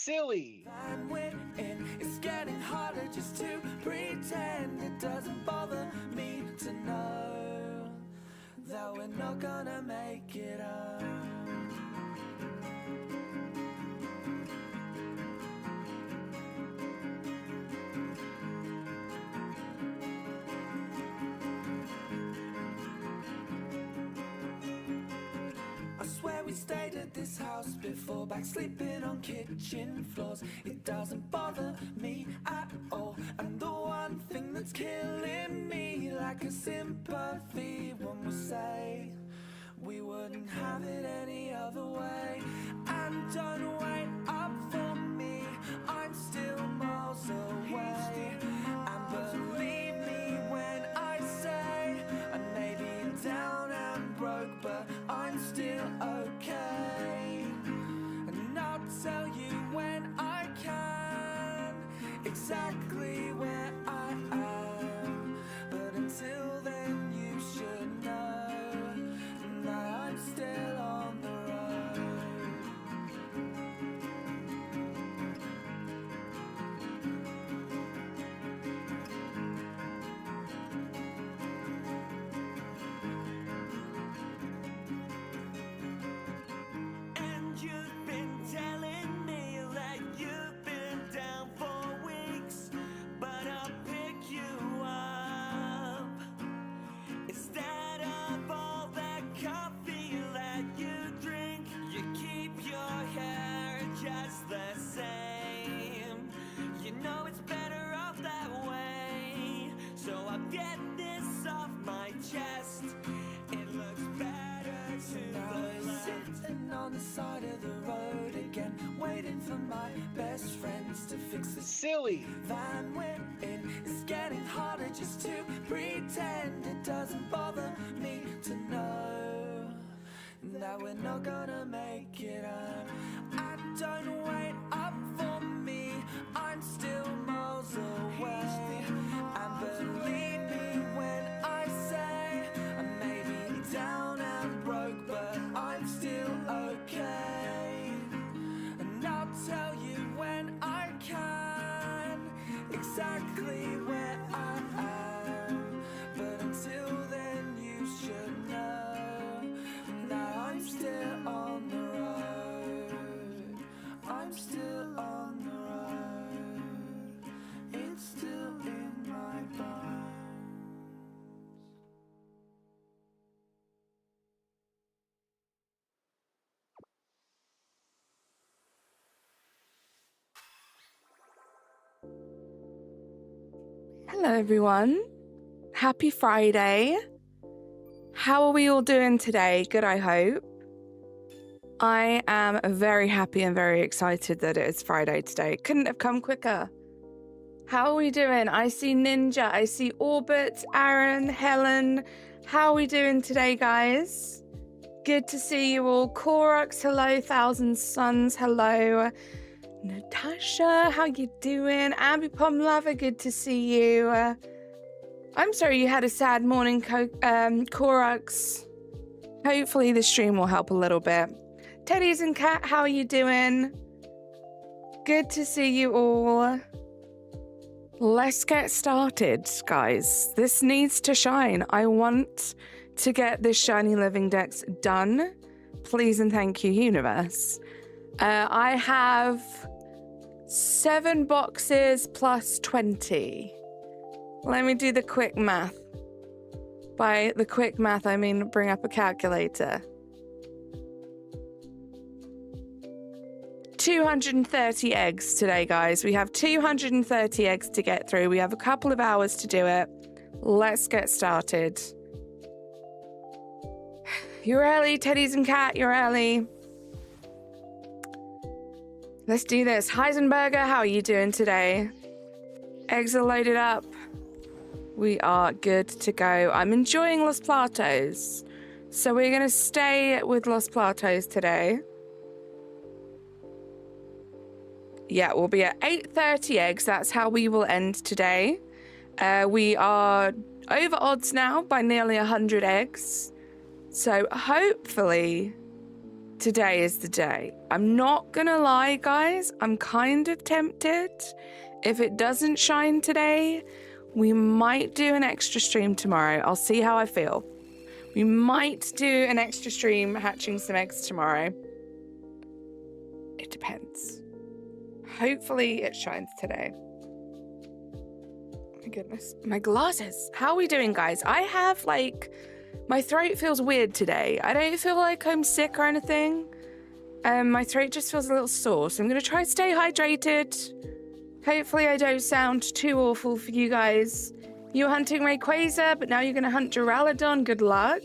silly. I'm winning. It's getting harder just to pretend. It doesn't bother me to know that we're not gonna make it up. I swear we stayed at this house before, back sleeping on kitchen floors. It doesn't bother me at all. And the one thing that's killing me, like a sympathy, when we say we wouldn't have it any other way. And don't wait up for me, I'm still miles away. And believe me when I say I may be down and broke, but I'm still okay. And I'll tell you when I can exactly where I am. But until then you should know that I'm still on the road. And you've been telling me that you've been down for weeks, but I'll pick you up. Instead of all that coffee that you drink, you keep your hair just the same. You know it's better off that way. So I'll get this off my chest. It looks better to the left. Sitting on the side of the road again, waiting for my best friends to fix this Silly. van we're in. It's getting harder just to pretend. It doesn't bother me to know that we're not gonna make it up. And don't wait up for me, I'm still miles away. And believe me when I say I may be down and broke, but I'm still okay. And I'll tell you when I can exactly where I am. But until then you should know that I'm still on the road. I'm still on the road. It's still in my bones. Hello, everyone. Happy Friday. How are we all doing today? Good, I hope. I am very happy and very excited that it is Friday today. Couldn't have come quicker. How are we doing? I see Ninja, I see Orbit, Aaron, Helen. How are we doing today, guys? Good to see you all. Korux, hello. Thousand Suns, hello. Natasha, how you doing? Ambipom Lover, good to see you. I'm sorry you had a sad morning, Korux. Hopefully the stream will help a little bit. Teddies and Cat, how are you doing? Good to see you all. Let's get started, guys. This needs to shine. I want to get this Shiny Living Dex done. Please and thank you, universe. I have 7 boxes plus 20. Let me do the quick math. By the quick math, I mean bring up a calculator. 230 eggs today, guys. We have 230 eggs to get through. We have a couple of hours to do it. Let's get started. You're early, Teddies and Cat. You're early. Let's do this. Heisenberger, how are you doing today? Eggs are loaded up. We are good to go. I'm enjoying Los Platos. So we're going to stay with Los Platos today. Yeah, we'll be at 830 eggs. That's how we will end today. We are over odds now by nearly 100 eggs. So hopefully today is the day. I'm not gonna lie, guys. I'm kind of tempted. If it doesn't shine today, we might do an extra stream tomorrow. I'll see how I feel. We might do an extra stream hatching some eggs tomorrow. It depends. Hopefully it shines today. Oh my goodness. My glasses. How are we doing, guys? I have like... My throat feels weird today. I don't feel like I'm sick or anything. My throat just feels a little sore, so I'm going to try to stay hydrated. Hopefully I don't sound too awful for you guys. You were hunting Rayquaza, but now you're going to hunt Duraludon. Good luck.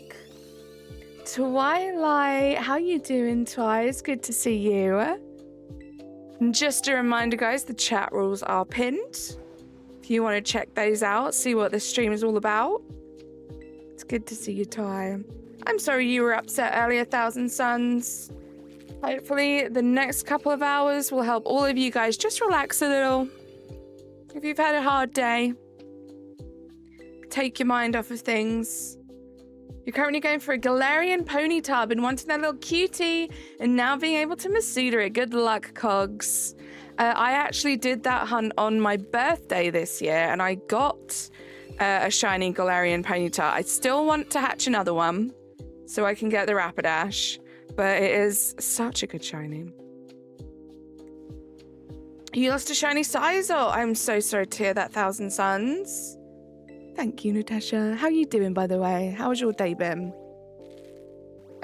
Twilight, how you doing, Twi? It's good to see you. And just a reminder, guys, the chat rules are pinned. If you want to check those out, see what this stream is all about. It's good to see you, Ty. I'm sorry you were upset earlier, Thousand Suns. Hopefully the next couple of hours will help all of you guys just relax a little. If you've had a hard day, take your mind off of things. You're currently going for a Galarian Ponyta and wanting that little cutie and now being able to Masuda it. Good luck, Cogs. I actually did that hunt on my birthday this year and I got a shiny Galarian Ponyta. I still want to hatch another one so I can get the Rapidash, but it is such a good shiny. You lost a shiny Sizor. I'm so sorry to hear that, Thousand Suns. Thank you, Natasha. How you doing, by the way? How's your day been?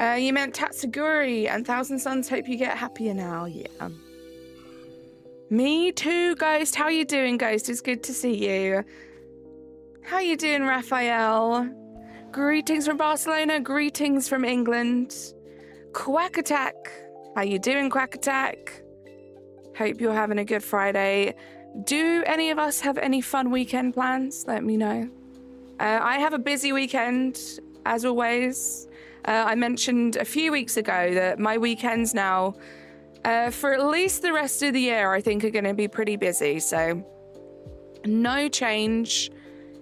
You meant Tatsuguri and Thousand Suns. Hope you get happier now. Yeah. Me too, Ghost. How you doing, Ghost? It's good to see you. How you doing, Raphael? Greetings from Barcelona. Greetings from England. Quack Attack. How you doing, Quack Attack? Hope you're having a good Friday. Do any of us have any fun weekend plans? Let me know. I have a busy weekend, as always. I mentioned a few weeks ago that my weekends now, for at least the rest of the year, I think are going to be pretty busy. So no change.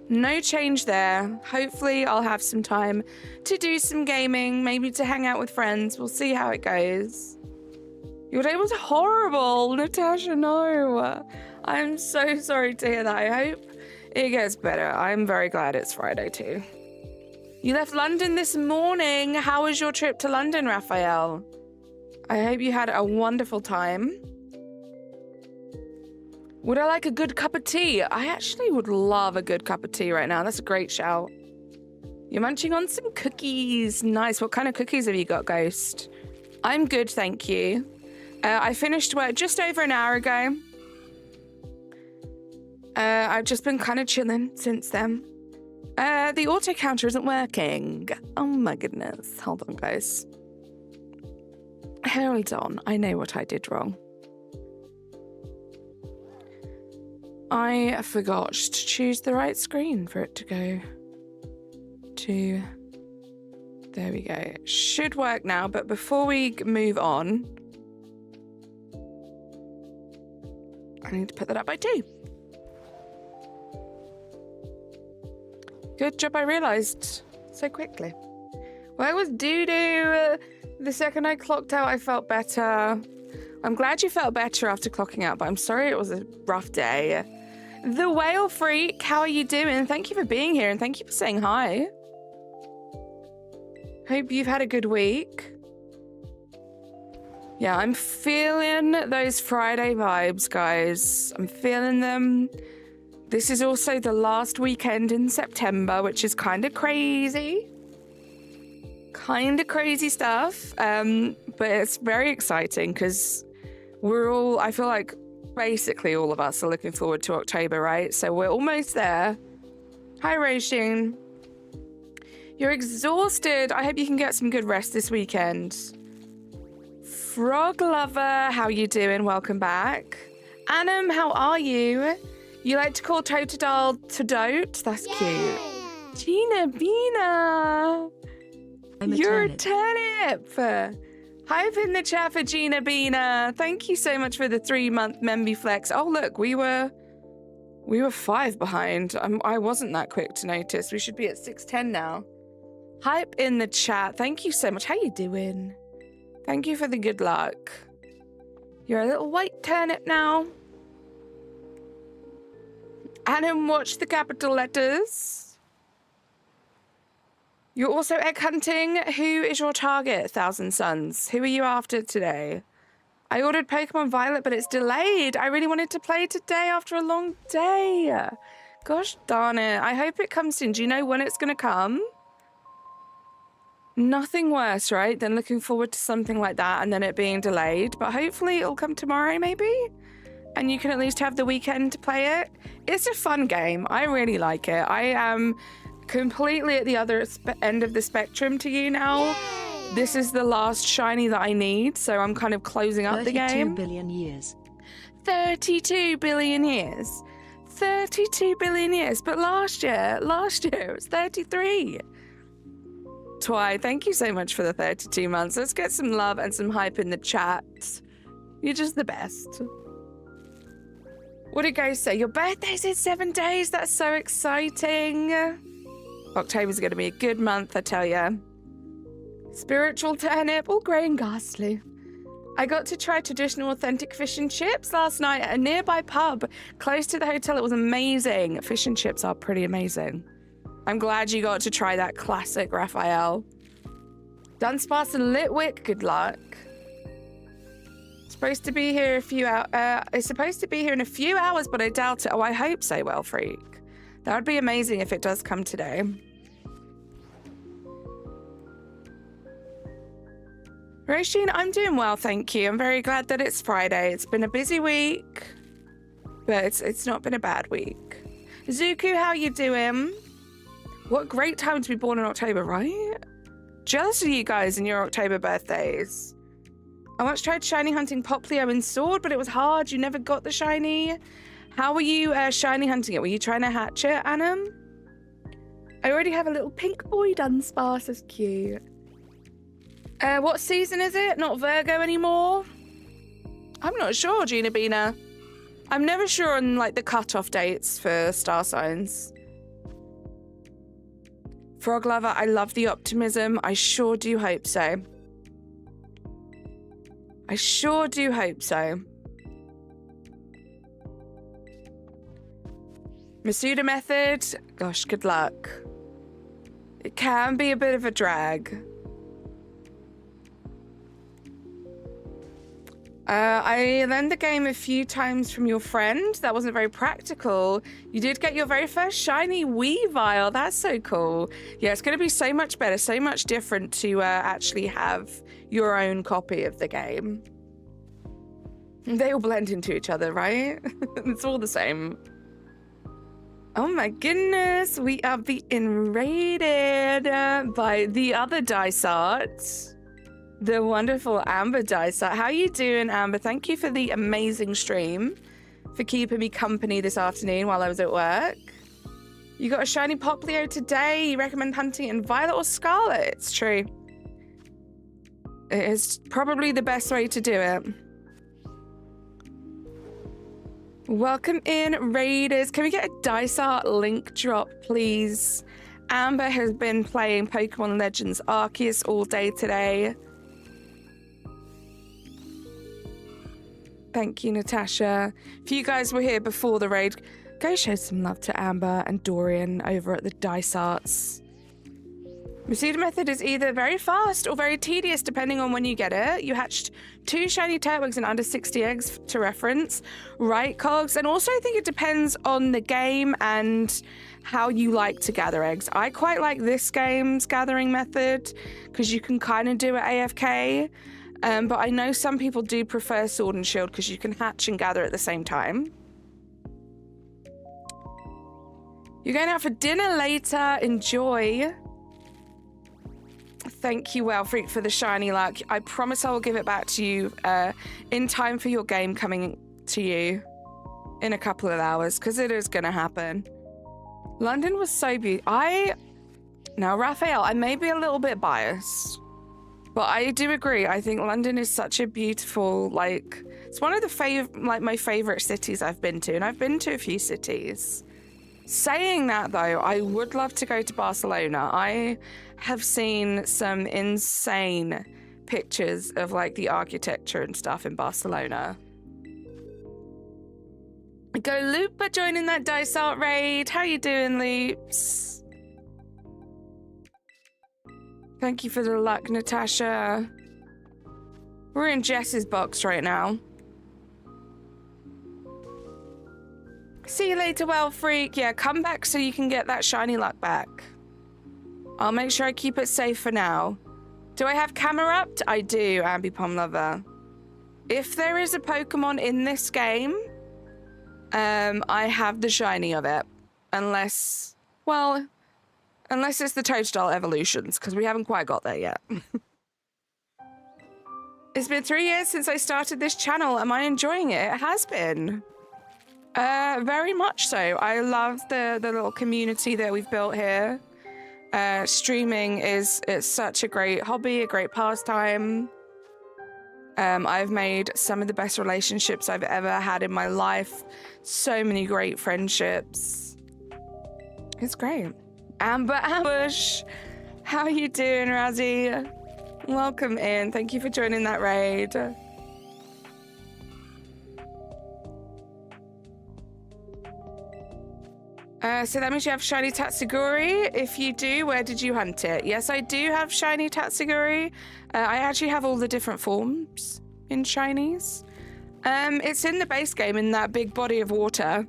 No change there. Hopefully I'll have some time to do some gaming, maybe to hang out with friends. We'll see how it goes. Your day was horrible, Natasha. No. I'm so sorry to hear that. I hope it gets better. I'm very glad it's Friday too. You left London this morning. How was your trip to London, Raphael? I hope you had a wonderful time. Would I like a good cup of tea? I actually would love a good cup of tea right now. That's a great shout. You're munching on some cookies. Nice. What kind of cookies have you got, Ghost? I'm good, thank you. I finished work just over an hour ago. I've just been kind of chilling since then. The auto counter isn't working. Oh my goodness. Hold on, guys. Hold on. I know what I did wrong. I forgot to choose the right screen for it to go to. There we go. It should work now, but before we move on, I need to put that up by 2. Good job I realised so quickly. Well, I was doo-doo. The second I clocked out, I felt better. I'm glad you felt better after clocking out, but I'm sorry it was a rough day. The Whale Freak, how are you doing? Thank you for being here and thank you for saying hi. Hope you've had a good week. Yeah, I'm feeling those Friday vibes, guys. I'm feeling them. This is also the last weekend in September, which is kind of crazy. Kind of crazy stuff. But it's very exciting because we're all, I feel like basically all of us are looking forward to October, right? So we're almost there. Hi, Roisin. You're exhausted. I hope you can get some good rest this weekend. Frog Lover, how you doing? Welcome back. Annam, how are you? You like to call Totodile to dote? That's cute. Gina Bina. You're a turnip. Hype in the chat for Gina Bina. Thank you so much for the 3-month Memby Flex. Oh, look, we were 5 behind. I wasn't that quick to notice. We should be at 6:10 now. Hype in the chat. Thank you so much. How you doing? Thank you for the good luck. You're a little white turnip now. Adam, watch the capital letters. You're also egg hunting. Who is your target, Thousand Suns? Who are you after today? I ordered Pokemon Violet, but it's delayed. I really wanted to play today after a long day. Gosh darn it. I hope it comes soon. Do you know when it's going to come? Nothing worse, right, than looking forward to something like that and then it being delayed. But hopefully it'll come tomorrow, maybe? And you can at least have the weekend to play it. It's a fun game. I really like it. I am completely at the other end of the spectrum to you now. Yay! This is the last shiny that I need, so I'm kind of closing up the game. 32 billion years. 32 billion years. 32 billion years. But last year it was 33. Twy, thank you so much for the 32 months. Let's get some love and some hype in the chat. You're just the best. What did Ghost say? Your birthday's in 7 days. That's so exciting. October's going to be a good month, I tell you. Spiritual turnip, all grey and ghastly. I got to try traditional authentic fish and chips last night at a nearby pub close to the hotel. It was amazing. Fish and chips are pretty amazing. I'm glad you got to try that classic Raphael. Dunsparce and Litwick, good luck. Supposed to be here it's supposed to be here in a few hours, but I doubt it. Oh, I hope so, Well Freak. That would be amazing if it does come today. Roisin, I'm doing well, thank you. I'm very glad that it's Friday. It's been a busy week, but it's not been a bad week. Zuku, how you doing? What a great time to be born in October, right? Jealous of you guys and your October birthdays. I once tried shiny hunting Poplio in Sword, but it was hard. You never got the shiny. How were you shiny hunting it? Were you trying to hatch it, Annam? I already have a little pink boy Dunsparce. That's cute. What season is it? Not Virgo anymore? I'm not sure, Gina Bina. I'm never sure on like the cutoff dates for star signs. Frog Lover, I love the optimism. I sure do hope so. I sure do hope so. Masuda method. Gosh, good luck. It can be a bit of a drag. I learned the game a few times from your friend. That wasn't very practical. You did get your very first shiny Weavile. That's so cool. Yeah, it's going to be so much better, so much different to actually have your own copy of the game. They all blend into each other, right? It's all the same. Oh my goodness, we are being raided by the other Dysart. The wonderful Amber Dysart. How you doing, Amber? Thank you for the amazing stream, for keeping me company this afternoon while I was at work. You got a shiny Poplio today. You recommend hunting in Violet or Scarlet? It's true. It is probably the best way to do it. Welcome in, Raiders. Can we get a Dysart link drop, please? Amber has been playing Pokemon Legends Arceus all day today. Thank you, Natasha. If you guys were here before the raid, go show some love to Amber and Dorian over at the Dysarts. Masuda method is either very fast or very tedious, depending on when you get it. You hatched 2 shiny Turtwigs and under 60 eggs to reference. Right, Cogs? And also I think it depends on the game and how you like to gather eggs. I quite like this game's gathering method because you can kind of do it AFK. But I know some people do prefer Sword and Shield because you can hatch and gather at the same time. You're going out for dinner later. Enjoy. Thank you, Well Freak, for the shiny luck. I promise I will give it back to you in time for your game coming to you in a couple of hours, because it is going to happen. London was so beautiful. Now, Raphael, I may be a little bit biased, but I do agree. I think London is such a beautiful, like, it's one of the my favorite cities I've been to, and I've been to a few cities. Saying that, though, I would love to go to Barcelona. I have seen some insane pictures of like the architecture and stuff in Barcelona. Go Loop for joining that Dice Art raid. How you doing, Loops? Thank you for the luck, Natasha. We're in Jess's box right now. See you later, Well Freak. Yeah, come back so you can get that shiny luck back. I'll make sure I keep it safe for now. Do I have Camerupt? I do, Ambipom Lover. If there is a Pokemon in this game, I have the shiny of it. Unless it's the Totodile evolutions, because we haven't quite got there yet. It's been 3 years since I started this channel. Am I enjoying it? It has been. Very much so. I love the little community that we've built here. Streaming it's such a great hobby, a great pastime. I've made some of the best relationships I've ever had in my life. So many great friendships. It's great. Amber Ambush, how are you doing, Razzie? Welcome in. Thank you for joining that raid. So that means you have shiny Tatsuguri. If you do, where did you hunt it? Yes, I do have shiny Tatsuguri. I actually have all the different forms in shinies. It's in the base game in that big body of water.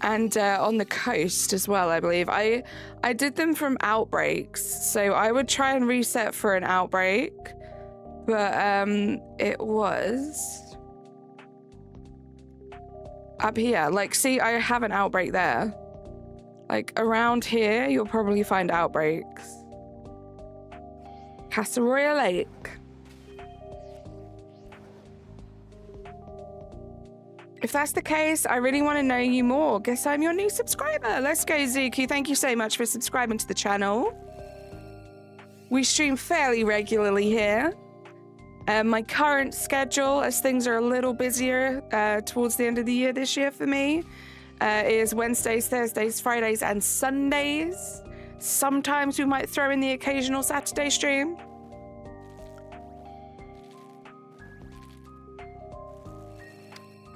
And on the coast as well, I believe. I did them from outbreaks. So I would try and reset for an outbreak. But it was up here. Like, see, I have an outbreak there. Like, around here, you'll probably find outbreaks. Casaroya Lake. If that's the case, I really want to know you more. Guess I'm your new subscriber. Let's go, Zuki. Thank you so much for subscribing to the channel. We stream fairly regularly here. My current schedule, as things are a little busier towards the end of the year this year for me, is Wednesdays, Thursdays, Fridays, and Sundays. Sometimes we might throw in the occasional Saturday stream.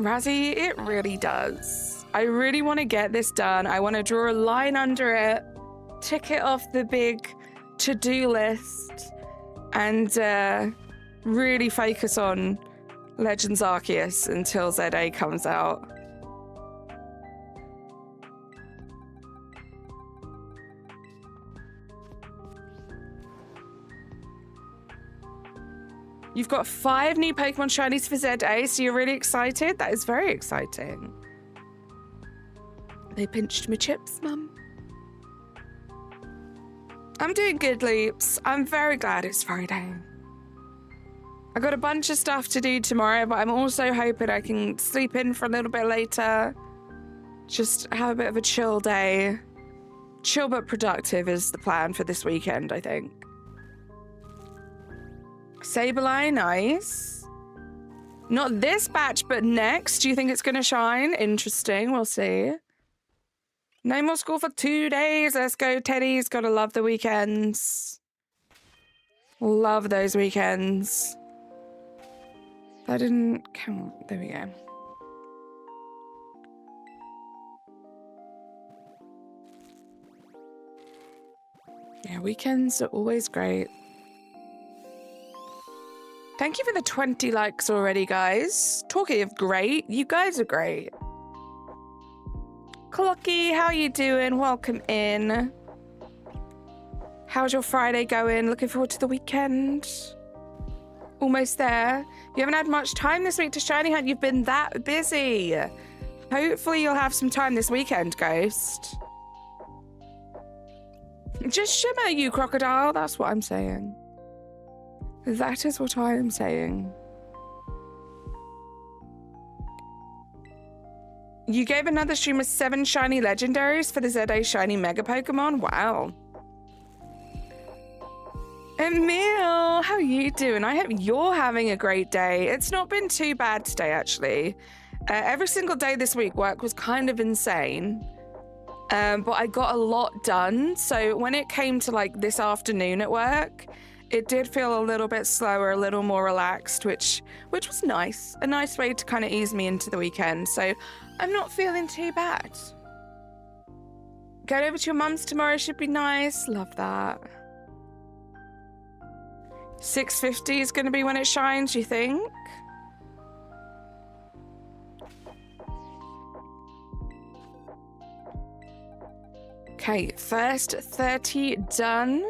Razzie, it really does. I really want to get this done. I want to draw a line under it, tick it off the big to-do list, and really focus on Legends Arceus until ZA comes out. You've got 5 new Pokemon shinies for ZA, so you're really excited? That is very exciting. They pinched my chips, Mum. I'm doing good, Leaps. I'm very glad it's Friday. I got a bunch of stuff to do tomorrow, but I'm also hoping I can sleep in for a little bit later. Just have a bit of a chill day. Chill but productive is the plan for this weekend, I think. Sableye, nice. Not this batch, but next. Do you think it's going to shine? Interesting. We'll see. No more school for 2 days. Let's go, Teddy's. Gotta love the weekends. Love those weekends. That didn't count. There we go. Yeah, weekends are always great. Thank you for the 20 likes already, guys. Talking of great, you guys are great. Clocky, how you doing? Welcome in. How's your Friday going? Looking forward to the weekend. Almost there. You haven't had much time this week to shiny hunt. You've been that busy. Hopefully you'll have some time this weekend, Ghost. Just shimmer, you crocodile. That's what I'm saying. That is what I am saying. You gave another streamer 7 shiny legendaries for the ZA shiny mega Pokemon? Wow. Emil, how are you doing? I hope you're having a great day. It's not been too bad today, actually. Every single day this week, work was kind of insane. But I got a lot done. So when it came to like this afternoon at work, it did feel a little bit slower, a little more relaxed, which was nice. A nice way to kind of ease me into the weekend. So I'm not feeling too bad. Going over to your mum's tomorrow should be nice. Love that. 6:50 is going to be when it shines, you think? Okay, first 30 done.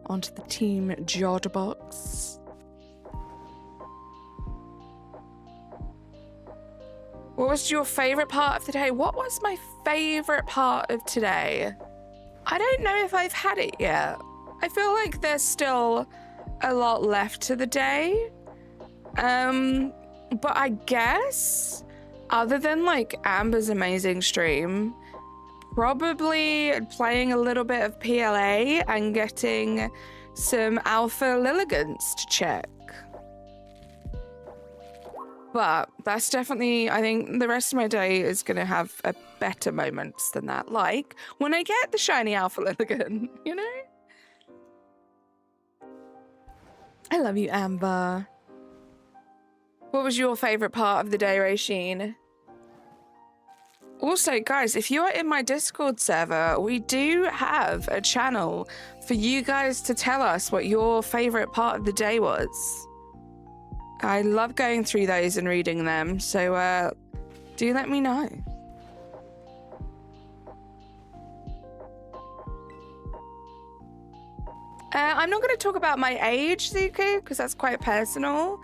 Onto the team Jod box. What was your favorite part of the day? What was my favorite part of today? I don't know if I've had it yet. I feel like there's still a lot left to the day. But I guess other than like Amber's amazing stream, probably playing a little bit of PLA and getting some Alpha Lilligants to check. But that's definitely, I think the rest of my day is going to have a better moments than that. Like when I get the shiny Alpha Lilligant, you know? I love you, Amber. What was your favorite part of the day, Rasheen? Also, guys, if you are in my Discord server, we do have a channel for you guys to tell us what your favorite part of the day was. I love going through those and reading them, so do let me know. I'm not going to talk about my age, Zuko, because that's quite personal.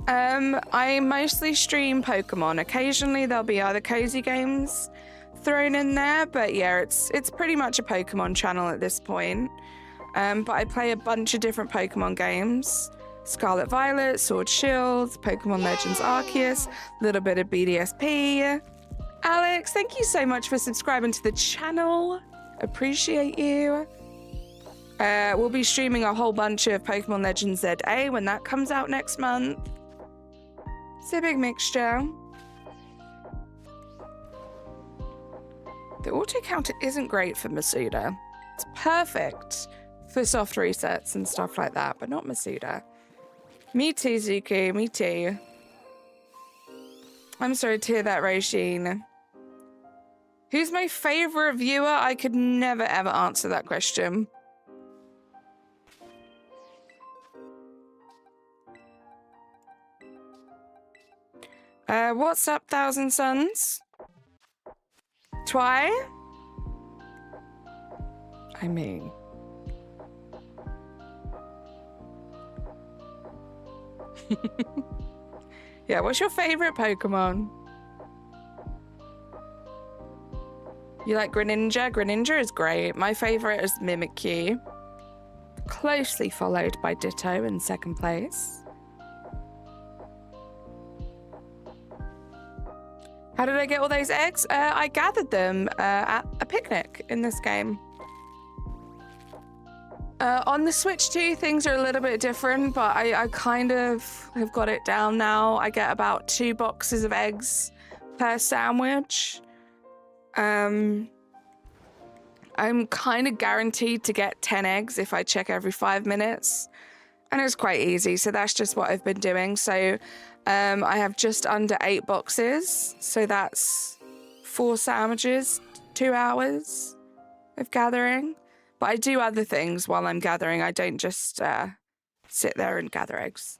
I mostly stream Pokemon. Occasionally there'll be other cozy games thrown in there, but yeah, it's pretty much a Pokemon channel at this point. But I play a bunch of different Pokemon games. Scarlet Violet, Sword Shield, Pokemon Legends Arceus, a little bit of BDSP. Alex, thank you so much for subscribing to the channel. Appreciate you. We'll be streaming a whole bunch of Pokemon Legends ZA when that comes out next month. It's a big mixture. The auto counter isn't great for Masuda. It's perfect for soft resets and stuff like that, but not Masuda. Me too, Zuki. Me too. I'm sorry to hear that, Rasheen. Who's my favorite viewer? I could never ever answer that question. What's up, Thousand Suns? Twy? I mean... Yeah, what's your favorite Pokemon? You like Greninja? Greninja is great. My favorite is Mimikyu. Closely followed by Ditto in second place. How did I get all those eggs? I gathered them at a picnic in this game. On the Switch 2, things are a little bit different, but I kind of have got it down now. I get about 2 boxes of eggs per sandwich. I'm kind of guaranteed to get 10 eggs if I check every 5 minutes. And it's quite easy, so that's just what I've been doing. So I have just under 8 boxes, so that's 4 sandwiches, 2 hours of gathering. But I do other things while I'm gathering. I don't just sit there and gather eggs.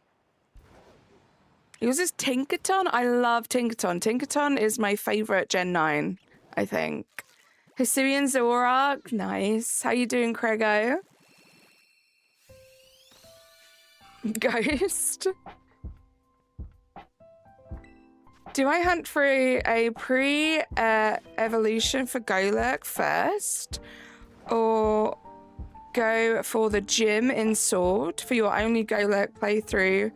Uses Tinkaton? I love Tinkaton. Tinkaton is my favorite Gen 9, I think. Hisuian Zoroark, nice. How you doing, Craigo? Ghost? Do I hunt for a pre-evolution for Golurk first? Or go for the gym in Sword for your only Golurk playthrough,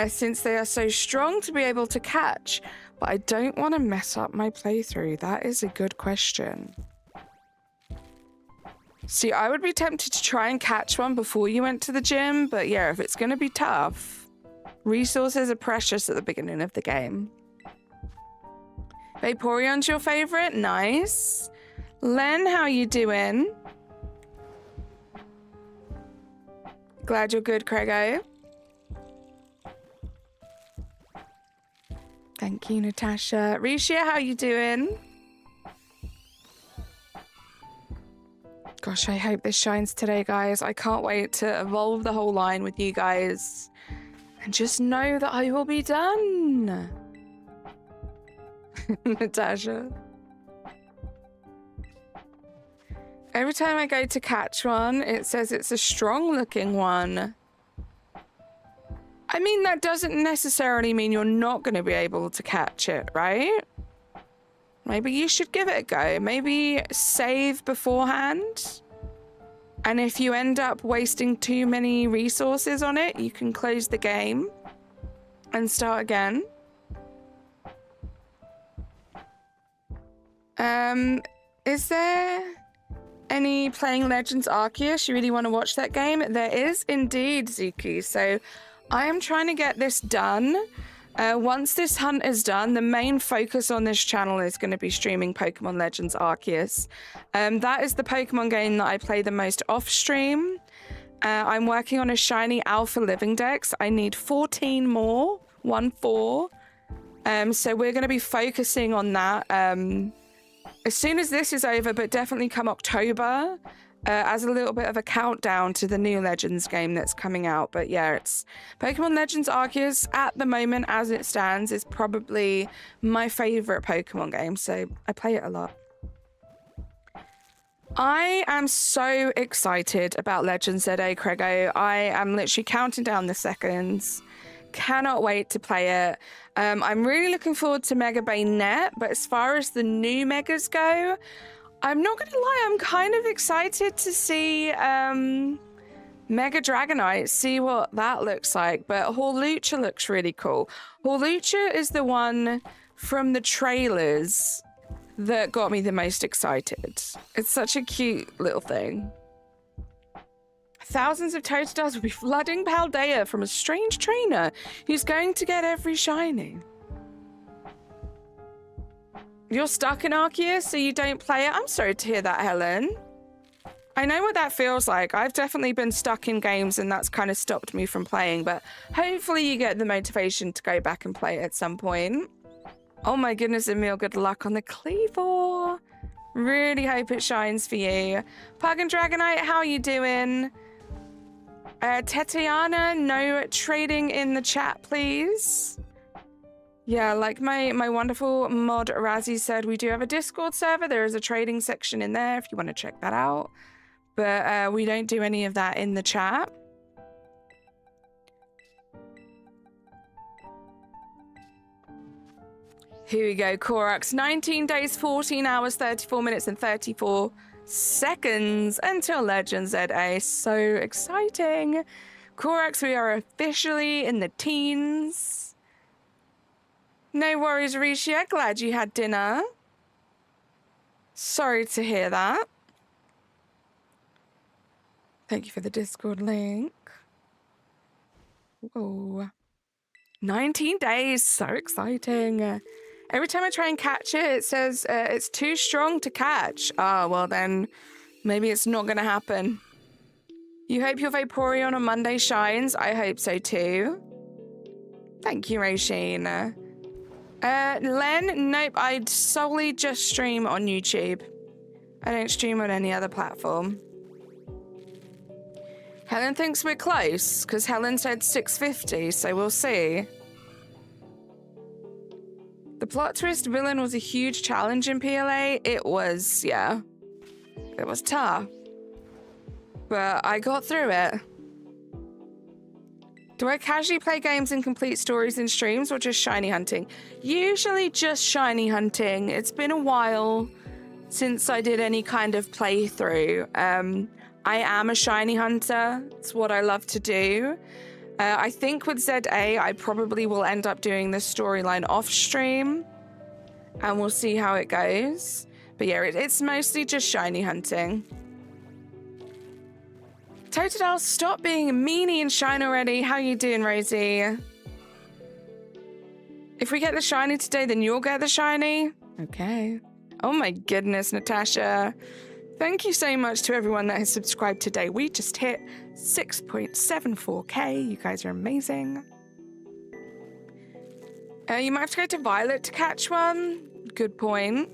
since they are so strong to be able to catch? But I don't want to mess up my playthrough. That is a good question. See, I would be tempted to try and catch one before you went to the gym, but yeah, if it's going to be tough, resources are precious at the beginning of the game. Vaporeon's your favorite? Nice. Len, how you doing? Glad you're good, Craigo. Thank you, Natasha. Risha, how you doing? Gosh, I hope this shines today, guys. I can't wait to evolve the whole line with you guys. And just know that I will be done. Natasha. Every time I go to catch one, it says it's a strong-looking one. I mean, that doesn't necessarily mean you're not going to be able to catch it, right? Maybe you should give it a go. Maybe save beforehand. And if you end up wasting too many resources on it, you can close the game and start again. Is there any playing Legends Arceus? You really want to watch that game? There is indeed, Zuki. So I am trying to get this done. Once this hunt is done, the main focus on this channel is going to be streaming Pokemon Legends Arceus. That is the Pokemon game that I play the most off stream. I'm working on a shiny Alpha Living Dex. I need 14 more, 1-4. So we're going to be focusing on that as soon as this is over, but definitely come October. As a little bit of a countdown to the new Legends game that's coming out. But yeah, it's Pokemon Legends Arceus at the moment as it stands is probably my favorite Pokemon game, so I play it a lot. I am so excited about Legends ZA, Craigo. I am literally counting down the seconds. Cannot wait to play it. I'm really looking forward to Mega Bayonet, but as far as the new Megas go, I'm not going to lie, I'm kind of excited to see Mega Dragonite, see what that looks like. But Hawlucha looks really cool. Hawlucha is the one from the trailers that got me the most excited. It's such a cute little thing. Thousands of Totodiles will be flooding Paldea from a strange trainer who's going to get every shiny. You're stuck in Arceus, so you don't play it? I'm sorry to hear that, Helen. I know what that feels like. I've definitely been stuck in games and that's kind of stopped me from playing, but hopefully you get the motivation to go back and play it at some point. Oh my goodness, Emil, good luck on the Cleavor. Really hope it shines for you. Pug and Dragonite, how are you doing? Tetiana, no trading in the chat, please. Yeah, like my wonderful mod Razzie said, we do have a Discord server. There is a trading section in there if you want to check that out. But we don't do any of that in the chat. Here we go, Korax. 19 days, 14 hours, 34 minutes, and 34 seconds until Legends ZA. So exciting. Korax, we are officially in the teens. No worries, Risha. Glad you had dinner. Sorry to hear that. Thank you for the Discord link. Whoa. 19 days. So exciting. Every time I try and catch it, it says it's too strong to catch. Ah, well then, maybe it's not going to happen. You hope your Vaporeon on Monday shines? I hope so too. Thank you, Roisin. Len, nope, I solely just stream on YouTube. I don't stream on any other platform. Helen thinks we're close, because Helen said 650, so we'll see. The plot twist villain was a huge challenge in PLA. It was, yeah. It was tough. But I got through it. Do I casually play games and complete stories in streams or just shiny hunting? Usually just shiny hunting. It's been a while since I did any kind of playthrough. I am a shiny hunter. It's what I love to do. I think with ZA, I probably will end up doing this storyline off stream. And we'll see how it goes. But yeah, it's mostly just shiny hunting. Totodile, stop being a meanie and shine already. How you doing, Rosie? If we get the shiny today, then you'll get the shiny? Okay. Oh my goodness, Natasha. Thank you so much to everyone that has subscribed today. We just hit 6.74k. You guys are amazing. You might have to go to Violet to catch one. Good point.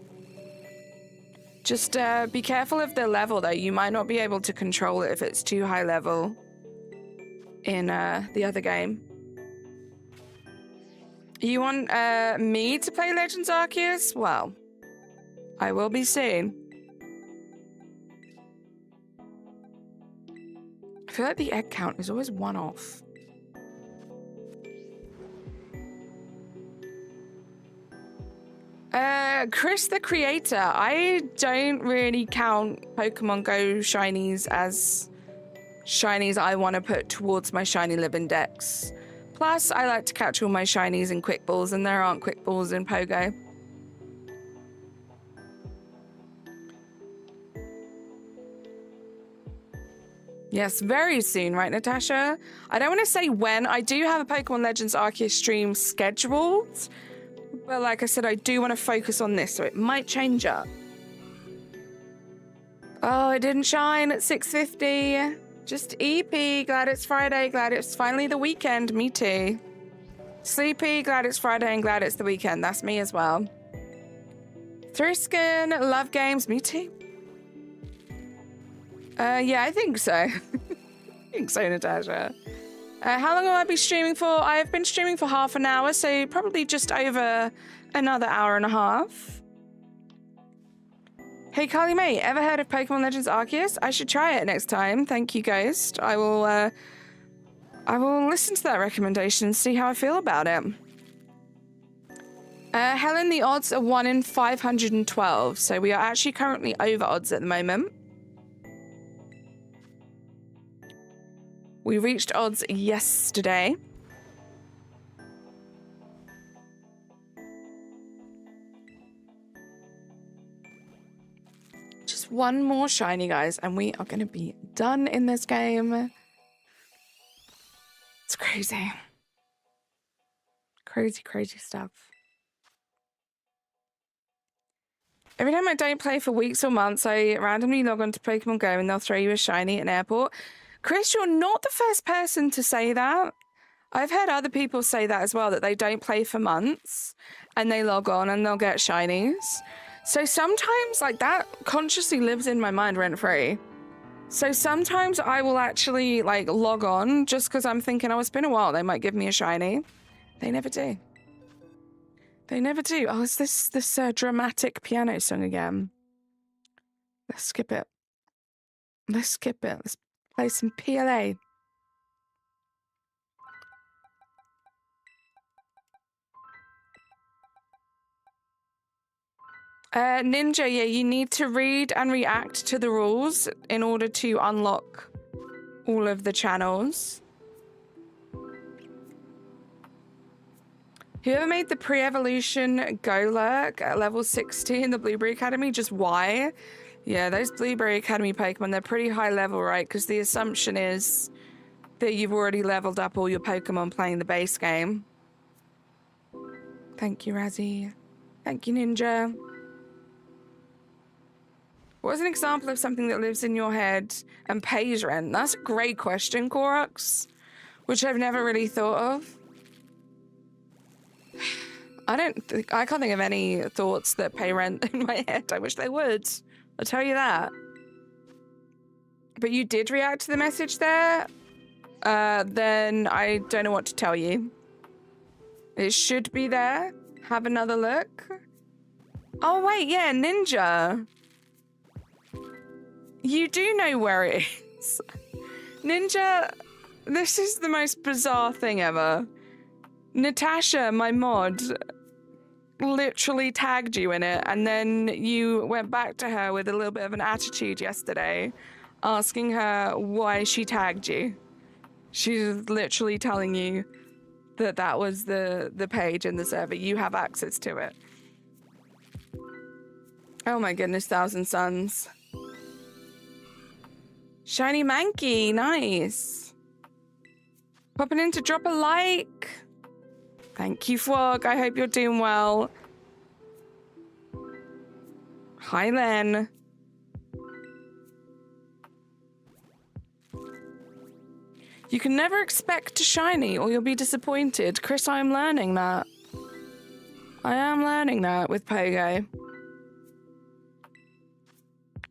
Just be careful of the level, though. You might not be able to control it if it's too high level in the other game. You want me to play Legends Arceus? Well, I will be soon. I feel like the egg count is always one off. Chris the Creator, I don't really count Pokemon Go shinies as shinies I want to put towards my Shiny Living Dex. Plus, I like to catch all my shinies in Quick Balls, and there aren't Quick Balls in Pogo. Yes, very soon, right, Natasha? I don't want to say when. I do have a Pokemon Legends Arceus stream scheduled. But like I said, I do want to focus on this, so it might change up. Oh, it didn't shine at 6:50. Just EP. Glad it's Friday. Glad it's finally the weekend. Me too. Sleepy. Glad it's Friday and glad it's the weekend. That's me as well. Thriskin. Love games. Me too. Yeah, I think so. I think so, Natasha. How long will I be streaming for? I've been streaming for half an hour, so probably just over another hour and a half. Hey, Carly May, ever heard of Pokemon Legends Arceus? I should try it next time. Thank you, Ghost. I will listen to that recommendation and see how I feel about it. Helen, the odds are 1 in 512, so we are actually currently over odds at the moment. We reached odds yesterday. Just one more shiny, guys, and we are going to be done in this game. It's crazy. Crazy, crazy stuff. Every time I don't play for weeks or months, I randomly log on to Pokemon Go and they'll throw you a shiny at an airport. Chris, you're not the first person to say that. I've heard other people say that as well, that they don't play for months and they log on and they'll get shinies. So sometimes, like, that consciously lives in my mind rent-free. So sometimes I will actually, like, log on just because I'm thinking, oh, it's been a while, they might give me a shiny. They never do. They never do. Oh, it's this dramatic piano song again. Let's skip it. Let's skip it. Let's play some PLA. Ninja, yeah, you need to read and react to the rules in order to unlock all of the channels. Whoever made the pre-evolution Golurk at level 60 in the Blueberry Academy, just why? Yeah, those Blueberry Academy Pokemon, they're pretty high level, right? Because the assumption is that you've already leveled up all your Pokemon playing the base game. Thank you, Razzie. Thank you, Ninja. What's an example of something that lives in your head and pays rent? That's a great question, Korox, which I've never really thought of. I can't think of any thoughts that pay rent in my head. I wish they would. I'll tell you that. But you did react to the message there? Then I don't know what to tell you. It should be there. Have another look. Oh, wait, yeah, Ninja. You do know where it is. Ninja, this is the most bizarre thing ever. Natasha, my mod, literally tagged you in it, and then you went back to her with a little bit of an attitude yesterday, asking her why she tagged you. She's literally telling you that that was the page in the server. You have access to it. Oh my goodness, Thousand Suns. Shiny Mankey, nice. Popping in to drop a like. Thank you, Frog. I hope you're doing well. Hi, Len. You can never expect a shiny or you'll be disappointed. Chris, I am learning that. I am learning that with Pogo.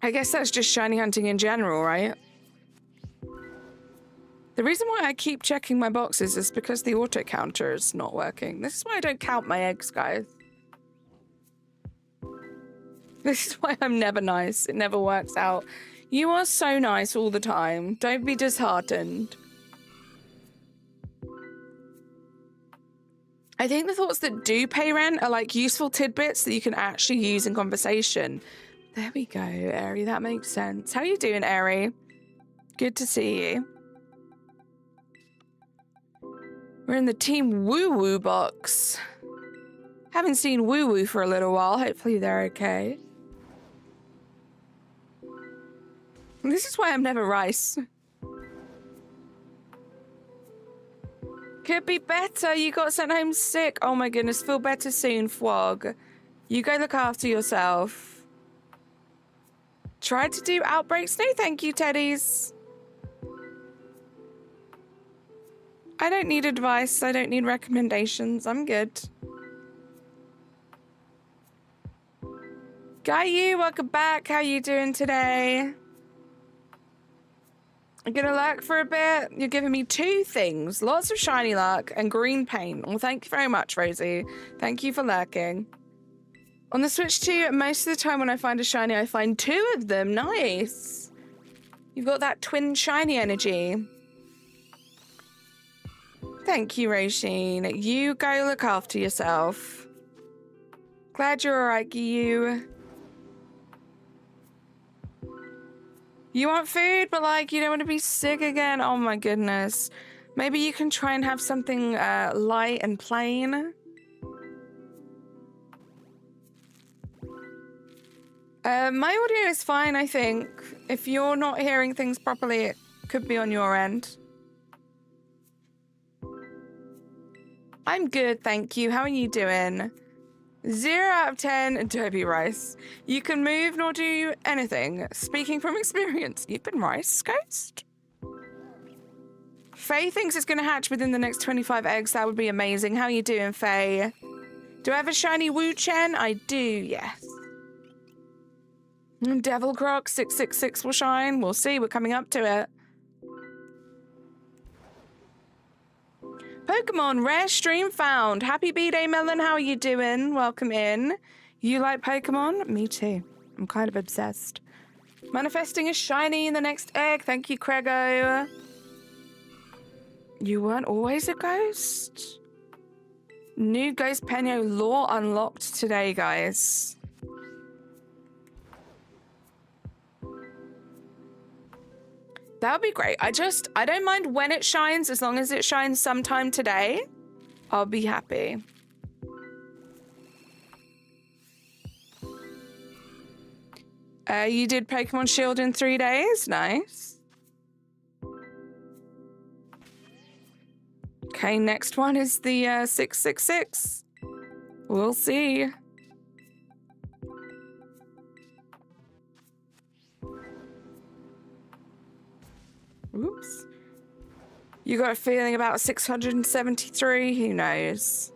I guess that's just shiny hunting in general, right? The reason why I keep checking my boxes is because the auto counter is not working. This is why I don't count my eggs, guys. This is why I'm never nice. It never works out. You are so nice all the time. Don't be disheartened. I think the thoughts that do pay rent are like useful tidbits that you can actually use in conversation. There we go, Airy. That makes sense. How you doing, Airy? Good to see you. We're in the Team Woo Woo box. Haven't seen Woo Woo for a little while. Hopefully they're okay. This is why I'm never Rice. Could be better. You got sent home sick. Oh my goodness. Feel better soon, Fwog. You go look after yourself. Tried to do outbreaks. No, thank you, Teddies. I don't need advice. I don't need recommendations. I'm good. Gayu, welcome back. How you doing today? I'm gonna lurk for a bit. You're giving me 2 things. Lots of shiny luck and green paint. Well, thank you very much, Rosie. Thank you for lurking. On the Switch 2, most of the time when I find a shiny, I find 2 of them. Nice. You've got that twin shiny energy. Thank you, Roisin. You go look after yourself. Glad you're alright, Giyu. You want food, but like you don't want to be sick again? Oh my goodness. Maybe you can try and have something light and plain. My audio is fine, I think. If you're not hearing things properly, it could be on your end. I'm good, thank you. How are you doing? 0 out of 10, Derby Rice. You can move nor do anything. Speaking from experience, you've been Rice Ghost. Faye thinks it's going to hatch within the next 25 eggs. That would be amazing. How are you doing, Faye? Do I have a shiny Wu Chen? I do, yes. Devil Croc 666 will shine. We'll see. We're coming up to it. Pokemon rare stream found. Happy B-Day, Melon. How are you doing? Welcome in. You like Pokemon? Me too. I'm kind of obsessed. Manifesting a shiny in the next egg. Thank you, Crego. You weren't always a ghost? New Ghost Penyo lore unlocked today, guys. That would be great. I don't mind when it shines, as long as it shines sometime today. I'll be happy. You did Pokemon Shield in 3 days? Nice. Okay, next one is the 666. We'll see. Oops. You got a feeling about 673? Who knows?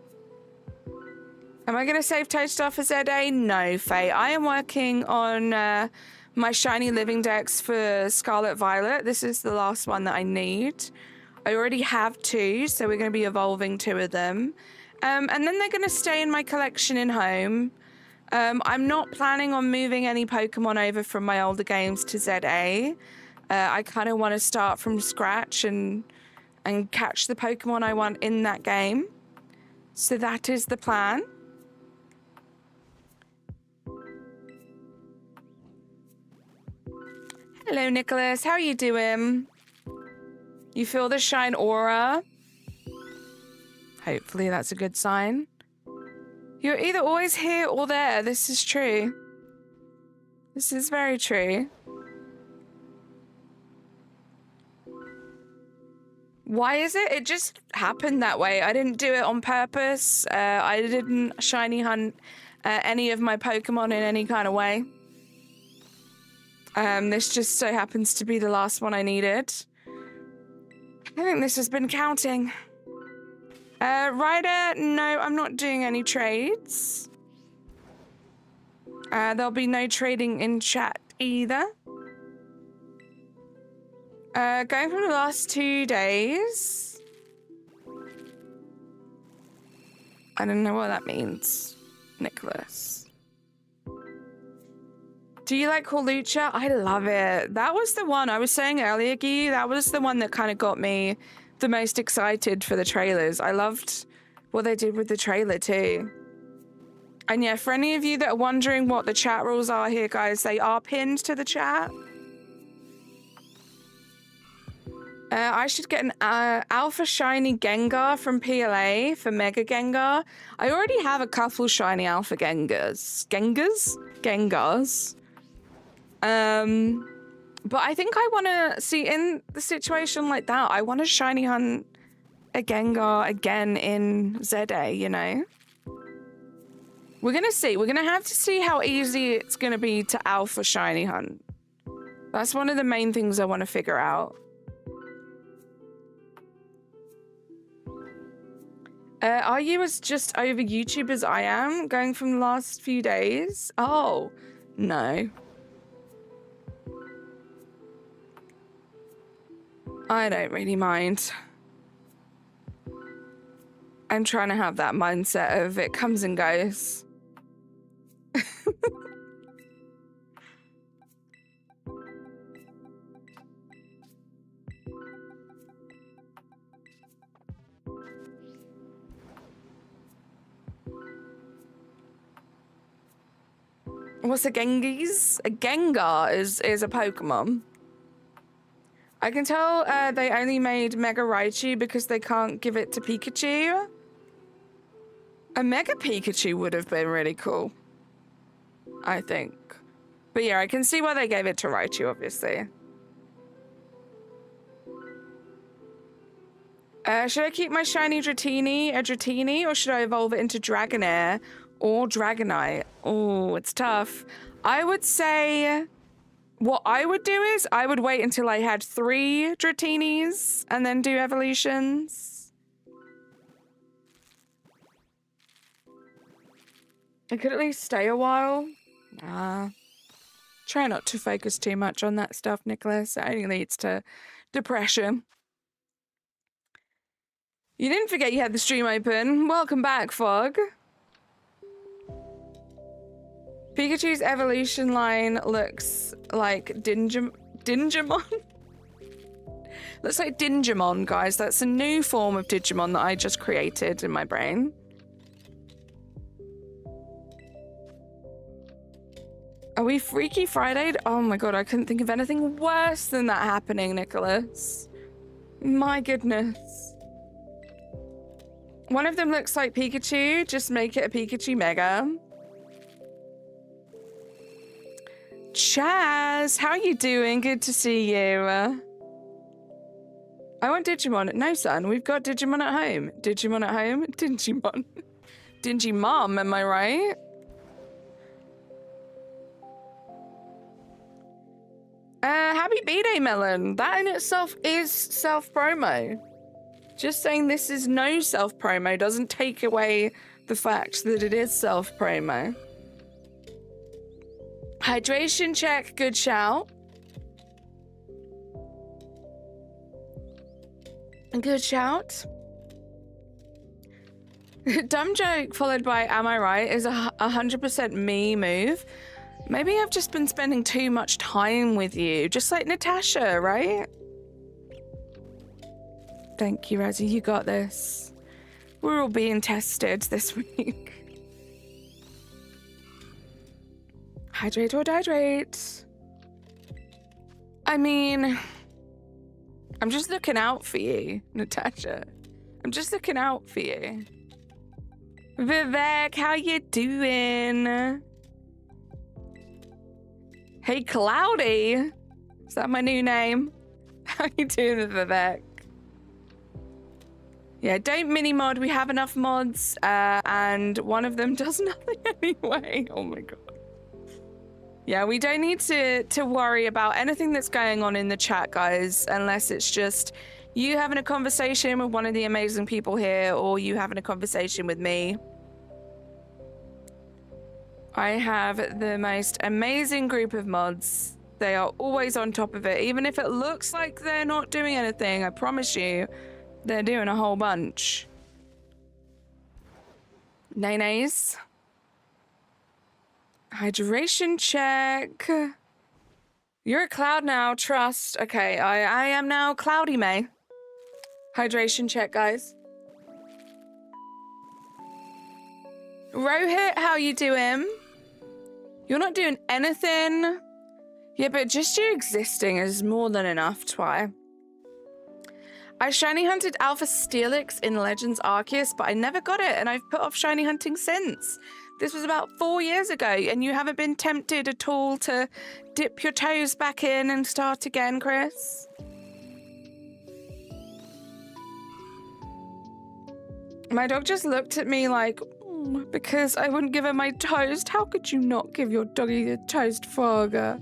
Am I going to save Totodile for ZA? No, Faye. I am working on my Shiny Living Dex for Scarlet Violet. This is the last one that I need. I already have 2, so we're going to be evolving 2 of them. And then they're going to stay in my collection in home. I'm not planning on moving any Pokemon over from my older games to ZA. I kind of want to start from scratch and catch the Pokemon I want in that game. So that is the plan. Hello, Nicholas. How are you doing? You feel the shine aura? Hopefully that's a good sign. You're either always here or there. This is true. This is very true. Why is it? It just happened that way. I didn't do it on purpose. I didn't shiny hunt any of my Pokemon in any kind of way. This just so happens to be the last one I needed. I think this has been counting. Ryder, no, I'm not doing any trades. There'll be no trading in chat either. Going from the last 2 days. I don't know what that means, Nicholas. Do you like Lucha? I love it. That was the one I was saying earlier, Guy. That was the one that kind of got me the most excited for the trailers. I loved what they did with the trailer too. And yeah, for any of you that are wondering what the chat rules are here, guys, they are pinned to the chat. I should get an Alpha Shiny Gengar from PLA for Mega Gengar. I already have a couple Shiny Alpha Gengars. Gengars. But I think I want to see in the situation like that. I want to Shiny Hunt a Gengar again in ZA, you know? We're going to see. We're going to have to see how easy it's going to be to Alpha Shiny Hunt. That's one of the main things I want to figure out. Are you as just over YouTube as I am, going from the last few days? Oh, no. I don't really mind. I'm trying to have that mindset of it comes and goes. What's a Genghis? A Gengar is a Pokemon. I can tell they only made Mega Raichu because they can't give it to Pikachu. A Mega Pikachu would have been really cool, I think. But yeah, I can see why they gave it to Raichu, obviously. Should I keep my shiny Dratini a Dratini, or should I evolve it into Dragonair or Dragonite? Oh, it's tough. I would say what I would do is I would wait until I had 3 Dratinis and then do evolutions. I could at least stay a while. Nah. Try not to focus too much on that stuff, Nicholas. It only leads to depression. You didn't forget you had the stream open. Welcome back, Fog. Pikachu's evolution line looks like Dingamon. Looks like Dingamon, guys. That's a new form of Digimon that I just created in my brain. Are we Freaky Friday? Oh my god, I couldn't think of anything worse than that happening, Nicholas. My goodness. One of them looks like Pikachu. Just make it a Pikachu Mega. Chaz, how are you doing? Good to see you. I want Digimon. No, son, we've got Digimon at home. Digimon at home? Digimon. Dingy Mom, am I right? Happy B-Day, Melon. That in itself is self-promo. Just saying this is no self-promo doesn't take away the fact that it is self-promo. Hydration check, good shout. Good shout. Dumb joke followed by am I right is a 100% me move. Maybe I've just been spending too much time with you, just like Natasha, right? Thank you, Razzie, you got this. We're all being tested this week. Hydrate or dehydrate. I mean, I'm just looking out for you, Natasha. I'm just looking out for you. Vivek, how you doing? Hey, Cloudy. Is that my new name? How you doing, Vivek? Yeah, don't mini-mod. We have enough mods, and one of them does nothing anyway. Oh my god. Yeah, we don't need to worry about anything that's going on in the chat, guys, unless it's just you having a conversation with one of the amazing people here or you having a conversation with me. I have the most amazing group of mods. They are always on top of it. Even if it looks like they're not doing anything, I promise you, they're doing a whole bunch. Nay-nays. Hydration check. You're a cloud now, trust. Okay, I am now Cloudy May. Hydration check, guys. Rohit, how you doing? You're not doing anything. Yeah, but just you existing is more than enough, Twy. I shiny hunted Alpha Steelix in Legends Arceus, but I never got it, and I've put off shiny hunting since. This was about 4 years ago, and you haven't been tempted at all to dip your toes back in and start again, Chris? My dog just looked at me like, because I wouldn't give her my toast. How could you not give your doggy a toast, Farga?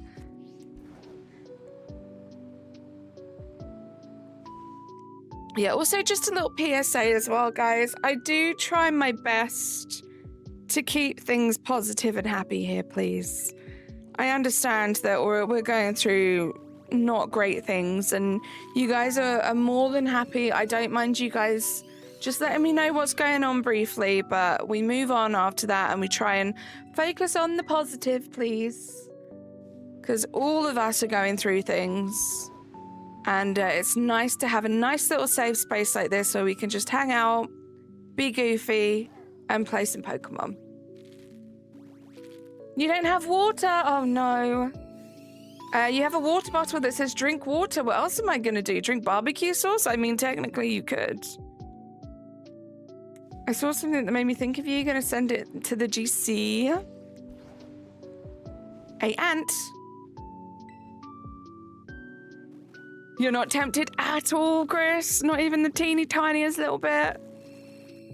Yeah, also just a little PSA as well, guys. I do try my best to keep things positive and happy here, please. I understand that we're going through not great things, and you guys are more than happy. I don't mind you guys just letting me know what's going on briefly, but we move on after that and we try and focus on the positive, please. Because all of us are going through things. And it's nice to have a nice little safe space like this where we can just hang out, be goofy, and play some Pokemon. You don't have water? Oh, no. You have a water bottle that says drink water. What else am I going to do? Drink barbecue sauce? I mean, technically you could. I saw something that made me think of you. Going to send it to the GC. Hey, Ant. You're not tempted at all, Chris? Not even the teeny tiniest little bit?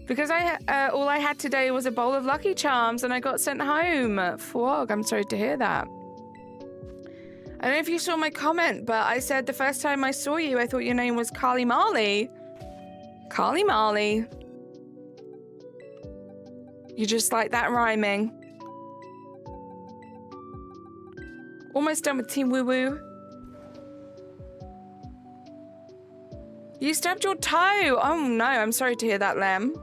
Because all I had today was a bowl of Lucky Charms and I got sent home. Frog, I'm sorry to hear that. I don't know if you saw my comment, but I said the first time I saw you, I thought your name was Carly Marley. Carly Marley. You just like that rhyming. Almost done with Team Woo Woo. You stubbed your toe. Oh no, I'm sorry to hear that, Lem.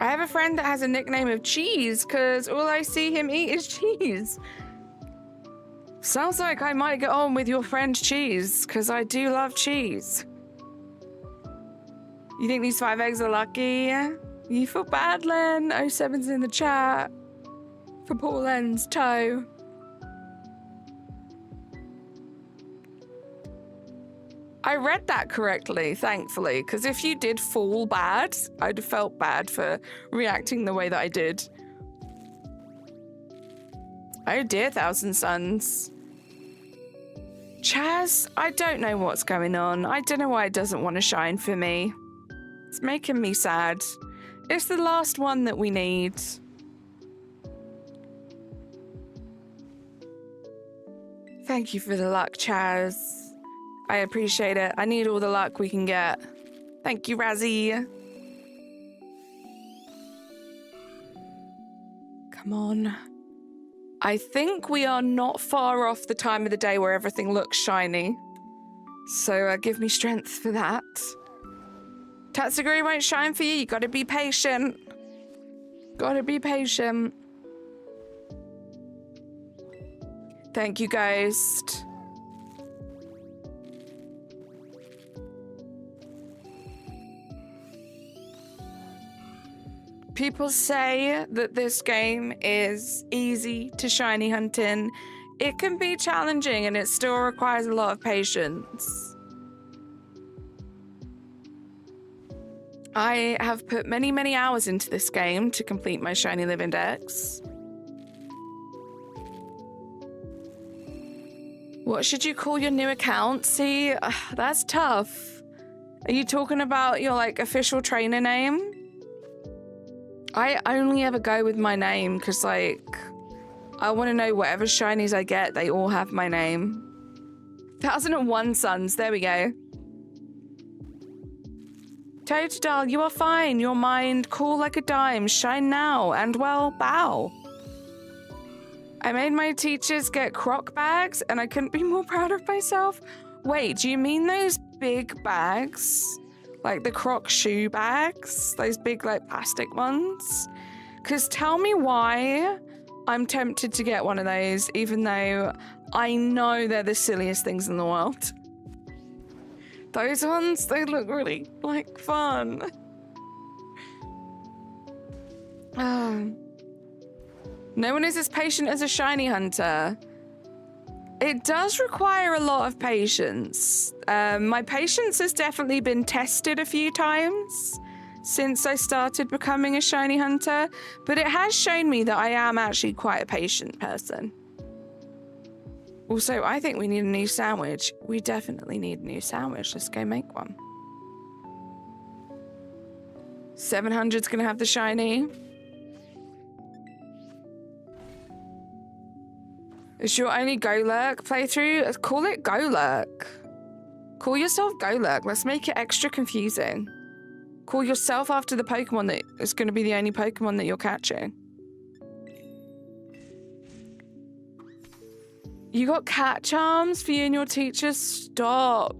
I have a friend that has a nickname of Cheese because all I see him eat is cheese. Sounds like I might get on with your friend Cheese because I do love cheese. You think these 5 eggs are lucky? You feel bad, Len? 07's in the chat for poor Len's toe. I read that correctly, thankfully, because if you did fall bad, I'd have felt bad for reacting the way that I did. Oh dear, Thousand Suns. Chaz, I don't know what's going on. I don't know why it doesn't want to shine for me. It's making me sad. It's the last one that we need. Thank you for the luck, Chaz. I appreciate it. I need all the luck we can get. Thank you, Razzie. Come on. I think we are not far off the time of the day where everything looks shiny. So give me strength for that. Tatsuguri won't shine for you. You gotta be patient. Gotta be patient. Thank you, Ghost. People say that this game is easy to shiny hunt in. It can be challenging and it still requires a lot of patience. I have put many, many hours into this game to complete my Shiny Living Dex. What should you call your new account? See, that's tough. Are you talking about your, like, official trainer name? I only ever go with my name because, like, I want to know whatever shinies I get, they all have my name. 1001 suns, there we go. Totodile, you are fine. Your mind cool like a dime. Shine now and well, bow. I made my teachers get croc bags and I couldn't be more proud of myself. Wait, do you mean those big bags? Like the croc shoe bags? Those big, like, plastic ones? Because tell me why I'm tempted to get one of those, even though I know they're the silliest things in the world. Those ones, they look really, like, fun. No one is as patient as a shiny hunter. It does require a lot of patience. My patience has definitely been tested a few times since I started becoming a shiny hunter, but it has shown me that I am actually quite a patient person. Also, I think we need a new sandwich. We definitely need a new sandwich. Let's go make one. 700's gonna have the shiny. Is your only Golurk playthrough? Call it Golurk. Call yourself Golurk. Let's make it extra confusing. Call yourself after the Pokemon that is going to be the only Pokemon that you're catching. You got cat charms for you and your teachers? Stop.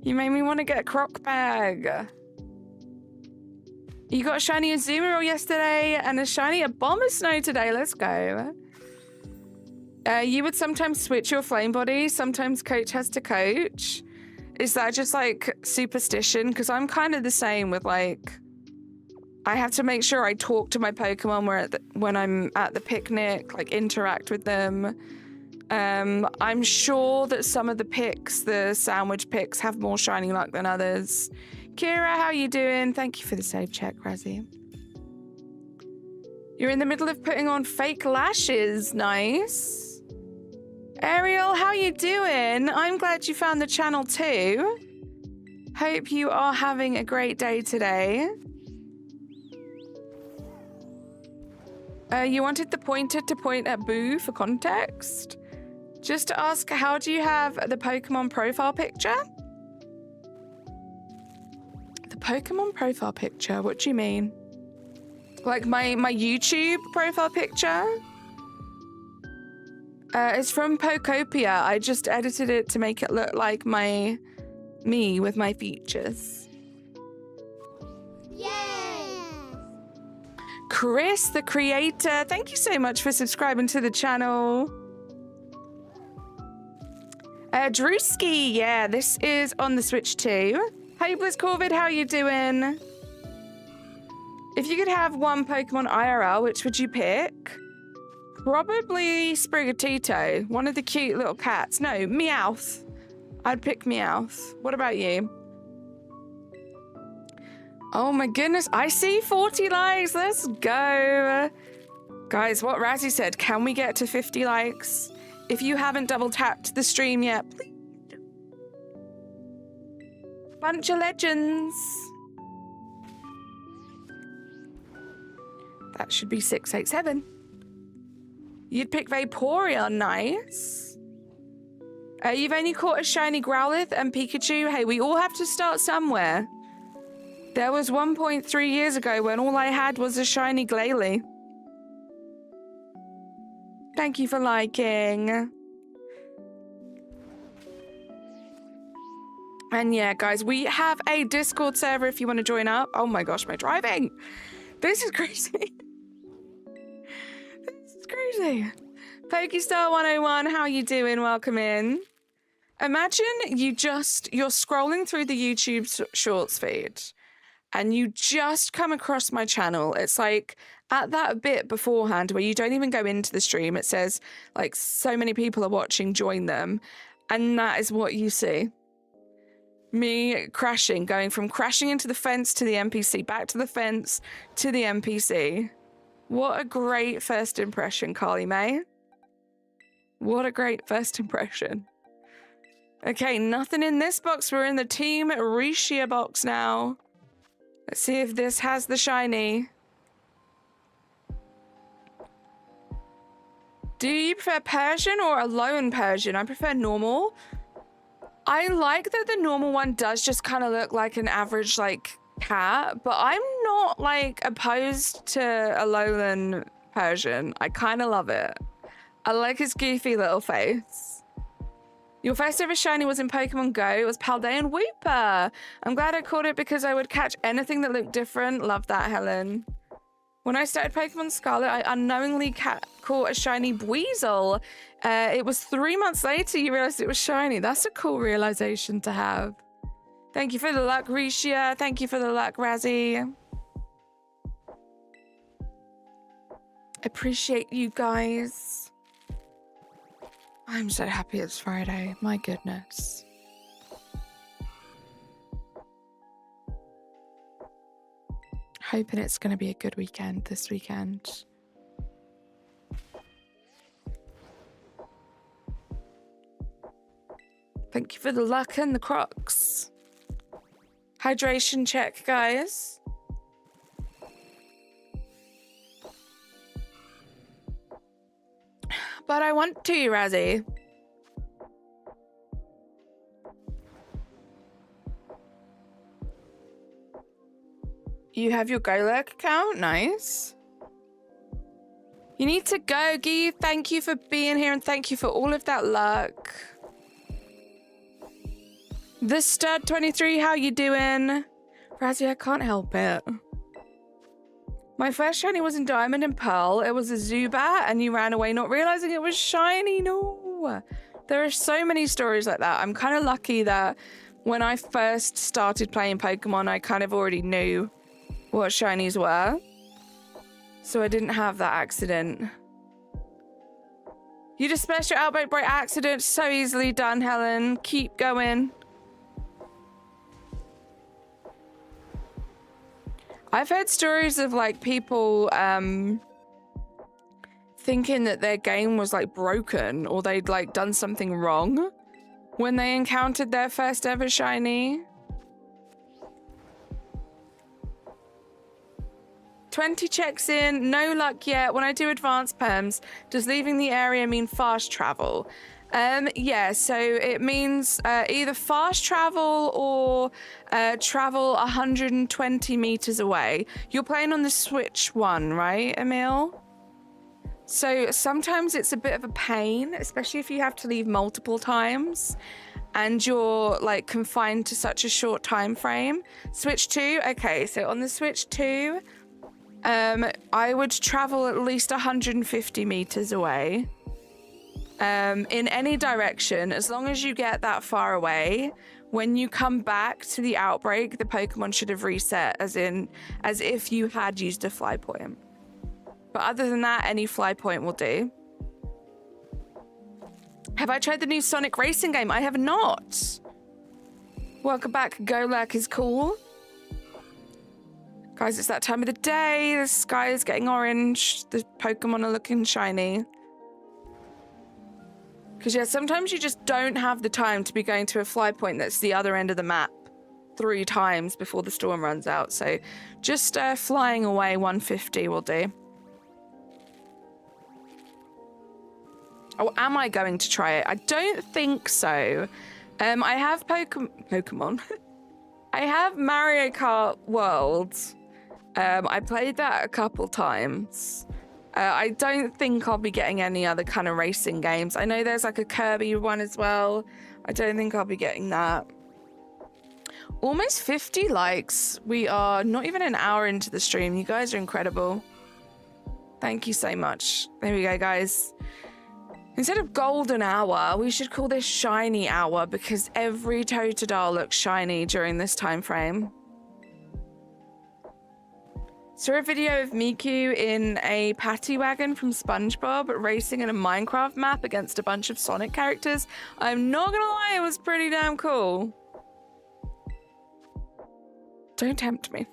You made me want to get a croc bag. You got a shiny Azumarill yesterday and a shiny Abomasnow today. Let's go. You would sometimes switch your flame body. Sometimes coach has to coach. Is that just like superstition? Because I'm kind of the same with, like, I have to make sure I talk to my Pokemon when I'm at the picnic, like interact with them. I'm sure that some of the picks, the sandwich picks, have more shiny luck than others. Kira, how you doing? Thank you for the save check, Razzie. You're in the middle of putting on fake lashes. Nice. Ariel, how you doing? I'm glad you found the channel too. Hope you are having a great day today. You wanted the pointer to point at Boo for context? Just to ask, how do you have the Pokemon profile picture? The Pokemon profile picture? What do you mean? Like my YouTube profile picture? It's from Pokopia. I just edited it to make it look like me with my features. Yay! Chris, the creator, thank you so much for subscribing to the channel. Drewski, yeah, this is on the Switch too. Hey, BlizzCorvid, how you doing? If you could have one Pokemon IRL, which would you pick? Probably Sprigatito, one of the cute little cats. No, Meowth. I'd pick Meowth. What about you? Oh my goodness, I see 40 likes. Let's go. Guys, what Razzie said, can we get to 50 likes? If you haven't double tapped the stream yet, please do. Bunch of legends. That should be 687. You'd pick Vaporeon, nice. You've only caught a shiny Growlithe and Pikachu. Hey, we all have to start somewhere. There was 1.3 years ago when all I had was a shiny Glalie. Thank you for liking. And yeah, guys, we have a Discord server if you want to join up. Oh my gosh, my driving. This is crazy. Crazy. Pokestar 101, how you doing? Welcome in. Imagine you're scrolling through the YouTube Shorts feed and you just come across my channel. It's like at that bit beforehand where you don't even go into the stream. It says like so many people are watching, join them. And that is what you see. Me crashing, going from crashing into the fence to the NPC, back to the fence to the NPC. What a great first impression, Carly May. What a great first impression. Okay, nothing in this box. We're in the Team Rishia box now. Let's see if this has the shiny. Do you prefer Persian or a lone Persian? I prefer normal. I like that the normal one does just kind of look like an average like cat, but I'm not like opposed to a lowland Persian. I kind of love it. I like his goofy little face. Your first ever shiny was in Pokemon Go. It was Paldean Wooper. I'm glad I caught it because I would catch anything that looked different. Love that, Helen. When I started Pokemon Scarlet, I unknowingly caught a shiny Buizel. It was 3 months later you realized it was shiny. That's a cool realization to have. Thank you for the luck, Risha. Thank you for the luck, Razzie. Appreciate you guys. I'm so happy it's Friday. My goodness. Hoping it's going to be a good weekend this weekend. Thank you for the luck and the crocs. Hydration check, guys. But I want to, Razzie. You have your GoLurk account? Nice. You need to go, Gee. Thank you for being here and thank you for all of that luck. The Stud 23, how you doing? Razzie, I can't help it. My first shiny was in Diamond and Pearl. It was a Zubat and you ran away not realizing it was shiny. No. There are so many stories like that. I'm kind of lucky that when I first started playing Pokemon, I kind of already knew what shinies were. So I didn't have that accident. You dispersed your outbreak by accident. So easily done, Helen. Keep going. I've heard stories of like people thinking that their game was like broken or they'd like done something wrong when they encountered their first ever shiny. 20 checks in, no luck yet. When I do advanced perms, does leaving the area mean fast travel? Yeah, so it means either fast travel or travel 120 meters away. You're playing on the Switch 1, right, Emil? So sometimes it's a bit of a pain, especially if you have to leave multiple times and you're like confined to such a short time frame. Switch 2, okay, so on the Switch 2, I would travel at least 150 meters away. In any direction, as long as you get that far away, when you come back to the outbreak, the Pokemon should have reset as if you had used a fly point. But other than that, any fly point will do. Have I tried the new Sonic racing game? I have not. Welcome back. GoLurk is cool. Guys, it's that time of the day. The sky is getting orange. The Pokemon are looking shiny. Because, yeah, sometimes you just don't have the time to be going to a fly point that's the other end of the map 3 times before the storm runs out. So just flying away 150 will do. Oh, am I going to try it? I don't think so. I have Pokemon. I have Mario Kart World. I played that a couple times. I don't think I'll be getting any other kind of racing games. I know there's like a Kirby one as well. I don't think I'll be getting that. Almost 50 likes. We are not even an hour into the stream. You guys are incredible. Thank you so much. There we go, guys. Instead of golden hour, we should call this shiny hour because every Totodile looks shiny during this time frame. Saw a video of Miku in a paddy wagon from SpongeBob racing in a Minecraft map against a bunch of Sonic characters. I'm not gonna lie, it was pretty damn cool. Don't tempt me.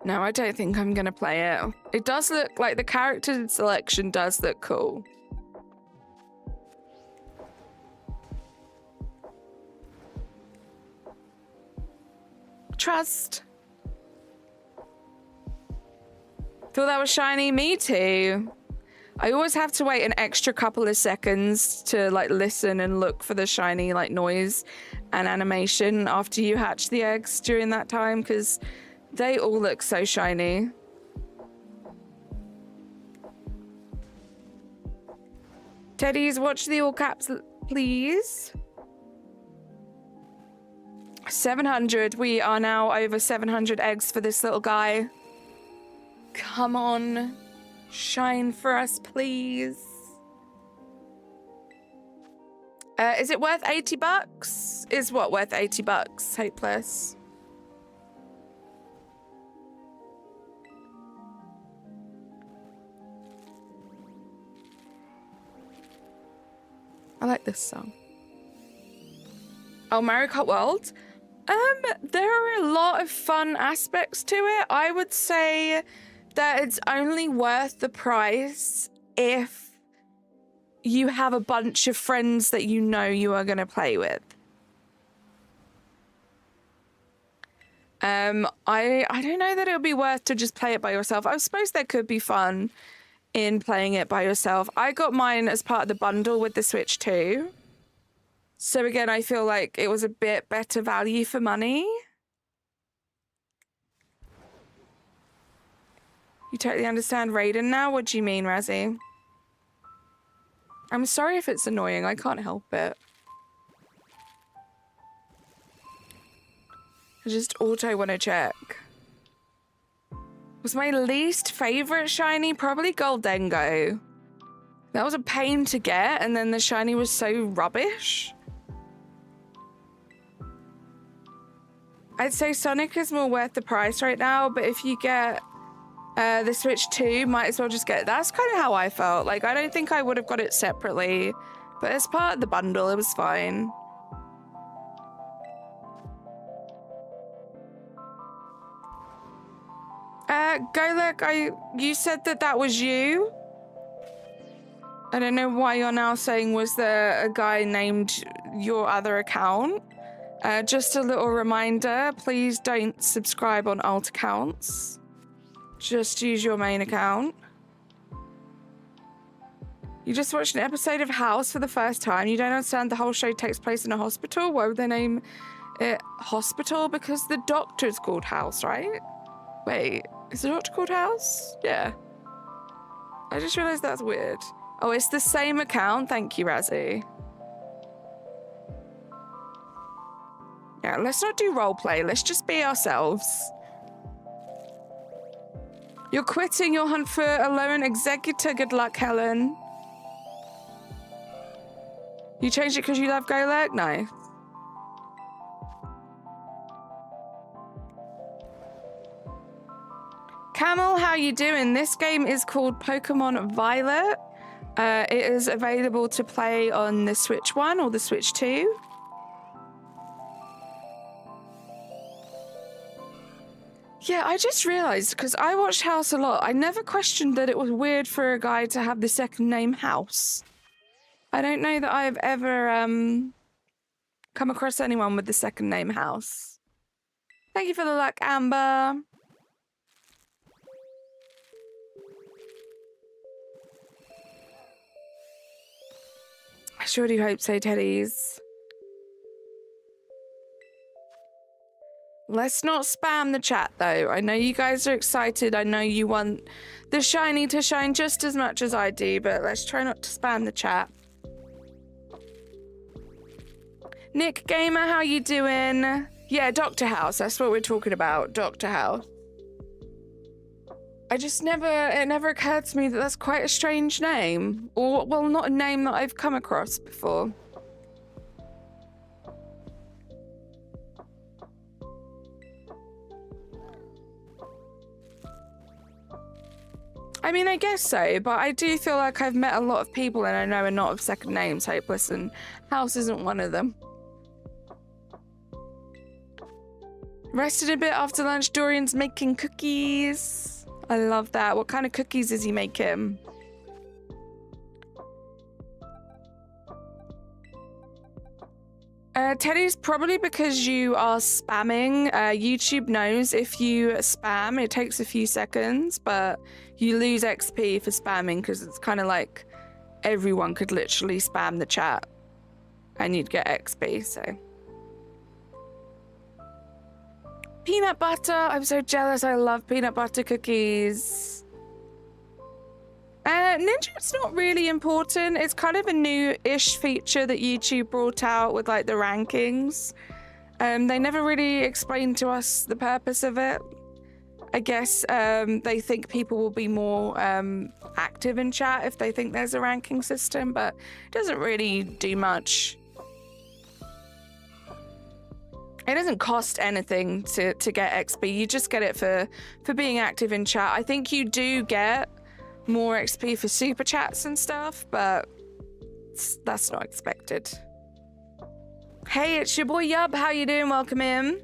No, I don't think I'm gonna play it. It does look like the character selection does look cool. Trust. Thought that was shiny? Me too. I always have to wait an extra couple of seconds to like listen and look for the shiny like noise and animation after you hatch the eggs during that time, because they all look so shiny. Teddies, watch the all caps, please. 700. We are now over 700 eggs for this little guy. Come on. Shine for us, please. Is it worth 80 bucks? Is what worth 80 bucks? Hopeless. I like this song. Oh, Mario Kart World? There are a lot of fun aspects to it. I would say that it's only worth the price if you have a bunch of friends that you know you are going to play with. I don't know that it would be worth to just play it by yourself. I suppose there could be fun in playing it by yourself. I got mine as part of the bundle with the Switch 2. So again, I feel like it was a bit better value for money. You totally understand Raiden now? What do you mean, Razzie? I'm sorry if it's annoying. I can't help it. I just auto want to check. Was my least favorite shiny probably Goldengo. That was a pain to get, and then the shiny was so rubbish. I'd say Sonic is more worth the price right now, but if you get the Switch 2, might as well just get it. That's kind of how I felt. Like, I don't think I would have got it separately, but as part of the bundle, it was fine. Golek, you said that was you? I don't know why you're now saying was there a guy named your other account. Just a little reminder, please don't subscribe on alt accounts. Just use your main account. You just watched an episode of House for the first time. You don't understand the whole show takes place in a hospital. Why would they name it Hospital? Because the doctor's called House, right? Wait, is the doctor called House? Yeah. I just realized that's weird. Oh, it's the same account. Thank you, Razzie. Yeah, let's not do roleplay. Let's just be ourselves. You're quitting your hunt for a lone executor. Good luck, Helen. You changed it because you love Golek? Nice. Camel, how you doing? This game is called Pokemon Violet. It is available to play on the Switch 1 or the Switch 2. Yeah, I just realized, because I watched House a lot, I never questioned that it was weird for a guy to have the second name House. I don't know that I've ever come across anyone with the second name House. Thank you for the luck, Amber. I sure do hope so, Teddies. Let's not spam the chat, though. I know you guys are excited. I know you want the shiny to shine just as much as I do, but let's try not to spam the chat. Nick Gamer, how you doing? Yeah, Dr. House. That's what we're talking about. Dr. House. It never occurred to me that that's quite a strange name. Or, well, not a name that I've come across before. I mean, I guess so, but I do feel like I've met a lot of people and I know are not of second names, Hopeless, and House isn't one of them. Rested a bit after lunch. Dorian's making cookies. I love that. What kind of cookies is he making? Teddy's probably because you are spamming. YouTube knows if you spam, it takes a few seconds, but you lose XP for spamming because it's kind of like everyone could literally spam the chat and you'd get XP, so. Peanut butter. I'm so jealous. I love peanut butter cookies. Ninja, it's not really important. It's kind of a new-ish feature that YouTube brought out with like the rankings. They never really explained to us the purpose of it. I guess they think people will be more active in chat if they think there's a ranking system, but it doesn't really do much. It doesn't cost anything to get XP. You just get it for being active in chat. I think you do get more XP for super chats and stuff, but that's not expected. Hey, it's your boy Yub. How you doing? Welcome in.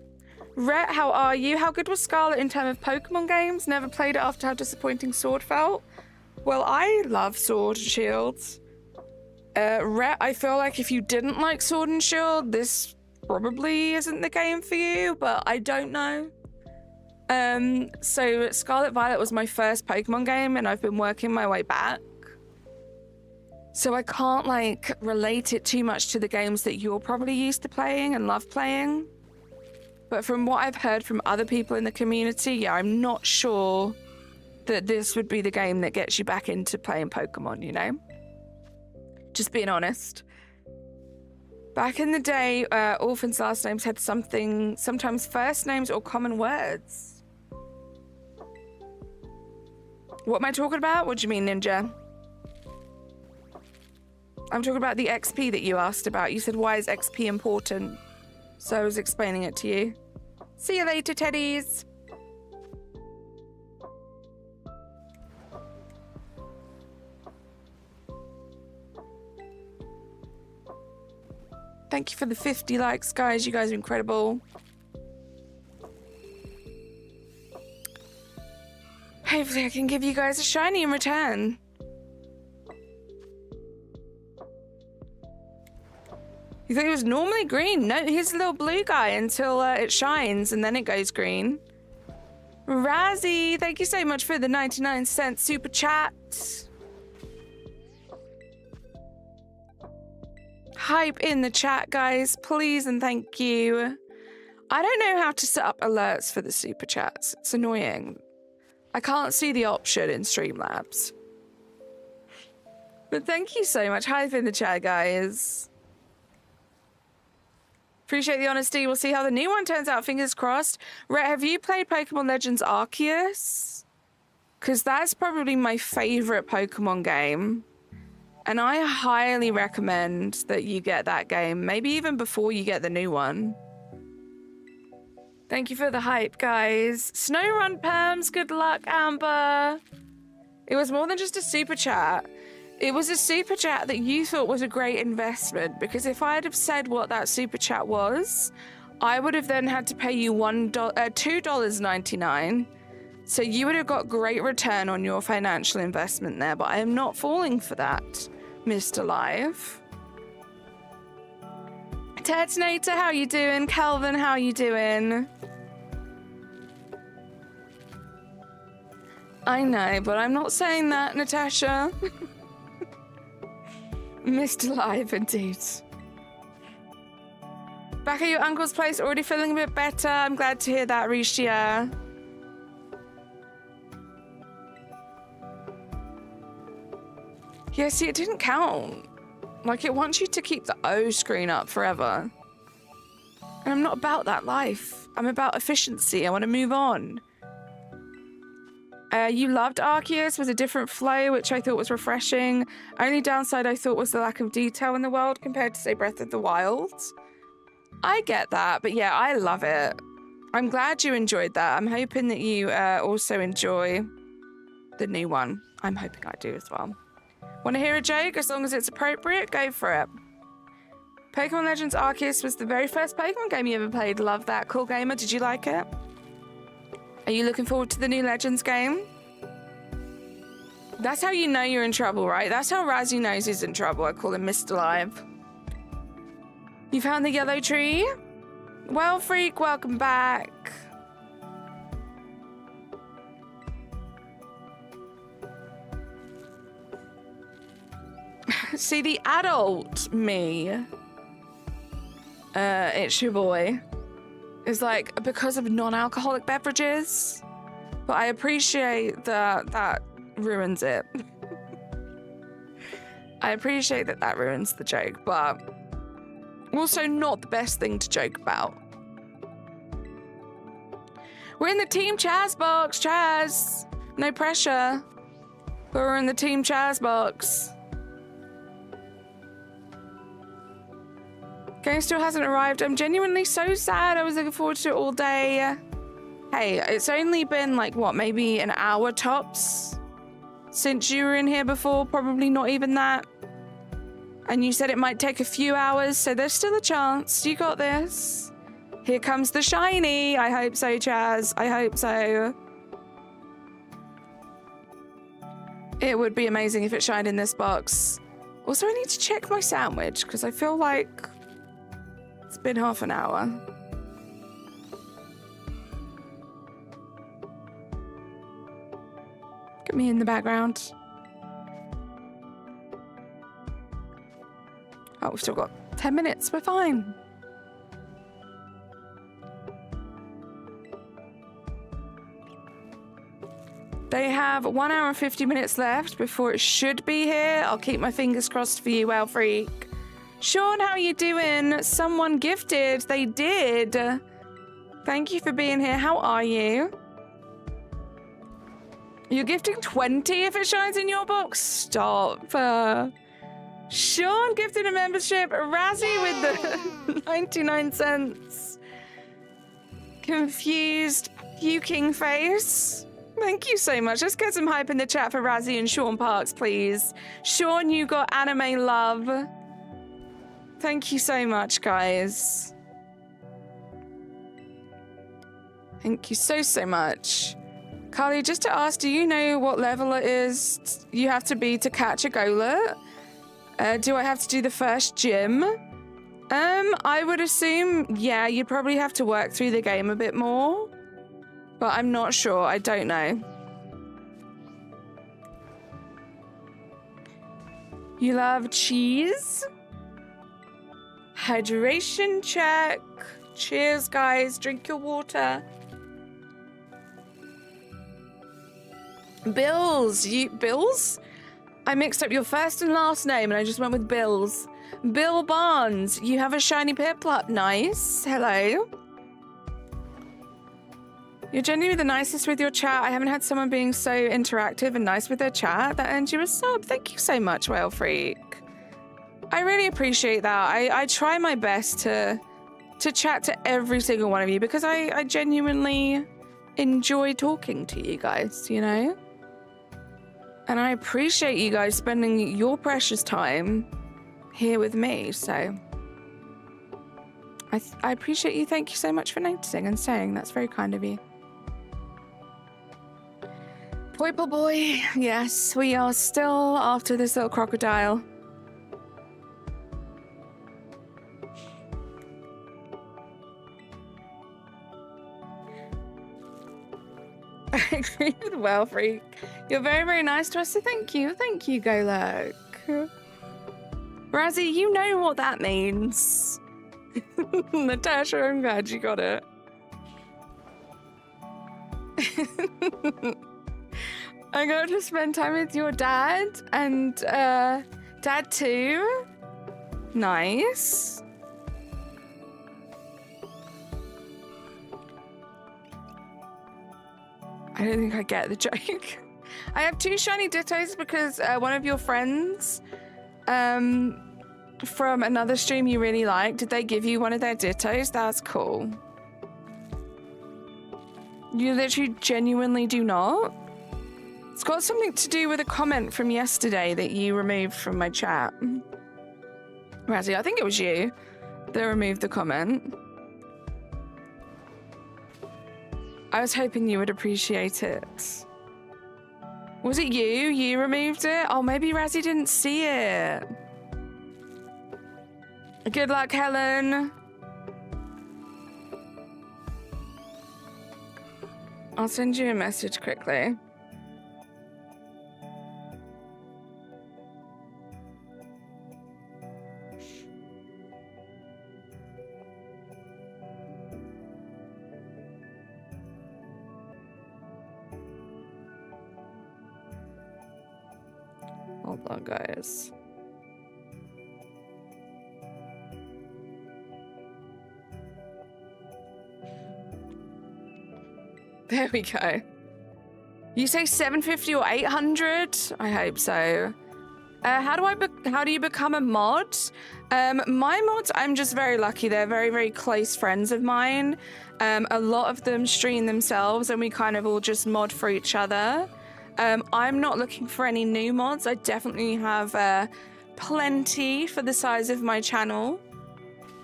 Rhett, how are you? How good was Scarlet in terms of Pokemon games? Never played it after how disappointing Sword felt. Well, I love Sword and Shield. Rhett, I feel like if you didn't like Sword and Shield, this probably isn't the game for you, but I don't know. So Scarlet Violet was my first Pokemon game and I've been working my way back. So I can't like relate it too much to the games that you're probably used to playing and love playing. But from what I've heard from other people in the community, yeah, I'm not sure that this would be the game that gets you back into playing Pokemon, you know? Just being honest. Back in the day, orphans' last names had sometimes first names or common words. What am I talking about? What do you mean, Ninja? I'm talking about the XP that you asked about. You said, why is XP important? So I was explaining it to you. See you later, Teddies. Thank you for the 50 likes, guys. You guys are incredible. Hopefully I can give you guys a shiny in return. You think it was normally green? No, he's a little blue guy until it shines and then it goes green. Razzie, thank you so much for the 99-cent super chat. Hype in the chat, guys, please and thank you. I don't know how to set up alerts for the super chats. It's annoying. I can't see the option in Streamlabs. But thank you so much. Hype in the chat, guys. Appreciate the honesty. We'll see how the new one turns out. Fingers crossed. Rhett, have you played Pokemon Legends Arceus? Because that's probably my favorite Pokemon game. And I highly recommend that you get that game. Maybe even before you get the new one. Thank you for the hype, guys. Snowrun Perms, good luck, Amber. It was more than just a super chat. It was a super chat that you thought was a great investment, because if I had have said what that super chat was, I would have then had to pay you $2.99. So you would have got great return on your financial investment there, but I am not falling for that, Mr. Live. Tednator, how you doing? Calvin, how you doing? I know, but I'm not saying that, Natasha. Mr. Live, indeed. Back at your uncle's place, already feeling a bit better. I'm glad to hear that, Rishia. Yeah, see, it didn't count. Like, it wants you to keep the O screen up forever. And I'm not about that life. I'm about efficiency. I want to move on. You loved Arceus with a different flow, which I thought was refreshing. Only downside I thought was the lack of detail in the world compared to, say, Breath of the Wild. I get that, but yeah, I love it. I'm glad you enjoyed that. I'm hoping that you also enjoy the new one. I'm hoping I do as well. Want to hear a joke? As long as it's appropriate, go for it. Pokemon Legends Arceus was the very first Pokemon game you ever played. Love that. Cool gamer. Did you like it? Are you looking forward to the new Legends game? That's how you know you're in trouble, right? That's how Razzie knows he's in trouble. I call him Mr. Live. You found the yellow tree? Well, Freak, welcome back. See, the adult me, it's your boy, is like, because of non-alcoholic beverages, but I appreciate that ruins it. I appreciate that ruins the joke, but also not the best thing to joke about. We're in the Team Chaz box, Chaz. No pressure, but we're in the Team Chaz box. Game still hasn't arrived. I'm genuinely so sad. I was looking forward to it all day. Hey, it's only been like, what, maybe an hour tops since you were in here before? Probably not even that. And you said it might take a few hours, so there's still a chance. You got this. Here comes the shiny. I hope so, Chaz. I hope so. It would be amazing if it shined in this box. Also, I need to check my sandwich because I feel like it's been half an hour. Get me in the background. Oh, we've still got 10 minutes. We're fine. They have 1 hour and 50 minutes left before it should be here. I'll keep my fingers crossed for you, Well Freak. Sean, how are you doing? Someone gifted. They did. Thank you for being here. How are you? You're gifting 20 if it shines in your box? Stop. Sean gifted a membership. Razzie with the 99 cents. Confused puking face. Thank you so much. Let's get some hype in the chat for Razzie and Sean Parks, please. Sean, you got anime love. Thank you so much, guys. Thank you so much. Carly, just to ask, do you know what level it is you have to be to catch a Golett? Do I have to do the first gym? I would assume, yeah, you'd probably have to work through the game a bit more. But I'm not sure. I don't know. You love cheese? Hydration check. Cheers, guys. Drink your water. Bills. Bills? I mixed up your first and last name and I just went with Bills. Bill Barnes. You have a shiny Piplup. Nice. Hello. You're genuinely the nicest with your chat. I haven't had someone being so interactive and nice with their chat. That earned you a sub. Thank you so much, Whale Freak. I really appreciate that. I try my best to chat to every single one of you because I genuinely enjoy talking to you guys, you know? And I appreciate you guys spending your precious time here with me, so I appreciate you. Thank you so much for noticing and saying. That's very kind of you. Purple boy, yes, we are still after this little crocodile. I agree with Well Freak. You're very, very nice to us, so thank you. Thank you, Golett. Razzie, you know what that means. Natasha, I'm glad you got it. I got to spend time with your dad and dad too. Nice. I don't think I get the joke. I have 2 shiny Dittos because one of your friends from another stream you really like, did they give you one of their Dittos? That's cool. You literally genuinely do not? It's got something to do with a comment from yesterday that you removed from my chat. Razzie, I think it was you that removed the comment. I was hoping you would appreciate it. Was it you? You removed it? Oh, maybe Razzie didn't see it. Good luck, Helen. I'll send you a message quickly. Hold on, guys. There we go. You say 750 or 800? I hope so. How do you become a mod? My mods, I'm just very lucky. They're very, very close friends of mine. A lot of them stream themselves and we kind of all just mod for each other. I'm not looking for any new mods. I definitely have plenty for the size of my channel.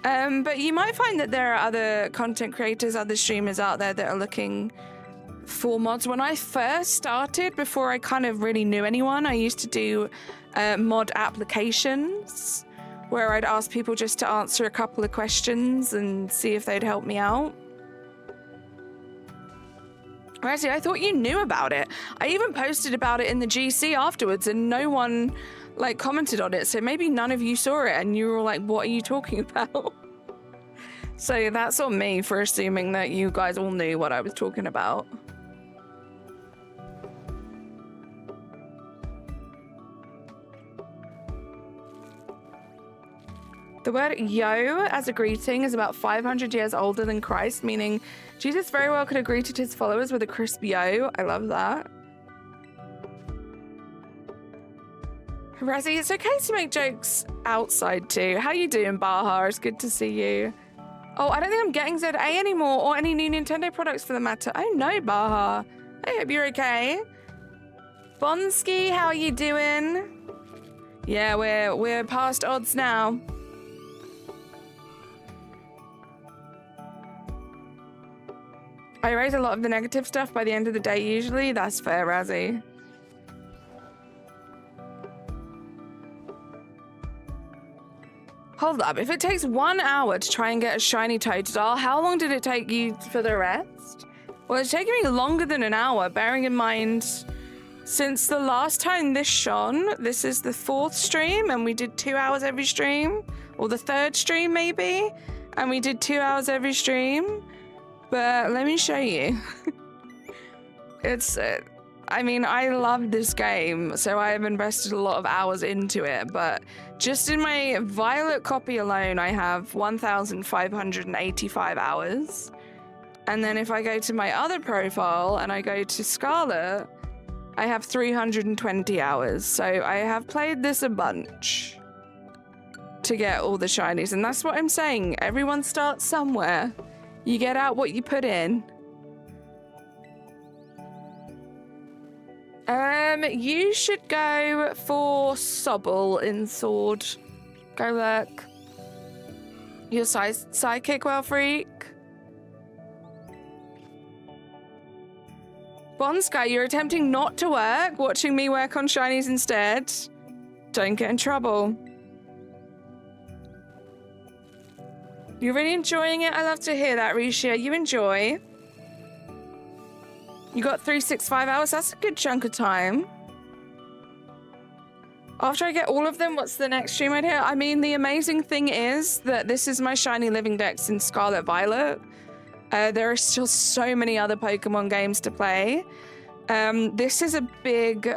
But you might find that there are other content creators, other streamers out there that are looking for mods. When I first started, before I kind of really knew anyone, I used to do mod applications where I'd ask people just to answer a couple of questions and see if they'd help me out. Actually, I thought you knew about it. I even posted about it in the GC afterwards and no one like commented on it, so maybe none of you saw it and you were like, what are you talking about? So that's on me for assuming that you guys all knew what I was talking about. The word yo as a greeting is about 500 years older than Christ, meaning Jesus very well could have greeted his followers with a crisp yo. I love that. Razzie, it's okay to make jokes outside too. How you doing, Baha? It's good to see you. Oh, I don't think I'm getting ZA anymore or any new Nintendo products for the matter. Oh no, Baha. I hope you're okay. Bonsky, how are you doing? Yeah, we're past odds now. I erase a lot of the negative stuff by the end of the day usually. That's fair, Razzie. Hold up, if it takes 1 hour to try and get a shiny Totodile, how long did it take you for the rest? Well, it's taken me longer than an hour, bearing in mind, since the last time this shone, this is the 4th stream, and we did 2 hours every stream, or the 3rd stream maybe, and we did 2 hours every stream. But let me show you. It's, I mean, I love this game, so I have invested a lot of hours into it, but just in my Violet copy alone, I have 1,585 hours. And then if I go to my other profile and I go to Scarlet, I have 320 hours. So I have played this a bunch to get all the shinies. And that's what I'm saying. Everyone starts somewhere. You get out what you put in. You should go for Sobble in Sword. Go look. Your sidekick, well, freak. Bonsky, you're attempting not to work, watching me work on shinies instead. Don't get in trouble. You're really enjoying it? I love to hear that, Risha. You enjoy. You got 365 hours. That's a good chunk of time. After I get all of them, what's the next stream idea? I mean, the amazing thing is that this is my Shiny Living Dex in Scarlet Violet. There are still so many other Pokemon games to play. This is a big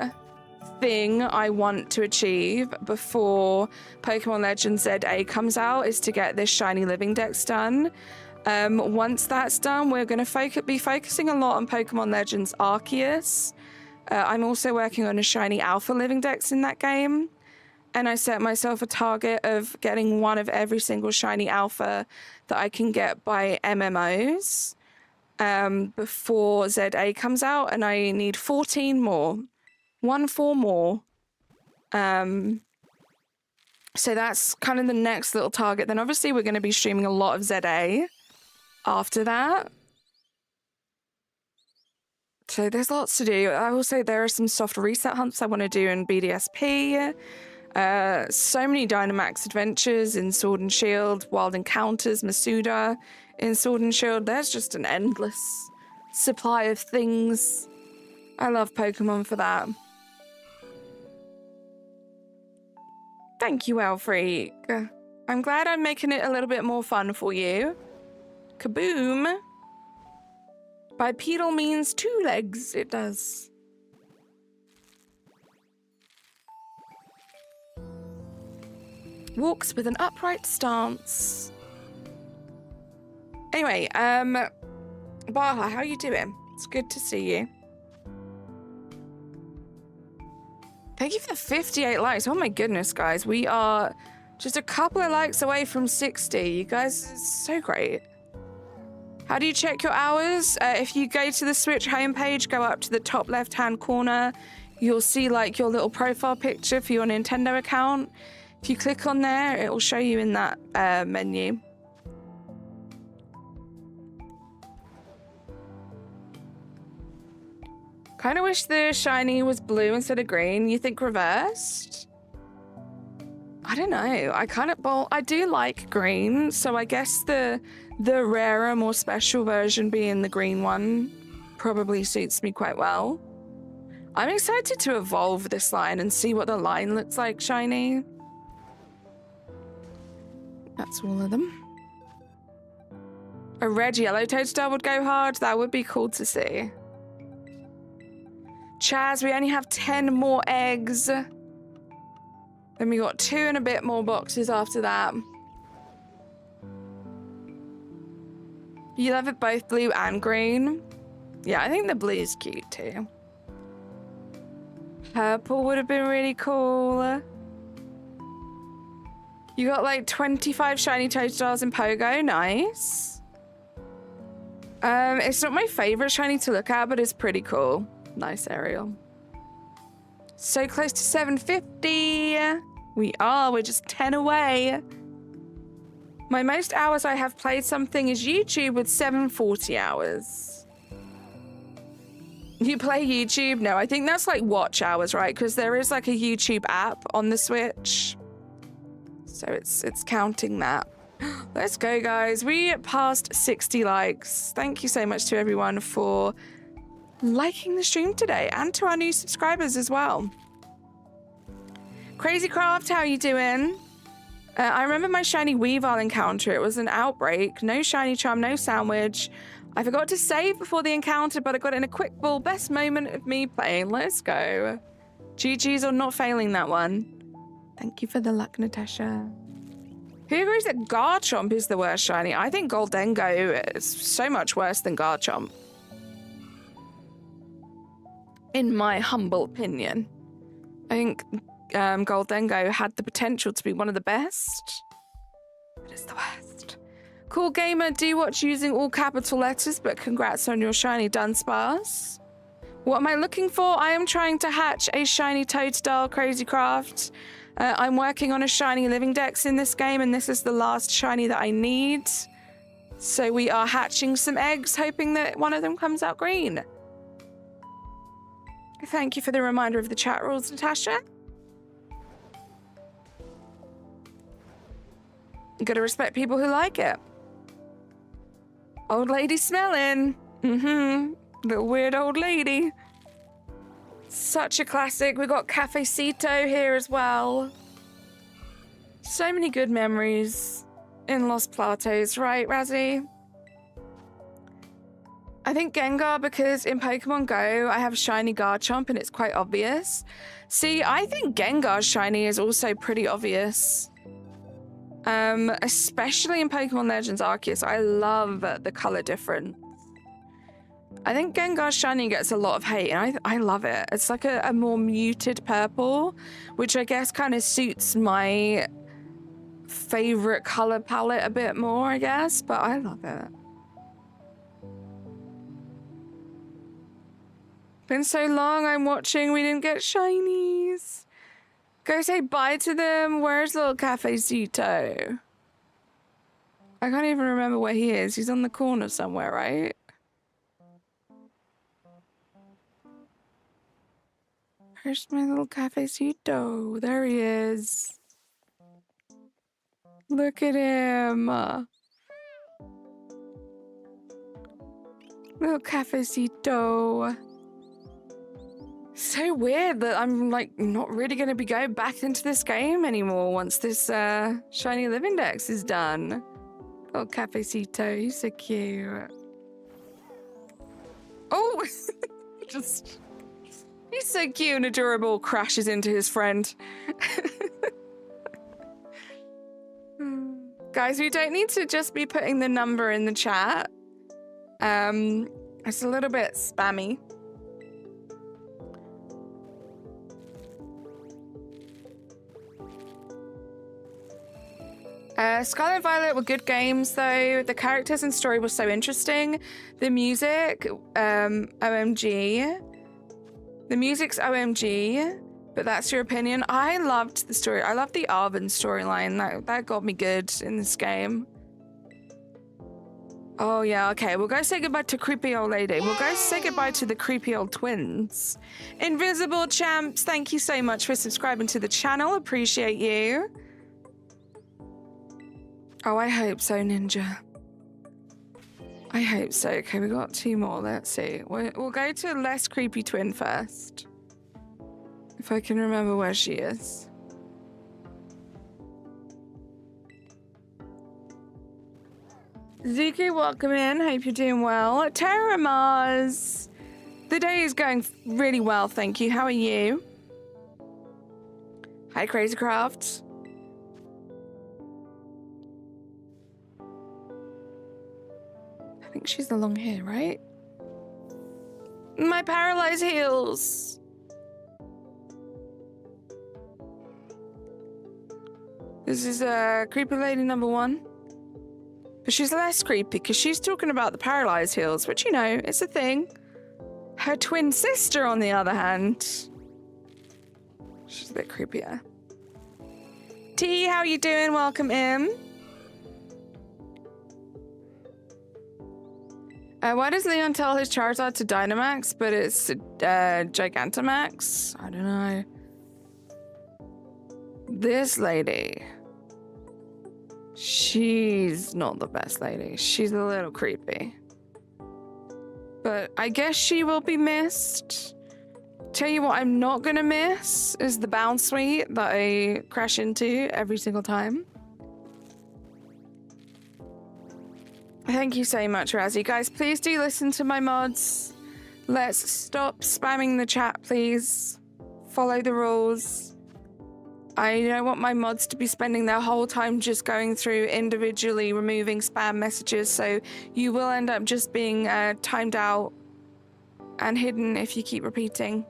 thing I want to achieve before Pokemon Legends ZA comes out, is to get this Shiny Living Dex done. Once that's done, we're going to be focusing a lot on Pokemon Legends Arceus. I'm also working on a Shiny Alpha Living Dex in that game. And I set myself a target of getting one of every single Shiny Alpha that I can get by MMOs before ZA comes out. And I need 14 more. 4 more. So that's kind of the next little target. Then obviously we're going to be streaming a lot of ZA after that. So there's lots to do. I will say there are some soft reset hunts I want to do in BDSP. So many Dynamax adventures in Sword and Shield, Wild Encounters, Masuda in Sword and Shield. There's just an endless supply of things. I love Pokemon for that. Thank you, Elfreak. I'm glad I'm making it a little bit more fun for you. Kaboom. Bipedal means 2 legs, it does. Walks with an upright stance. Anyway, Baha, how you doing? It's good to see you. Thank you for the 58 likes. Oh my goodness, guys. We are just a couple of likes away from 60. You guys are so great. How do you check your hours? If you go to the Switch homepage, go up to the top left-hand corner, you'll see like your little profile picture for your Nintendo account. If you click on there, it will show you in that menu. Kind of wish the shiny was blue instead of green. You think reversed? I don't know. I do like green, so I guess the rarer, more special version being the green one probably suits me quite well. I'm excited to evolve this line and see what the line looks like shiny. That's all of them. A red yellow Totodile would go hard. That would be cool to see. Chaz, we only have 10 more eggs. Then we got 2 and a bit more boxes after that. You love it both blue and green? Yeah, I think the blue's cute too. Purple would have been really cool. You got like 25 shiny Totodiles in Pogo. Nice. It's not my favorite shiny to look at, but it's pretty cool. Nice, Ariel. So close to 750. We're just 10 away. My most hours I have played something is YouTube with 740 hours. You play YouTube? No, I think that's like watch hours, right? Because there is like a YouTube app on the Switch. So it's counting that. Let's go, guys. We passed 60 likes. Thank you so much to everyone for liking the stream today, and to our new subscribers as well. Crazy Craft, how you doing? I remember my shiny Weavile encounter. It was an outbreak. No shiny charm, no sandwich. I forgot to save before the encounter, but I got it in a quick ball. Best moment of me playing. Let's go. GG's on not failing that one. Thank you for the luck, Natasha. Who agrees that Garchomp is the worst shiny? I think Goldengo is so much worse than Garchomp, in my humble opinion. I think Goldengo had the potential to be one of the best, but it's the worst. Cool Gamer, do watch using all capital letters, but congrats on your shiny Dunsparce. What am I looking for? I am trying to hatch a shiny Totodile, Crazy Craft. I'm working on a shiny living dex in this game, and this is the last shiny that I need. So we are hatching some eggs, hoping that one of them comes out green. Thank you for the reminder of the chat rules, Natasha. You gotta respect people who like it. Old lady smelling. Little weird old lady. Such a classic. We got Cafecito here as well. So many good memories in Los Platos, right, Razzie? I think Gengar, because in Pokemon Go, I have shiny Garchomp and it's quite obvious. See, I think Gengar's shiny is also pretty obvious. Especially in Pokemon Legends Arceus. I love the color difference. I think Gengar's shiny gets a lot of hate, and I love it. It's like a more muted purple, which I guess kind of suits my favorite color palette a bit more, I guess, but I love it. Been so long I'm watching, we didn't get shinies. Go say bye to them. Where's little Cafecito? I can't even remember where he is. He's on the corner somewhere, right? Where's my little cafecito? There he is. Look at him. Little cafecito. So weird that I'm like not really going to be going back into this game anymore once this Shiny Living Dex is done. Little cafecito, he's so cute. Oh, just he's so cute and adorable. Crashes into his friend. Guys, we don't need to just be putting the number in the chat. It's a little bit spammy. Scarlet Violet were good games, though. The characters and story was so interesting. The music, OMG. The music's OMG, but that's your opinion. I loved the story. I loved the Arven storyline. That got me good in this game. Oh, yeah, okay. We'll go say goodbye to creepy old lady. We'll go say goodbye to the creepy old twins. Invisible Champs, thank you so much for subscribing to the channel. Appreciate you. Oh, I hope so, Ninja. I hope so. Okay, we got 2 more. Let's see. We'll go to less creepy twin first. If I can remember where she is. Zuki, welcome in. Hope you're doing well. Terramars. The day is going really well, thank you. How are you? Hi, Crazycraft. I think she's the long hair, right? My paralyzed heels. This is creepy lady number 1. But she's less creepy because she's talking about the paralyzed heels, which, you know, it's a thing. Her twin sister, on the other hand, she's a bit creepier. T, how you doing? Welcome in. Why does Leon tell his Charizard to Dynamax, but it's Gigantamax? I don't know. This lady. She's not the best lady. She's a little creepy. But I guess she will be missed. Tell you what I'm not gonna miss is the bounce suite that I crash into every single time. Thank you so much, Razzie. Guys, please do listen to my mods. Let's stop spamming the chat, please. Follow the rules. I don't want my mods to be spending their whole time just going through individually removing spam messages, so you will end up just being timed out and hidden if you keep repeating.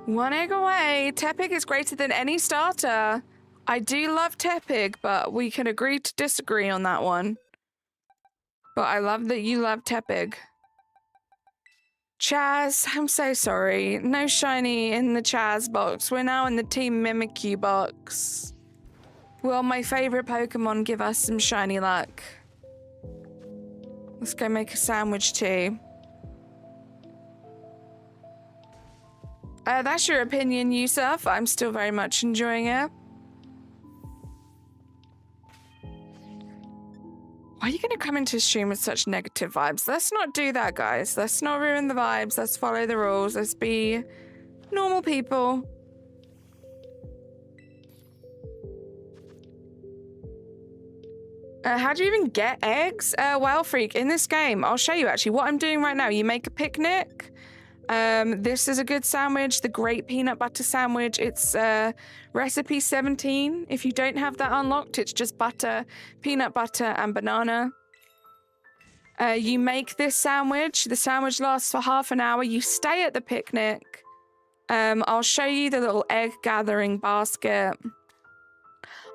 1 egg away. Tepig is greater than any starter. I do love Tepig, but we can agree to disagree on that one. But I love that you love Tepig. Chaz, I'm so sorry. No shiny in the Chaz box. We're now in the Team Mimikyu box. Will my favorite Pokemon give us some shiny luck? Let's go make a sandwich too. That's your opinion, Yusuf. I'm still very much enjoying it. Why are you going to come into stream with such negative vibes? Let's not do that, guys. Let's not ruin the vibes. Let's follow the rules. Let's be normal people. How do you even get eggs? Wild Freak, in this game, I'll show you actually what I'm doing right now. You make a picnic. This is a good sandwich, the great peanut butter sandwich. It's recipe 17. If you don't have that unlocked, it's just butter, peanut butter, and banana. You make this sandwich. The sandwich lasts for half an hour. You stay at the picnic. I'll show you the little egg gathering basket.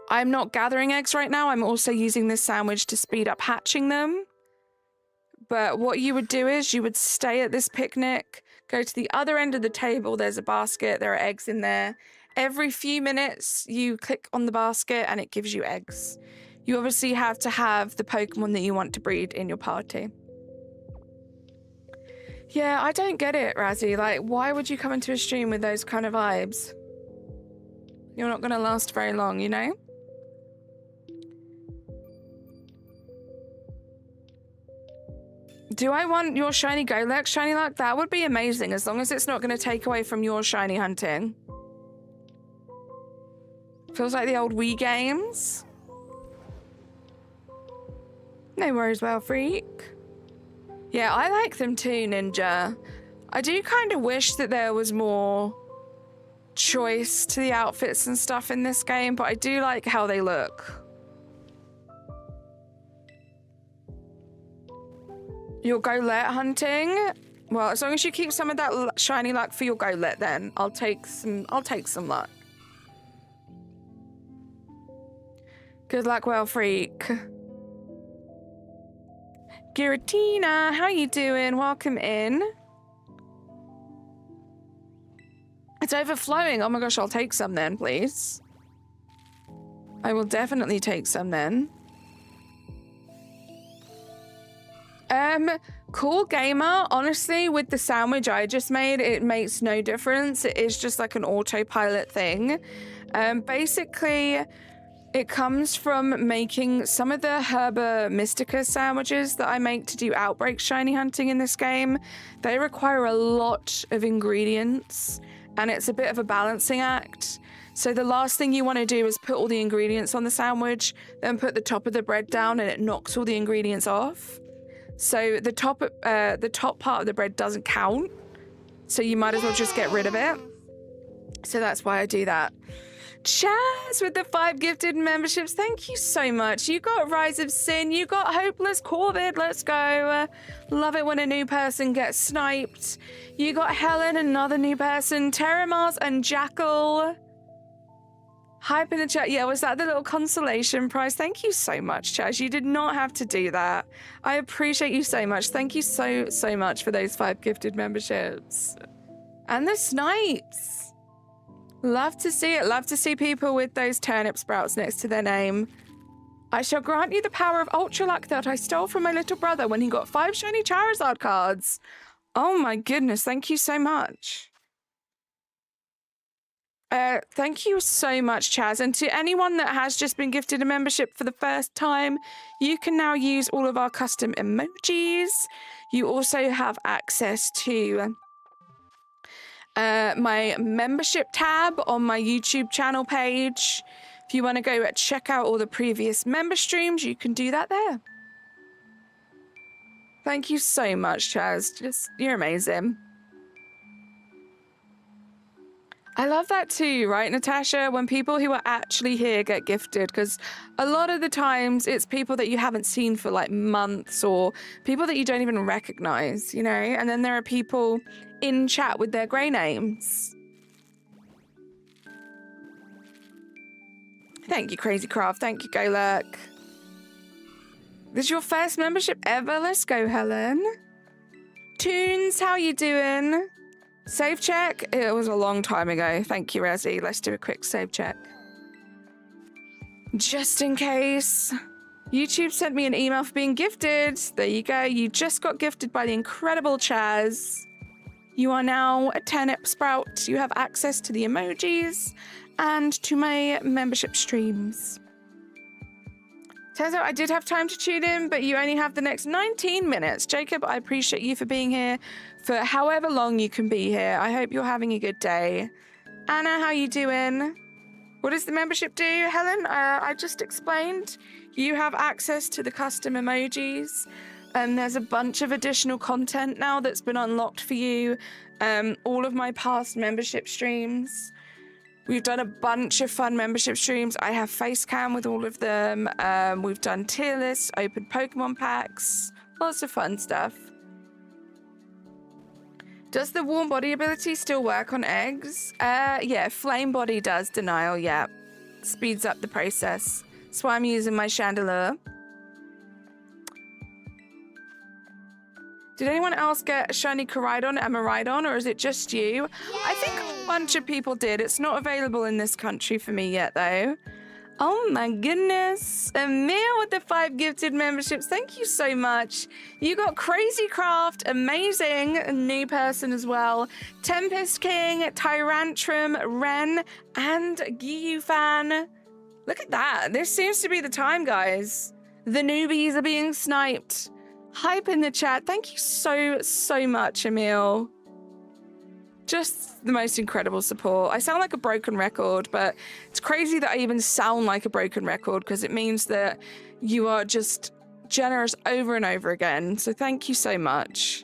I'm not gathering eggs right now. I'm also using this sandwich to speed up hatching them. But what you would do is you would stay at this picnic, go to the other end of the table. There's a basket. There are eggs in there. Every few minutes, you click on the basket and it gives you eggs. You obviously have to have the Pokemon that you want to breed in your party. Yeah, I don't get it, Razzie. Like, why would you come into a stream with those kind of vibes? You're not going to last very long, you know? Do I want your shiny Golek, shiny luck? That would be amazing, as long as it's not going to take away from your shiny hunting. Feels like the old Wii games. No worries, well, freak. Yeah, I like them too, Ninja. I do kind of wish that there was more choice to the outfits and stuff in this game, but I do like how they look. Your Golek hunting? Well, as long as you keep some of that shiny luck for your Golek, then I'll take some luck. Good luck, well, freak. Giratina, how you doing? Welcome in. It's overflowing. Oh my gosh, I'll take some then, please. I will definitely take some then. Cool gamer. Honestly, with the sandwich I just made, it makes no difference. It is just like an autopilot thing. Basically, it comes from making some of the Herba Mystica sandwiches that I make to do Outbreak shiny hunting in this game. They require a lot of ingredients, and it's a bit of a balancing act. So the last thing you want to do is put all the ingredients on the sandwich, then put the top of the bread down, and it knocks all the ingredients off. So the top part of the bread doesn't count. So you might as well just get rid of it. So that's why I do that. Chaz with the 5 gifted memberships. Thank you so much. You got Rise of Sin. You got Hopeless Corvid. Let's go. Love it when a new person gets sniped. You got Helen, another new person. Terramars and Jackal. Hype in the chat. Yeah, was that the little consolation prize? Thank you so much, Chaz. You did not have to do that. I appreciate you so much. Thank you so much for those 5 gifted memberships. And the snipes. Love to see it. Love to see people with those turnip sprouts next to their name. I shall grant you the power of ultra luck that I stole from my little brother when he got 5 shiny Charizard cards. Oh my goodness. Thank you so much. Thank you so much, Chaz. And to anyone that has just been gifted a membership for the first time, you can now use all of our custom emojis. You also have access to my membership tab on my YouTube channel page. If you want to go check out all the previous member streams, you can do that there. Thank you so much, Chaz. You're amazing. I love that too, right, Natasha? When people who are actually here get gifted, because a lot of the times it's people that you haven't seen for like months or people that you don't even recognize, you know? And then there are people in chat with their grey names. Thank you, Crazy Craft. Thank you, Golek. This is your first membership ever? Let's go, Helen. Tunes, how you doing? Save check? It was a long time ago. Thank you, Razzie. Let's do a quick save check. Just in case. YouTube sent me an email for being gifted. There you go. You just got gifted by the incredible Chaz. You are now a turnip sprout. You have access to the emojis and to my membership streams. Turns out I did have time to tune in, but you only have the next 19 minutes. Jacob, I appreciate you for being here for however long you can be here. I hope you're having a good day. Anna, how you doing? What does the membership do, Helen? I just explained. You have access to the custom emojis. There's a bunch of additional content now that's been unlocked for you. All of my past membership streams. We've done a bunch of fun membership streams. I have face cam with all of them. We've done tier lists, open Pokemon packs, lots of fun stuff. Does the warm body ability still work on eggs? Yeah, flame body does, denial, yeah. Speeds up the process. That's why I'm using my chandelier. Did anyone else get a shiny Koraidon and Miraidon, or is it just you? Yay! I think a bunch of people did. It's not available in this country for me yet, though. Oh my goodness. Emil with the 5 gifted memberships. Thank you so much. You got Crazy Craft, amazing, a new person as well. Tempest King, Tyrantrum, Ren, and Giyu Fan. Look at that. This seems to be the time, guys. The newbies are being sniped. Hype in the chat. Thank you so much, Emil. Just the most incredible support. I sound like a broken record, but it's crazy that I even sound like a broken record because it means that you are just generous over and over again. So thank you so much.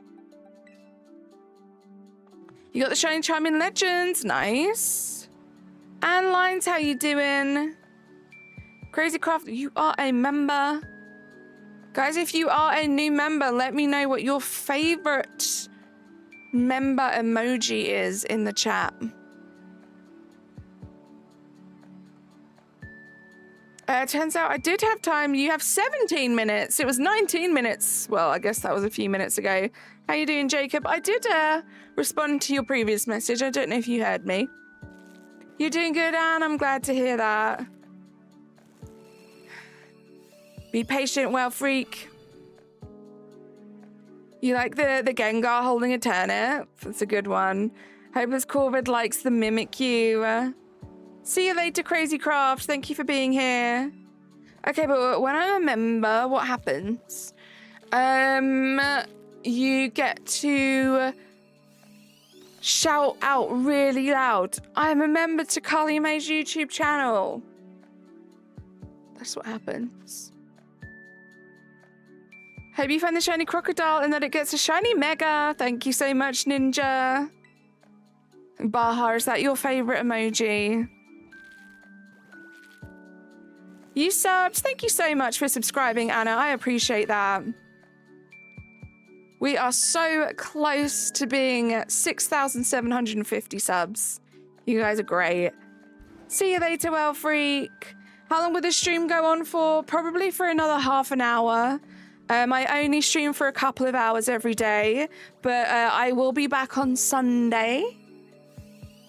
You got the Shiny Charming Legends. Nice. And Lines, how you doing? Crazy Craft, you are a member. Guys, if you are a new member, let me know what your favorite member emoji is in the chat. Turns out I did have time. You have 17 minutes. It was 19 minutes. Well, I guess that was a few minutes ago. How you doing, Jacob? I did respond to your previous message. I don't know if you heard me. You're doing good, Anne. I'm glad to hear that. Be patient, well, freak. You like the Gengar holding a turnip? That's a good one. Hopeless Corvid likes the Mimikyu. See you later, Crazy Craft. Thank you for being here. Okay, but when I'm a member, what happens? You get to shout out really loud. I'm a member to Carly May's YouTube channel. That's what happens. Hope you find the shiny crocodile and that it gets a shiny mega. Thank you so much, Ninja. Baha, is that your favorite emoji? You subs. Thank you so much for subscribing, Anna. I appreciate that. We are so close to being 6,750 subs. You guys are great. See you later, well, freak. How long will this stream go on for? Probably for another half an hour. I only stream for a couple of hours every day, but I will be back on Sunday.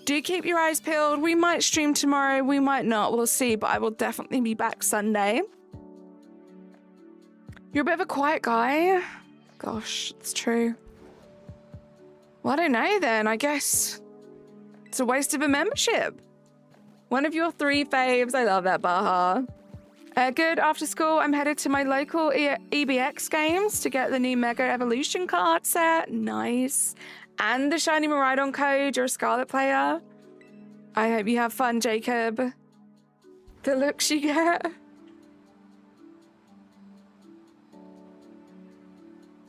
Do keep your eyes peeled. We might stream tomorrow, we might not, we'll see, but I will definitely be back Sunday. You're a bit of a quiet guy. Gosh, it's true. Well, I don't know then, I guess it's a waste of a membership. One of your 3 faves. I love that, Baha. Good. After school, I'm headed to my local EBX games to get the new Mega Evolution card set. Nice. And the shiny Miraidon code. You're a Scarlet player. I hope you have fun, Jacob. The looks you get.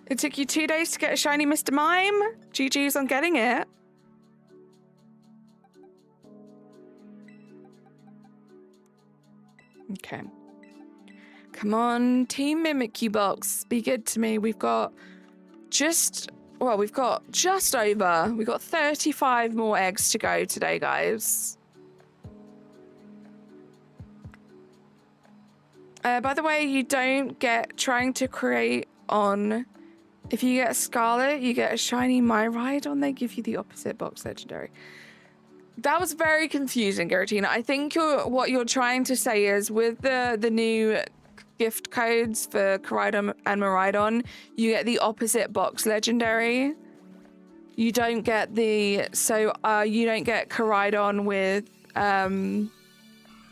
It took you 2 days to get a shiny Mr. Mime. GG's on getting it. Okay. Come on, Team Mimikyu box. Be good to me. We've got just over. We've got 35 more eggs to go today, guys. By the way, you don't get trying to create on. If you get a Scarlet, you get a shiny Miraidon. They give you the opposite box legendary. That was very confusing, Garatina. I think what you're trying to say is with the new gift codes for Koraidon and Miraidon, you get the opposite box legendary. You don't get the you don't get Koraidon with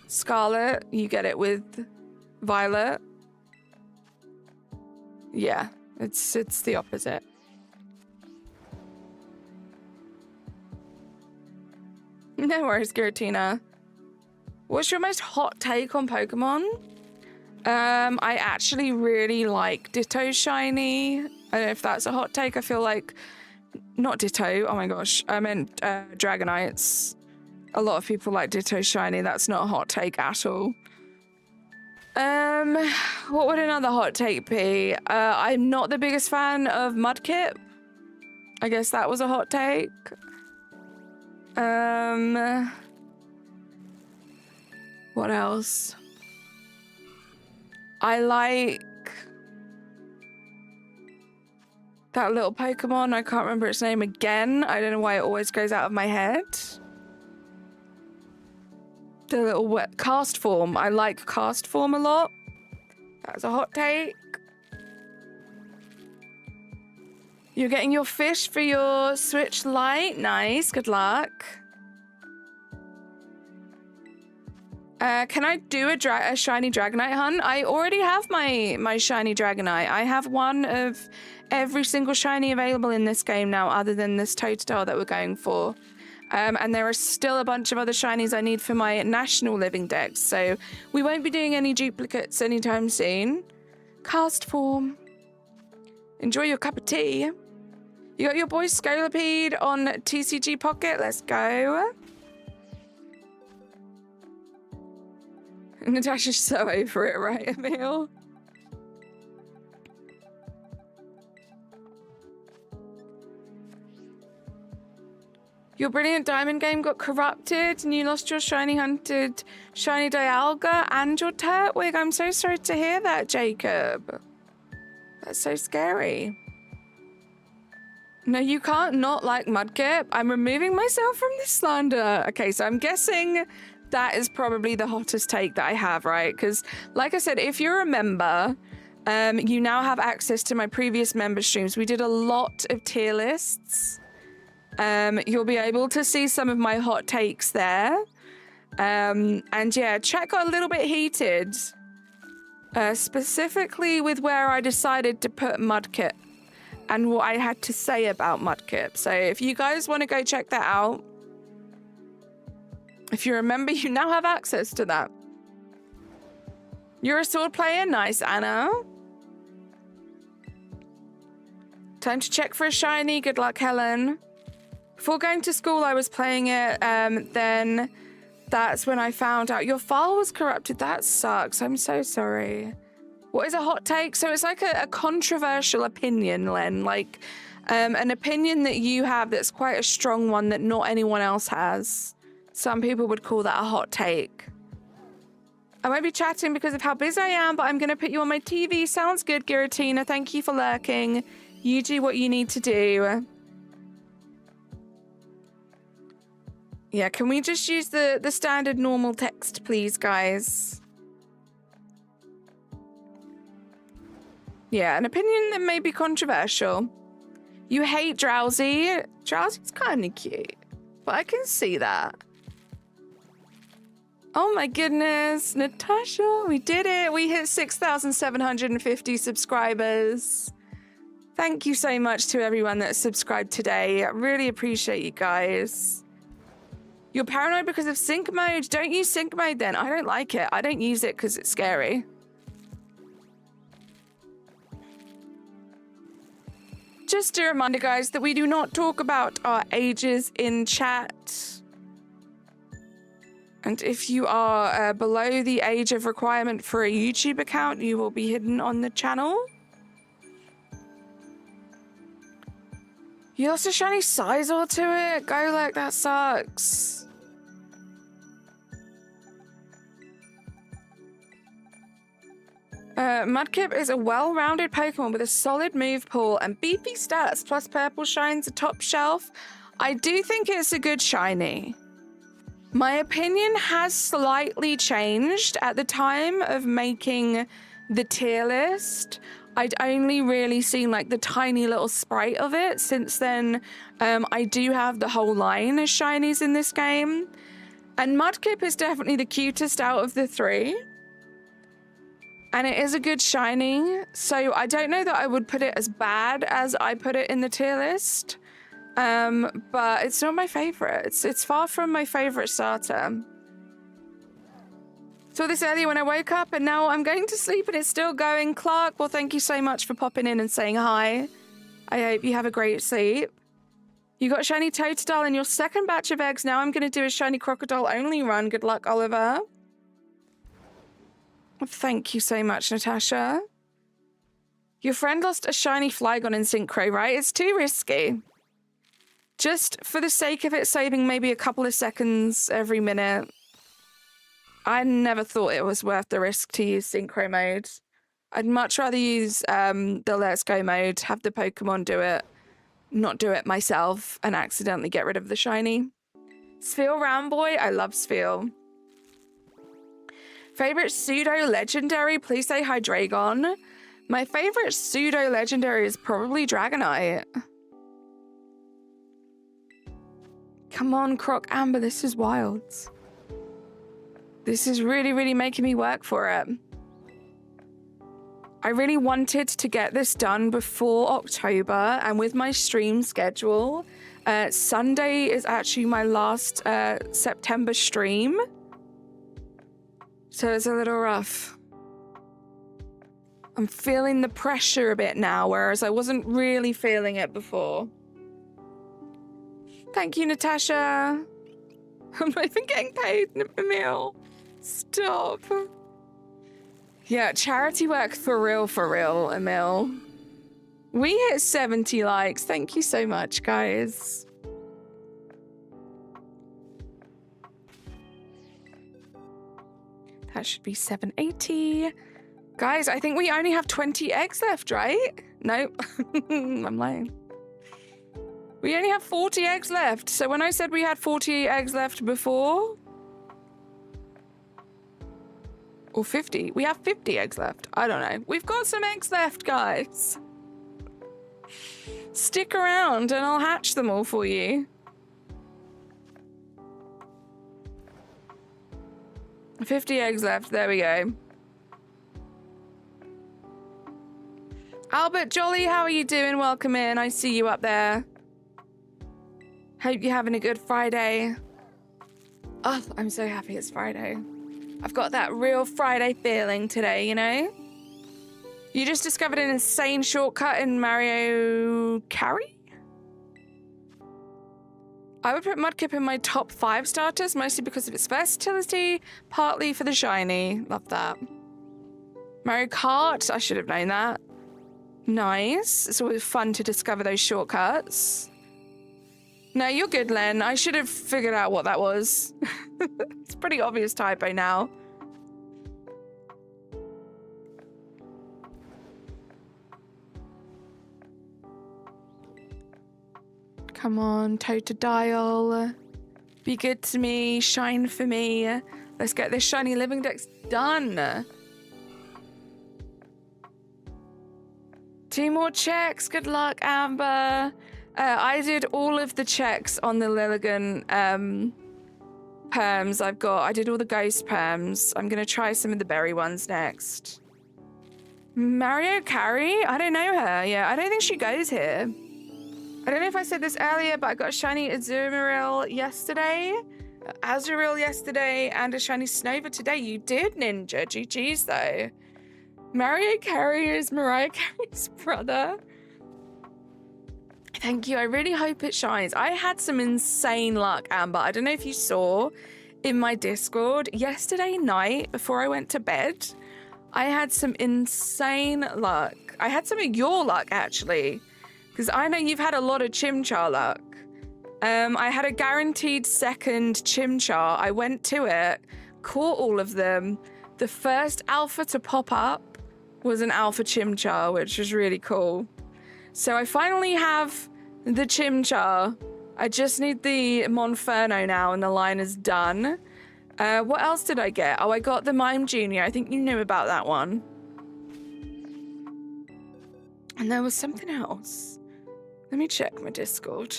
Scarlet. You get it with Violet. Yeah, it's the opposite. No worries, Giratina. What's your most hot take on Pokemon? I actually really like Ditto Shiny. I don't know if that's a hot take. I feel like... Not Ditto. Oh my gosh. I meant Dragonites. A lot of people like Ditto Shiny. That's not a hot take at all. What would another hot take be? I'm not the biggest fan of Mudkip. I guess that was a hot take. What else? I like that little Pokemon. I can't remember its name again. I don't know why it always goes out of my head. The little cast form. I like cast form a lot. That's a hot take. You're getting your fish for your Switch Lite. Nice. Good luck. Can I do a shiny Dragonite hunt? I already have my shiny Dragonite. I have one of every single shiny available in this game now, other than this Totodile that we're going for. And there are still a bunch of other shinies I need for my national living dex, so we won't be doing any duplicates anytime soon. Cast form. Enjoy your cup of tea. You got your boy Scolipede on TCG Pocket. Let's go. Natasha's so over it, right, Emil? Your brilliant diamond game got corrupted and you lost your shiny hunted shiny Dialga and your Turtwig. I'm so sorry to hear that, Jacob. That's so scary. No, you can't not like Mudkip. I'm removing myself from this slander. Okay, so I'm guessing that is probably the hottest take that I have, right? Because, like I said, if you're a member, you now have access to my previous member streams. We did a lot of tier lists. You'll be able to see some of my hot takes there. And yeah, chat got a little bit heated. Specifically with where I decided to put Mudkip and what I had to say about Mudkip. So if you guys want to go check that out, if you remember, you now have access to that. You're a sword player? Nice, Anna. Time to check for a shiny. Good luck, Helen. Before going to school, I was playing it. Then that's when I found out your file was corrupted. That sucks. I'm so sorry. What is a hot take? So it's like a controversial opinion, Len. Like an opinion that you have that's quite a strong one that not anyone else has. Some people would call that a hot take. I won't be chatting because of how busy I am, but I'm going to put you on my TV. Sounds good, Giratina. Thank you for lurking. You do what you need to do. Yeah, can we just use the standard normal text, please, guys? Yeah, an opinion that may be controversial. You hate Drowsy. Drowsy's kind of cute, but I can see that. Oh my goodness, Natasha, we did it. We hit 6,750 subscribers. Thank you so much to everyone that subscribed today. I really appreciate you guys. You're paranoid because of sync mode? Don't use sync mode then. I don't like it. I don't use it because it's scary. Just a reminder, guys, that we do not talk about our ages in chat. And if you are below the age of requirement for a YouTube account, you will be hidden on the channel. You lost a shiny Sizor to it? Golek, that sucks. Mudkip is a well-rounded Pokemon with a solid move pool and beefy stats, plus purple shines a top shelf. I do think it's a good shiny. My opinion has slightly changed. At the time of making the tier list, I'd only really seen like the tiny little sprite of it. Since then, I do have the whole line of shinies in this game. And Mudkip is definitely the cutest out of the three. And it is a good shiny. So I don't know that I would put it as bad as I put it in the tier list. But it's not my favorite. It's far from my favorite starter. Saw this earlier when I woke up and now I'm going to sleep and it's still going. Clark, well, thank you so much for popping in and saying hi. I hope you have a great sleep. You got a shiny Totodile in your second batch of eggs. Now I'm going to do a shiny Crocodile only run. Good luck, Oliver. Thank you so much, Natasha. Your friend lost a shiny Flygon in Synchro, right? It's too risky. Just for the sake of it saving maybe a couple of seconds every minute. I never thought it was worth the risk to use Synchro mode. I'd much rather use the Let's Go mode, have the Pokemon do it, not do it myself, and accidentally get rid of the shiny. Spheal Round Boy, I love Spheal. Favorite pseudo legendary? Please say Hydreigon. My favorite pseudo legendary is probably Dragonite. Come on, Croc Amber, this is wild. This is really, really making me work for it. I really wanted to get this done before October, and with my stream schedule, Sunday is actually my last September stream. So it's a little rough. I'm feeling the pressure a bit now, whereas I wasn't really feeling it before. Thank you, Natasha. I'm not even getting paid, Emil. Stop. Yeah, charity work for real, Emil. We hit 70 likes. Thank you so much, guys. That should be 780. Guys, I think we only have 20 eggs left, right? Nope. I'm lying. We only have 40 eggs left. So when I said we had 40 eggs left before, or 50, we have 50 eggs left. I don't know. We've got some eggs left, guys. Stick around and I'll hatch them all for you. 50 eggs left. There we go. Albert Jolly, how are you doing? Welcome in. I see you up there. Hope you're having a good Friday. Oh, I'm so happy it's Friday. I've got that real Friday feeling today, you know? You just discovered an insane shortcut in Mario Kart? I would put Mudkip in my top 5 starters, mostly because of its versatility, partly for the shiny. Love that. Mario Kart, I should have known that. Nice. It's always fun to discover those shortcuts. No, you're good, Len. I should have figured out what that was. It's a pretty obvious typo now. Come on, Totodile. Be good to me. Shine for me. Let's get this shiny living dex done. 2 more checks. Good luck, Amber. I did all of the checks on the Lilligan perms I've got. I did all the ghost perms. I'm going to try some of the berry ones next. Mario Kart? I don't know her. Yeah, I don't think she goes here. I don't know if I said this earlier, but I got a shiny Azurill yesterday, and a shiny Snova today. You did, Ninja. GG's, though. Mario Kart is Mariah Carey's brother. Thank you. I really hope it shines. I had some insane luck, Amber. I don't know if you saw in my Discord yesterday night before I went to bed. I had some insane luck. I had some of your luck, actually, because I know you've had a lot of Chimchar luck. I had a guaranteed second Chimchar. I went to it, caught all of them. The first alpha to pop up was an alpha Chimchar, which was really cool. So I finally have the Chimchar. I just need the Monferno now, and the line is done. What else did I get? Oh, I got the Mime Junior. I think you knew about that one. And there was something else. Let me check my Discord.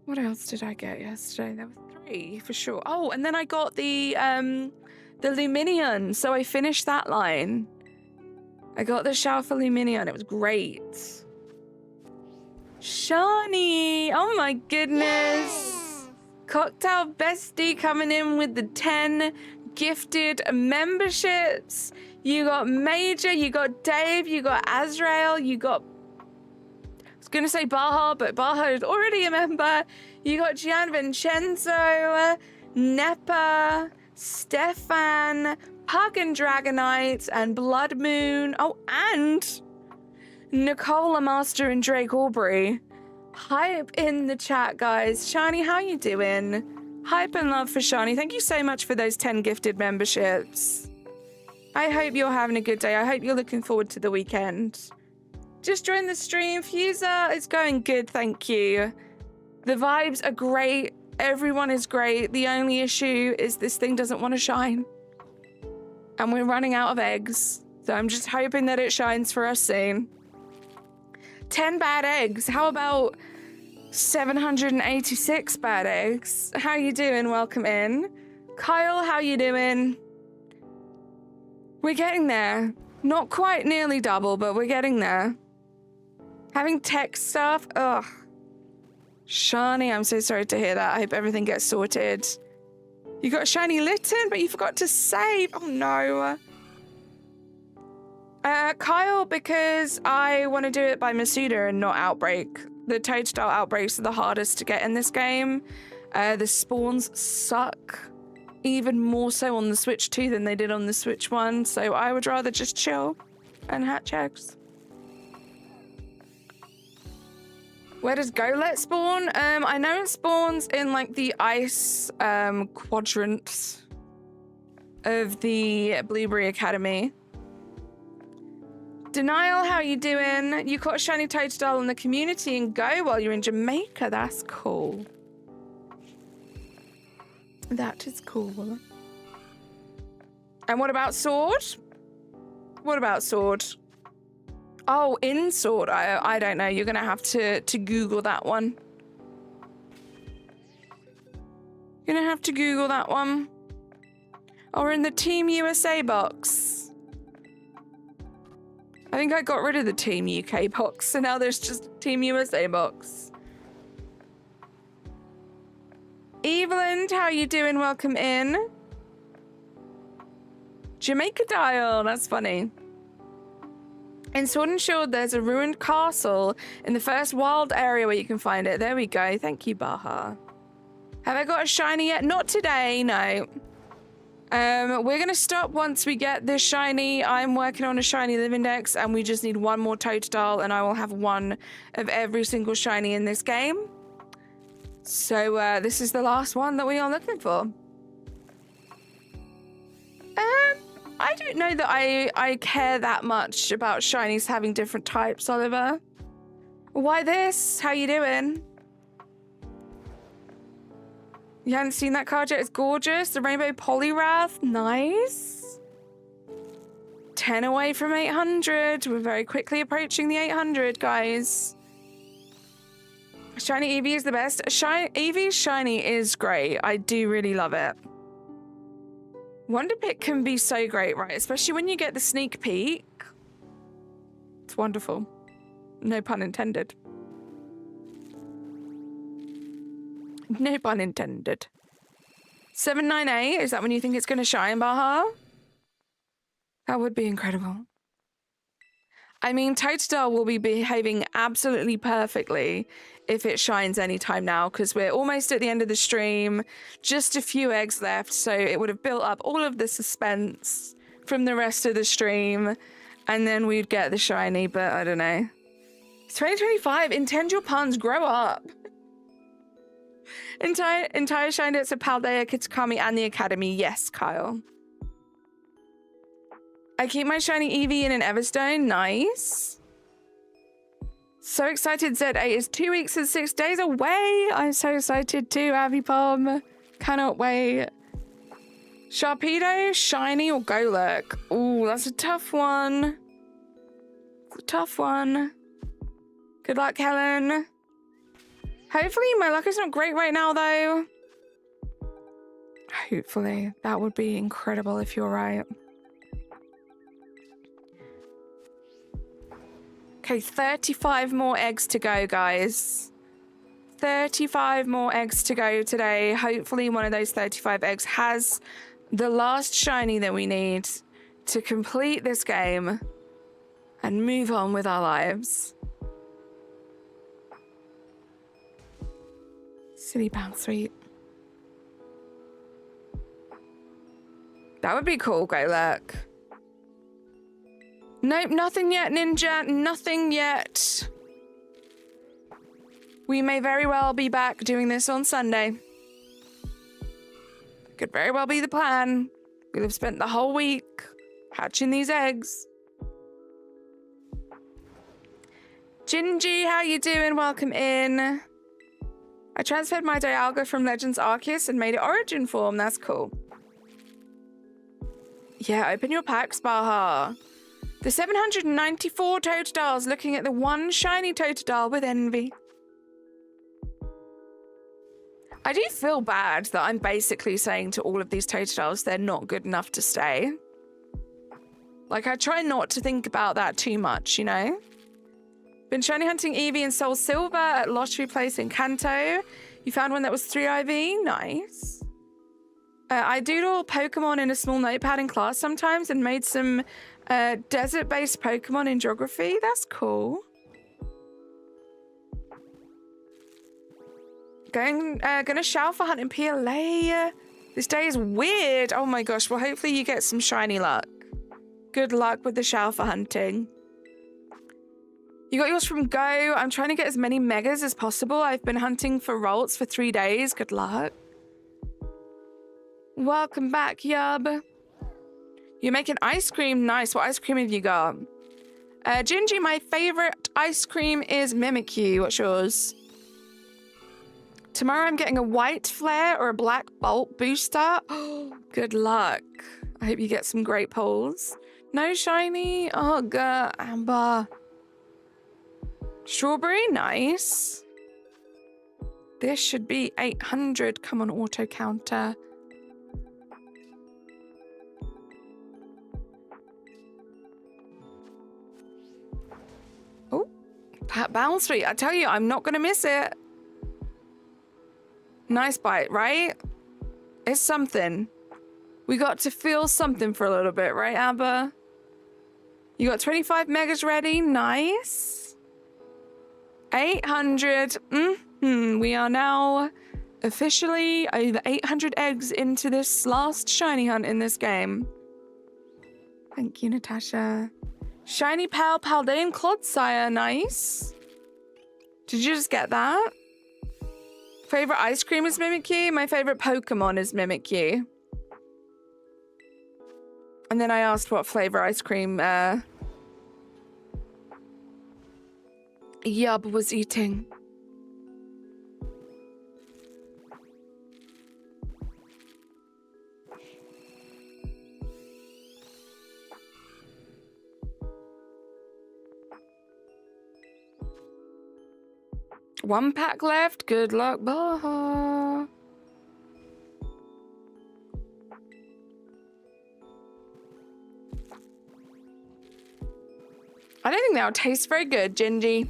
What else did I get yesterday? There were 3 for sure. Oh, and then I got the Luminion. So I finished that line. I got the Shalfa Luminion. It was great. Shani! Oh my goodness! Yes. Cocktail Bestie coming in with the 10 gifted memberships. You got Major, you got Dave, you got Azrael, you got... I was going to say Baja, but Baja is already a member. You got Gian Vincenzo, Nepa, Stefan, Pug and Dragonite, and Blood Moon. Oh, and Nicola Master and Drake Aubrey. Hype in the chat, guys. Shani, how you doing? Hype and love for Shani. Thank you so much for those 10 gifted memberships. I hope you're having a good day. I hope you're looking forward to the weekend. Just joined the stream. Fuser, it's going good, thank you. The vibes are great. Everyone is great. The only issue is this thing doesn't want to shine. And we're running out of eggs. So I'm just hoping that it shines for us soon. 10 bad eggs. How about 786 bad eggs? How you doing? Welcome in. Kyle, how you doing? We're getting there. Not quite nearly double, but we're getting there. Having tech stuff. Ugh. Shani, I'm so sorry to hear that. I hope everything gets sorted. You got shiny Litten, but you forgot to save. Oh no. Kyle, because I want to do it by Masuda and not Outbreak. The Totodile outbreaks are the hardest to get in this game. The spawns suck. Even more so on the Switch 2 than they did on the Switch 1. So I would rather just chill and hatch eggs. Where does Golet spawn? I know it spawns in like the ice quadrant of the Blueberry Academy. Denial, how you doing? You caught a shiny Totodile in the community and go while you're in Jamaica. That's cool. That is cool. And what about Sword? What about Sword? Oh, in Sword. I don't know. You're gonna have to Google that one. You're gonna have to Google that one. Or in the Team USA box. I think I got rid of the Team UK box, so now there's just Team USA box. Evelyn, how you doing? Welcome in. Jamaica Dial, that's funny. In Sword and Shield, there's a ruined castle in the first wild area where you can find it. There we go. Thank you, Baha. Have I got a shiny yet? Not today, no. We're going to stop once we get this shiny. I'm working on a shiny living dex, and we just need one more Totodile, and I will have one of every single shiny in this game. So this is the last one that we are looking for. I don't know that I care that much about shinies having different types, Oliver. Why this? How you doing? You haven't seen that card yet? It's gorgeous. The Rainbow Poliwrath. Nice. 10 away from 800. We're very quickly approaching the 800, guys. Shiny Eevee is the best. Eevee's shiny is great. I do really love it. Wonder Pick can be so great, right? Especially when you get the sneak peek. It's wonderful. No pun intended. No pun intended. 798, is that when you think it's going to shine, Baha? That would be incredible. I mean, Totodile will be behaving absolutely perfectly if it shines anytime now, because we're almost at the end of the stream. Just a few eggs left, so it would have built up all of the suspense from the rest of the stream, and then we'd get the shiny, but I don't know. It's 2025. Intend your puns. Grow up. Entire shiny decks of Paldea, Kitakami, and the Academy. Yes, Kyle. I keep my shiny Eevee in an Everstone. Nice. So excited. Z8 is 2 weeks and 6 days away. I'm so excited too, Avipom. Cannot wait. Sharpedo, shiny, or Golurk? Ooh, that's a tough one. It's a tough one. Good luck, Helen. Hopefully my luck is not great right now, though. Hopefully. That would be incredible if you're right. Okay, 35 more eggs to go, guys. 35 more eggs to go today. Hopefully one of those 35 eggs has the last shiny that we need to complete this game and move on with our lives. City Bound Suite. That would be cool, Golurk. Nope, nothing yet, Ninja. Nothing yet. We may very well be back doing this on Sunday. Could very well be the plan. We'll have spent the whole week hatching these eggs. Gingy, how you doing? Welcome in. I transferred my Dialga from Legends Arceus and made it Origin form. That's cool. Yeah, open your packs, Baha. The 794 Totodiles looking at the one shiny Totodile with envy. I do feel bad that I'm basically saying to all of these Totodiles they're not good enough to stay. Like, I try not to think about that too much, you know? Been shiny hunting Eevee and Soul Silver at Lottery Place in Kanto. You found one that was 3 IV? Nice. I doodle Pokemon in a small notepad in class sometimes and made some desert-based Pokemon in geography. That's cool. Gonna shower for hunting PLA. This day is weird. Oh my gosh. Well, hopefully you get some shiny luck. Good luck with the shower for hunting. You got yours from Go. I'm trying to get as many megas as possible. I've been hunting for Rolts for 3 days. Good luck. Welcome back, Yub. You're making ice cream. Nice. What ice cream have you got? Gingy, my favorite ice cream is Mimikyu. What's yours? Tomorrow I'm getting a white flare or a black bolt booster. Oh, good luck. I hope you get some great pulls. No shiny. Oh, God. Amber. Strawberry. Nice. This should be 800. Come on, auto counter. Oh, that bounce rate. I tell you, I'm not going to miss it. Nice bite, right? It's something. We got to feel something for a little bit, right, Amber? You got 25 megas ready. Nice. 800. We are now officially over 800 eggs into this last shiny hunt in this game. Thank you, Natasha. Shiny Pal Paldean Clodsire. Nice. Did you just get that? Favorite ice cream is Mimikyu. My favorite Pokemon is Mimikyu. And then I asked what flavor ice cream Yub was eating. One pack left. Good luck, Baha. I don't think that'll taste very good, Gingy.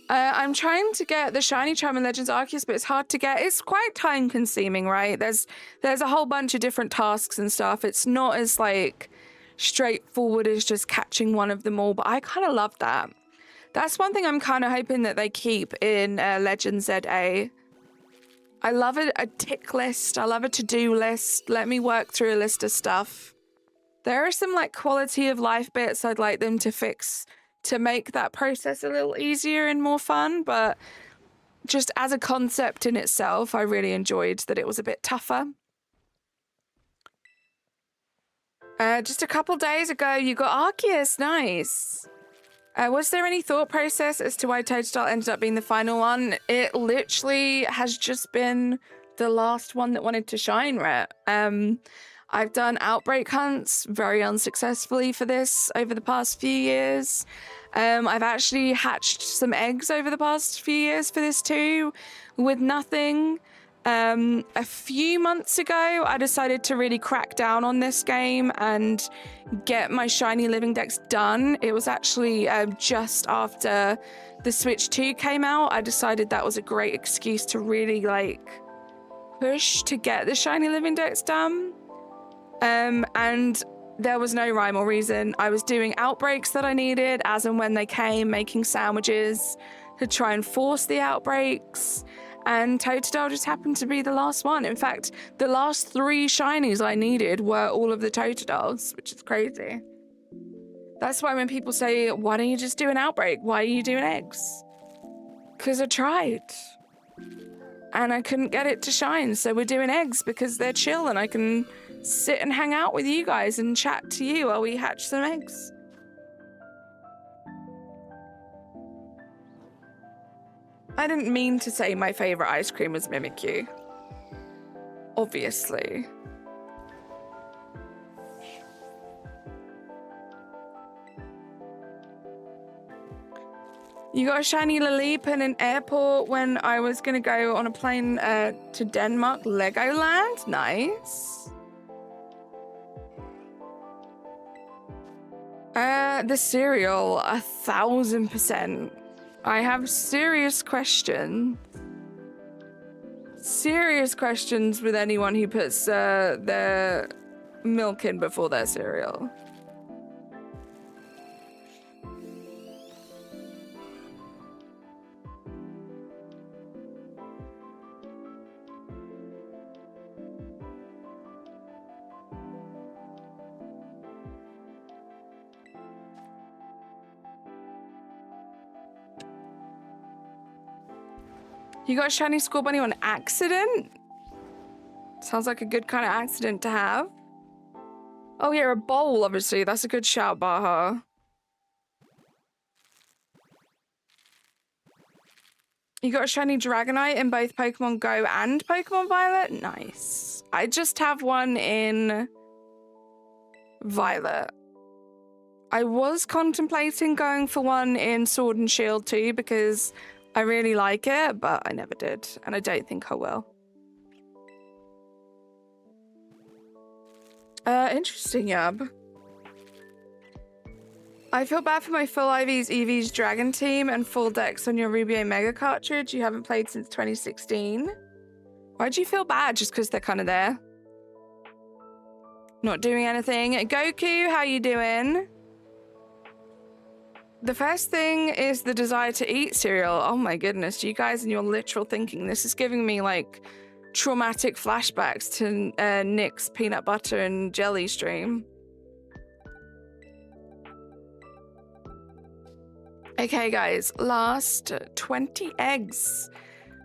I'm trying to get the shiny charm in Legends Arceus, but it's hard to get. It's quite time consuming, right? There's a whole bunch of different tasks and stuff. It's not as like straightforward as just catching one of them all, but I kind of love that. That's one thing I'm kind of hoping that they keep in Legends ZA. I love a tick list. I love a to-do list. Let me work through a list of stuff. There are some like quality of life bits I'd like them to fix to make that process a little easier and more fun, but just as a concept in itself, I really enjoyed that it was a bit tougher. Just a couple days ago, you got Arceus. Nice. Was there any thought process as to why Totodile ended up being the final one? It literally has just been the last one that wanted to shine, Rhett. I've done outbreak hunts very unsuccessfully for this over the past few years. I've actually hatched some eggs over the past few years for this too, with nothing. A few months ago, I decided to really crack down on this game and get my Shiny Living Dex done. It was actually just after the Switch 2 came out. I decided that was a great excuse to really like push to get the Shiny Living Dex done. And there was no rhyme or reason. I was doing outbreaks that I needed as and when they came, making sandwiches to try and force the outbreaks. And Totodile just happened to be the last one. In fact, the last 3 shinies I needed were all of the Totodiles, which is crazy. That's why when people say, why don't you just do an outbreak? Why are you doing eggs? Because I tried. And I couldn't get it to shine, so we're doing eggs because they're chill and I can sit and hang out with you guys and chat to you while we hatch some eggs. I didn't mean to say my favorite ice cream was Mimikyu. Obviously. You got a shiny Lilip in an airport when I was going to go on a plane to Denmark, Legoland. Nice. The cereal, 1000%. I have serious questions. Serious questions with anyone who puts their milk in before their cereal. You got a shiny Score Bunny on accident? Sounds like a good kind of accident to have. Oh yeah, a bowl, obviously. That's a good shout, Baha. You got a shiny Dragonite in both Pokemon Go and Pokemon Violet? Nice. I just have one in Violet. I was contemplating going for one in Sword and Shield too because I really like it, but I never did, and I don't think I will. Interesting, Yab. I feel bad for my full IVs, EVs Dragon team and full decks on your Rubio Mega cartridge you haven't played since 2016. Why'd you feel bad? Just because they're kind of there? Not doing anything. Goku, how you doing? The first thing is the desire to eat cereal. Oh my goodness, you guys and your literal thinking. This is giving me like traumatic flashbacks to Nick's peanut butter and jelly stream. Okay guys, last 20 eggs.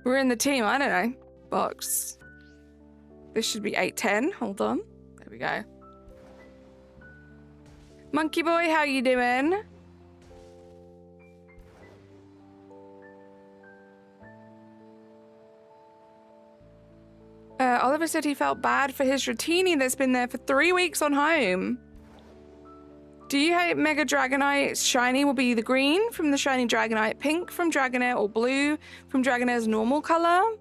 We're in the team, I don't know, box. This should be 8-10, hold on. There we go. Monkey boy, how you doing? Oliver said he felt bad for his Dratini that's been there for 3 weeks on home. Do you hate Mega Dragonite? Shiny will be the green from the Shiny Dragonite, pink from Dragonair, or blue from Dragonair's normal color?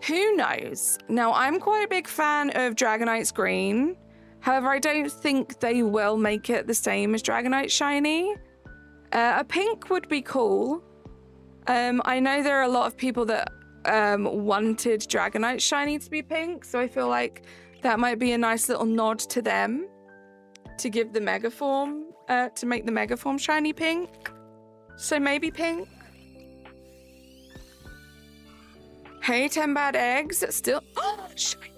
Who knows? Now, I'm quite a big fan of Dragonite's green. However, I don't think they will make it the same as Dragonite Shiny. A pink would be cool. I know there are a lot of people that wanted Dragonite Shiny to be pink, so I feel like that might be a nice little nod to them to give the Megaform, to make the Megaform Shiny pink. So maybe pink. Hey, 10 bad eggs. Still. Oh, shiny.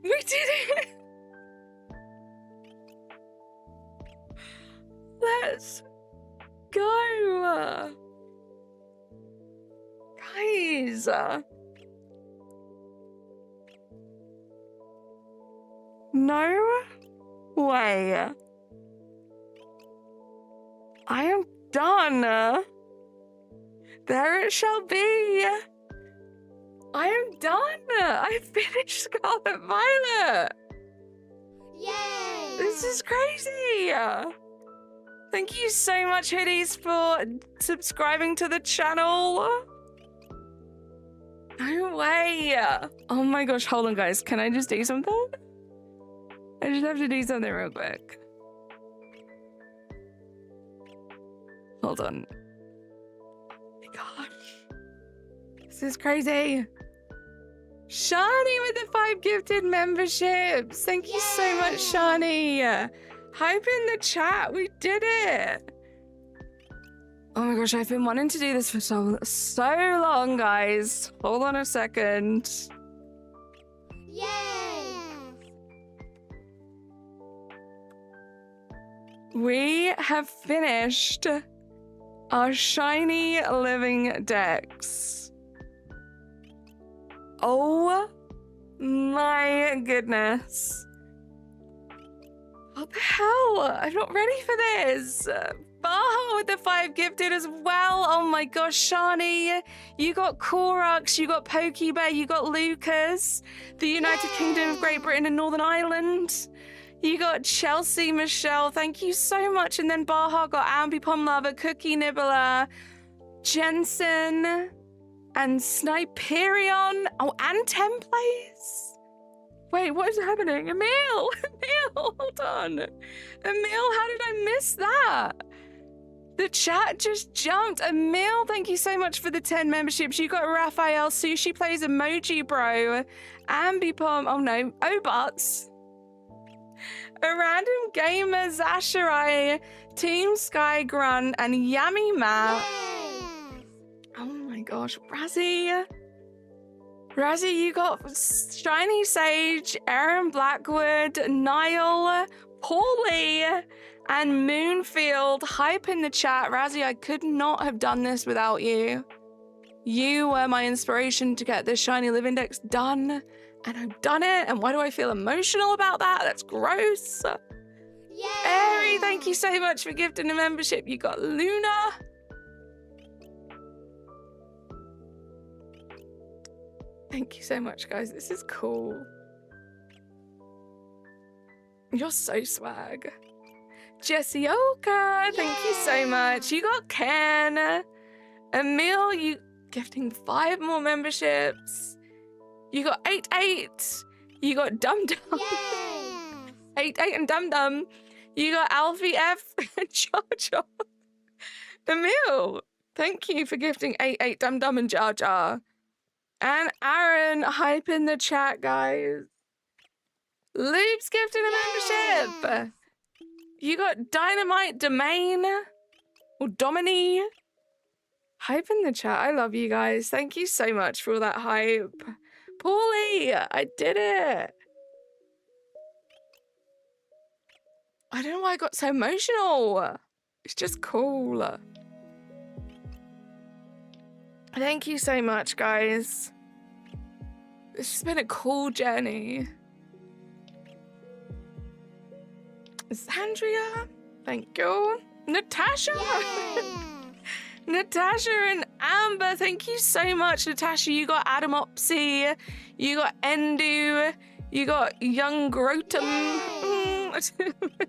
We did it. Let's go. Guys. No way. I am done. There it shall be. I am done. I finished Scarlet Violet. Yay! This is crazy. Thank you so much, Hoodies, for subscribing to the channel. No way. Oh my gosh, hold on, guys. Can I just do something? I just have to do something real quick. Hold on. Oh my gosh. This is crazy. Shani with the 5 gifted memberships. Thank you so much, Shani. Hype in the chat. We did it. Oh my gosh, I've been wanting to do this for so long, guys. Hold on a second. Yay! We have finished our Shiny Living Dex. Oh my goodness. What the hell? I'm not ready for this. Baha with the 5 gifted as well. Oh my gosh, Shani. You got Korux, you got Pokebay, you got Lucas, the United Kingdom of Great Britain and Northern Ireland. You got Chelsea Michelle, thank you so much. And then Baha got Ambipom Lover, Cookie Nibbler, Jensen, and Sniperion. Oh, and Templates. Wait, what is happening? Emil! Emil, hold on. Emil, how did I miss that? The chat just jumped. Emil, thank you so much for the 10 memberships. You got Raphael, Sushi Plays Emoji Bro, Ambipom, oh no, Obuts. A Random Gamer, Zasharai, Team Sky Grunt, and Yummy Matt. Oh my gosh, Razzie. Razzie, you got Shiny Sage, Aaron Blackwood, Niall, Paulie, and Moonfield. Hype in the chat. Razzie, I could not have done this without you. You were my inspiration to get this Shiny Living Dex done, and I've done it. And why do I feel emotional about that? That's gross. Yay! Eri, thank you so much for gifting a membership. You got Luna. Thank you so much, guys. This is cool. You're so swag. Jessie Oka, thank you so much. You got Ken. Emil, you gifting 5 more memberships. You got 8-8. You got Dum Dum. 8-8 and Dum Dum. You got Alfie F and Jar Jar. Emil, thank you for gifting 8-8 Dum Dum and Jar Jar. And Aaron, hype in the chat, guys. Loop's gifted a membership. You got Dynamite Domain or Domini. Hype in the chat. I love you guys. Thank you so much for all that hype. Paulie, I did it. I don't know why I got so emotional. It's just cool. Thank you so much, guys. This has been a cool journey. Sandria, thank you. Natasha! Natasha and Amber, thank you so much. Natasha, you got Adamopsy, you got Endu, you got Young Grotum. I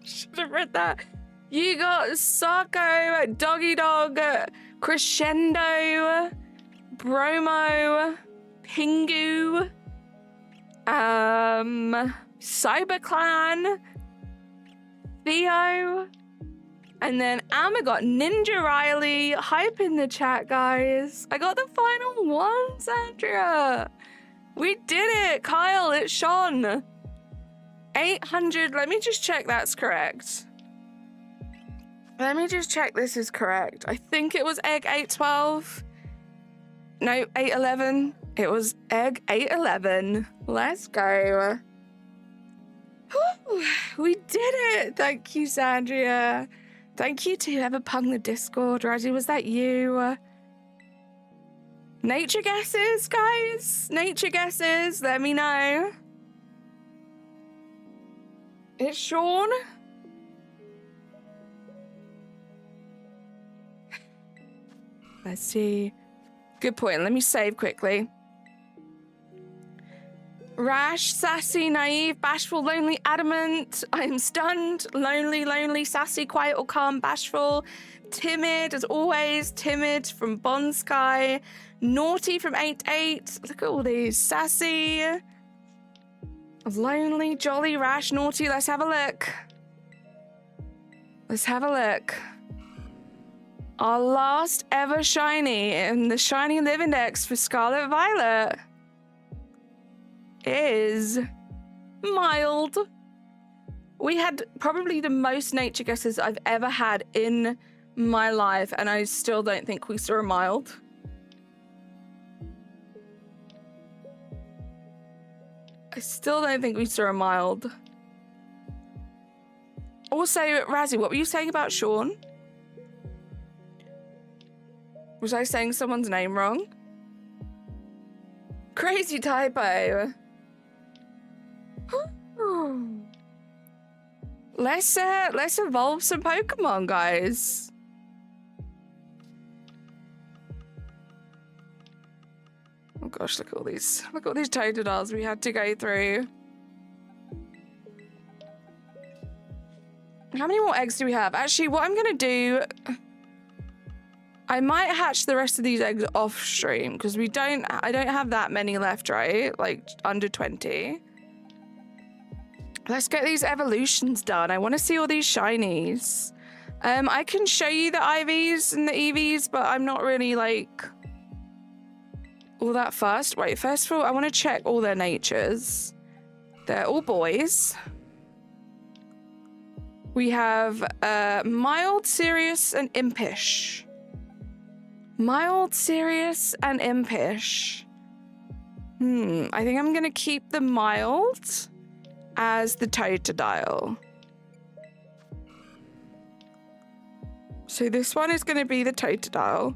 should have read that. You got Sako, Doggy Dog, Crescendo, Bromo, Pingu, Cyberclan, Theo, and then Amma got Ninja Riley. Hype in the chat, guys. I got the final one, Sandra. We did it, Kyle. It's Sean. 800. Let me just check that's correct. Let me just check this is correct. I think it was egg 812. No, 811. It was egg 811. Let's go. Whew, we did it. Thank you, Sandria. Thank you to whoever punged the Discord. Razzie, was that you? Nature guesses, guys? Nature guesses, let me know. It's Sean. Let's see. Good point. Let me save quickly. Rash, sassy, naive, bashful, lonely, adamant. I'm stunned. Lonely, lonely, sassy, quiet or calm, bashful. Timid, as always. Timid from Bond Sky. Naughty from 8-8. Look at all these. Sassy. Lonely, jolly, rash, naughty. Let's have a look. Let's have a look. Our last ever shiny in the Shiny Living Dex for Scarlet Violet is mild. We had probably the most nature guesses I've ever had in my life, and I still don't think we saw a mild. I still don't think we saw a mild. Also, Razzie, what were you saying about Sean? Was I saying someone's name wrong? Crazy typo. Let's evolve some Pokemon, guys. Oh gosh, look at all these Totodiles we had to go through. How many more eggs do we have? Actually, what I'm gonna do, I might hatch the rest of these eggs off stream because I don't have that many left, right? Like under 20. Let's get these evolutions done. I want to see all these shinies. I can show you the IVs and the EVs, but I'm not really like all that fast. Wait, first of all, I want to check all their natures. They're all boys. We have mild, serious, and impish. Mild, serious, and impish. I think I'm gonna keep the mild as the Totodile. So this one is gonna be the Totodile.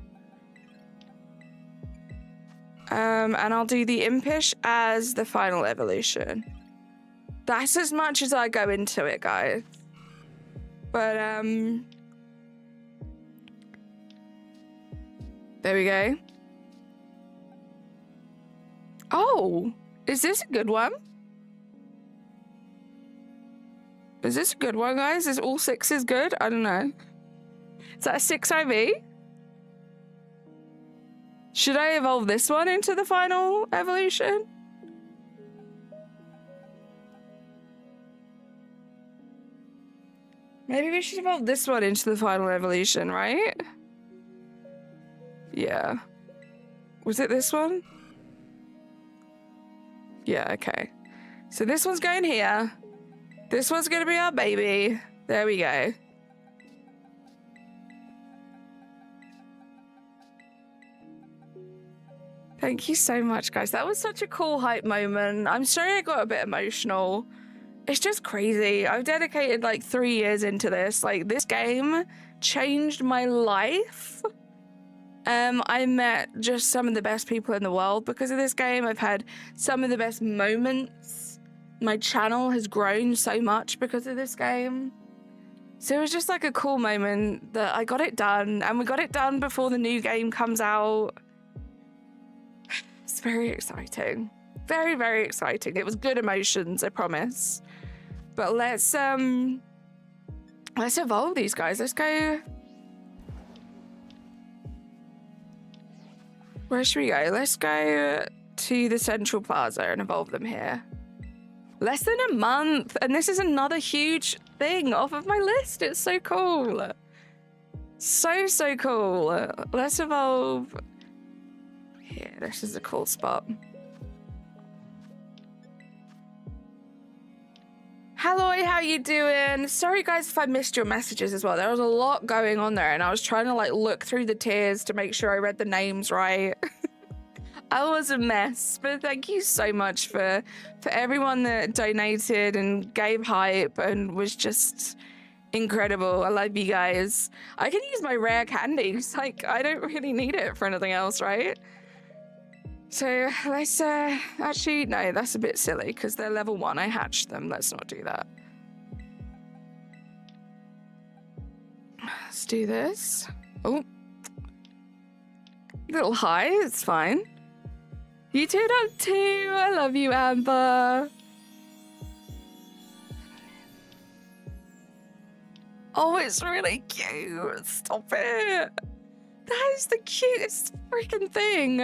And I'll do the impish as the final evolution. That's as much as I go into it, guys. But, there we go. Oh, is this a good one? Is this a good one, guys? Is all 6s good? I don't know. Is that a 6 IV? Should I evolve this one into the final evolution? Maybe we should evolve this one into the final evolution, right? Yeah. Was it this one? Yeah, okay. So this one's going here. This one's gonna be our baby. There we go. Thank you so much, guys. That was such a cool hype moment. I'm sorry I got a bit emotional. It's just crazy. I've dedicated like 3 years into this. Like, this game changed my life. I met just some of the best people in the world because of this game. I've had some of the best moments. My channel has grown so much because of this game. So it was just like a cool moment that I got it done, and we got it done before the new game comes out. It's very exciting. Very, very exciting. It was good emotions, I promise. But let's evolve these guys. Let's go. Where should we go? Let's go to the Central Plaza and evolve them here. Less than a month, and this is another huge thing off of my list. It's so cool. So, so cool. Let's evolve. Here, this is a cool spot. Hello, how you doing? Sorry guys if I missed your messages as well. There was a lot going on there and I was trying to like look through the tiers to make sure I read the names right. I was a mess, but thank you so much for everyone that donated and gave hype and was just incredible. I love you guys. I can use my rare candies. Like, I don't really need it for anything else, right? So let's, actually, no, that's a bit silly because they're level 1. I hatched them. Let's not do that. Let's do this. Oh. A little high, it's fine. You tuned up too. I love you, Amber. Oh, it's really cute. Stop it. That is the cutest freaking thing.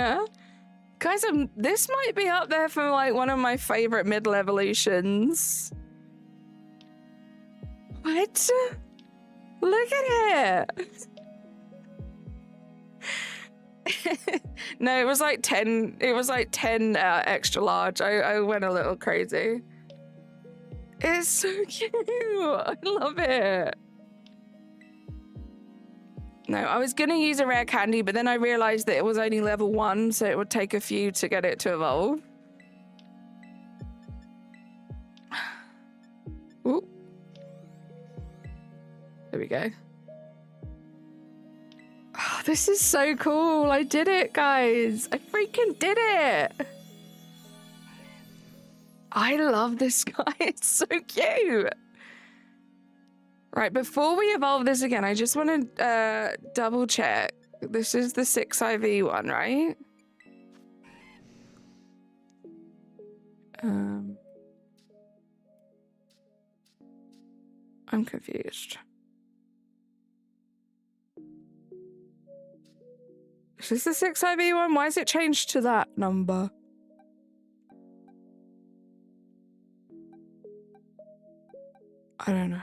Guys, this might be up there for like one of my favorite middle evolutions. What? Look at it. No, it was like 10. It was like 10 extra large. I went a little crazy. It's so cute. I love it. No, I was going to use a rare candy, but then I realized that it was only level 1, so it would take a few to get it to evolve. Ooh. There we go. Oh, this is so cool. I did it, guys. I freaking did it. I love this guy. It's so cute. Right, before we evolve this again, I just want to double check. This is the 6 IV one, right? I'm confused. Is this the 6 IV one? Why is it changed to that number? I don't know.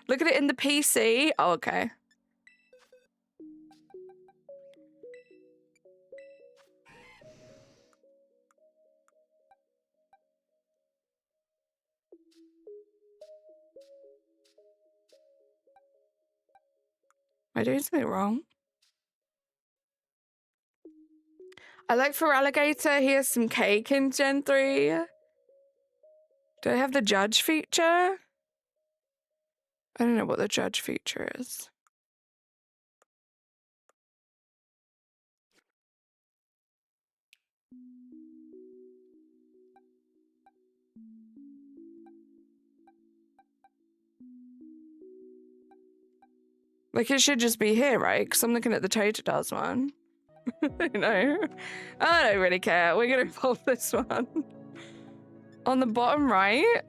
Look at it in the PC. Oh, okay. Am I doing something wrong? I like for alligator, here's some cake in Gen 3. Do I have the judge feature? I don't know what the judge feature is. Like, it should just be here, right? Because I'm looking at the Totodiles one. You know? I don't really care. We're going to evolve this one. On the bottom right.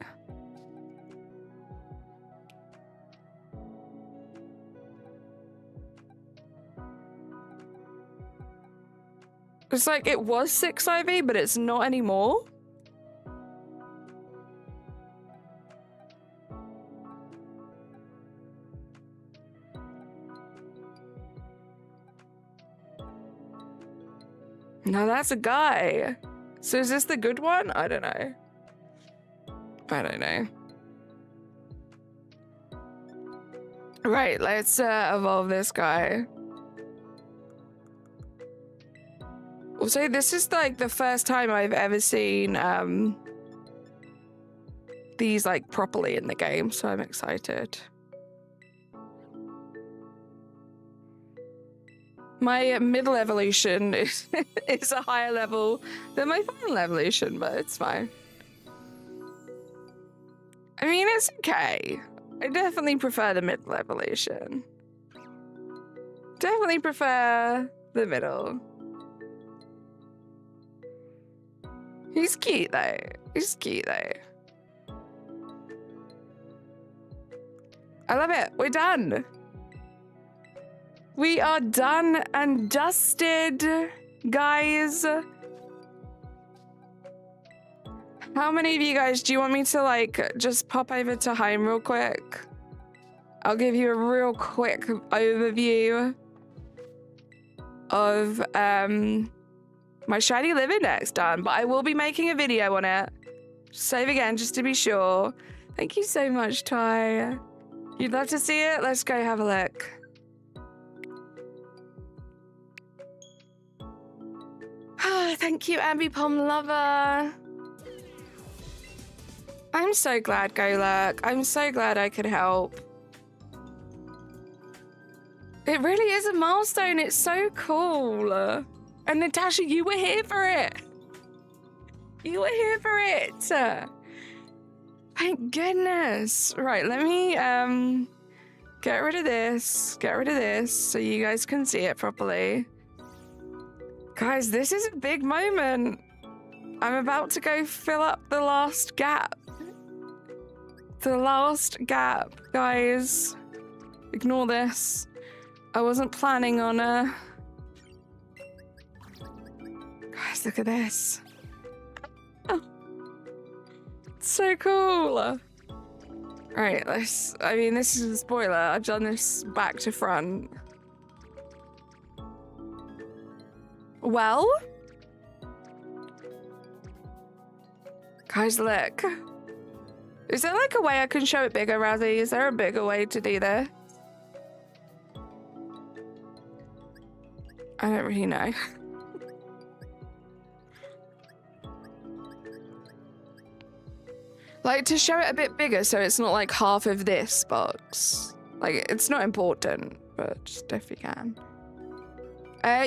It's like it was 6 IV, but it's not anymore. No, that's a guy. So is this the good one? I don't know. I don't know. Right, let's evolve this guy. Also, this is like the first time I've ever seen these like properly in the game, so I'm excited. My middle evolution is a higher level than my final evolution, but it's fine. I mean, it's okay. I definitely prefer the middle evolution. Definitely prefer the middle. He's cute though. He's cute though. I love it. We're done. We are done and dusted, guys. How many of you guys do you want me to like just pop over to home real quick? I'll give you a real quick overview of my Shiny Living Dex done, but I will be making a video on it. Save again just to be sure. Thank you so much, Ty. You'd love to see it? Let's go have a look. Thank you, Ambipom Lover. I'm so glad, Golurk. I'm so glad I could help. It really is a milestone. It's so cool. And Natasha, you were here for it. You were here for it. Thank goodness. Right, let me get rid of this. Get rid of this so you guys can see it properly. Guys, this is a big moment. I'm about to go fill up the last gap. The last gap, guys. Ignore this. I wasn't planning on Guys, look at this. Oh. It's so cool. Right, I mean, this is a spoiler. I've done this back to front. Well, guys, look. Is there like a way I can show it bigger, Razzie? Is there a bigger way to do this? I don't really know. Like, to show it a bit bigger so it's not like half of this box. Like, it's not important, but just if you can.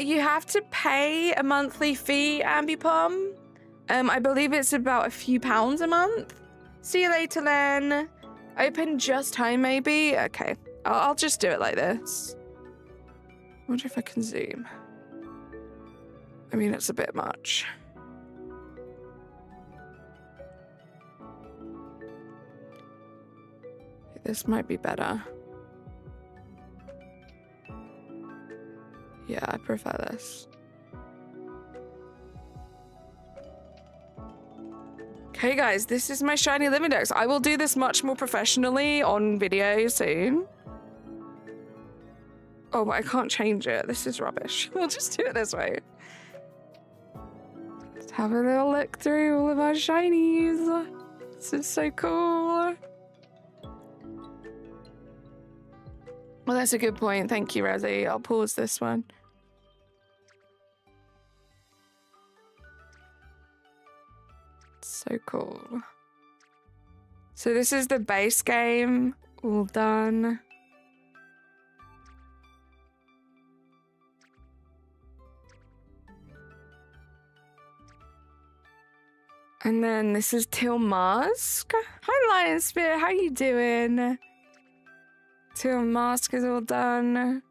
You have to pay a monthly fee, Ambipom. I believe it's about a few pounds a month. See you later, Len. Open just home, maybe? Okay. I'll just do it like this. I wonder if I can zoom. I mean, it's a bit much. This might be better. Yeah, I prefer this. Okay, guys, this is my shiny living dex. I will do this much more professionally on video soon. Oh, but I can't change it. This is rubbish. We'll just do it this way. Let's have a little look through all of our shinies. This is so cool. Well, that's a good point. Thank you, Rosie. I'll pause this one. So cool. So this is the base game. All done. And then this is Till Mask. Hi, Lion Spirit. How you doing? Till Mask is all done.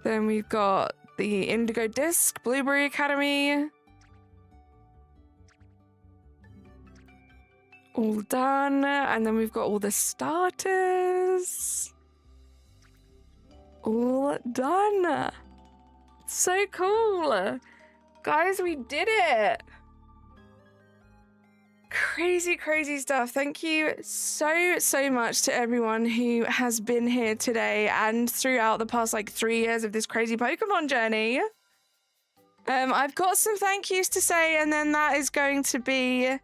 Then we've got the Indigo Disc, Blueberry Academy. All done. And then we've got all the starters. All done. So cool. Guys, we did it. Crazy, crazy stuff. Thank you so much to everyone who has been here today and throughout the past like 3 years of this crazy Pokemon journey. I've got some thank yous to say, and then that is going to be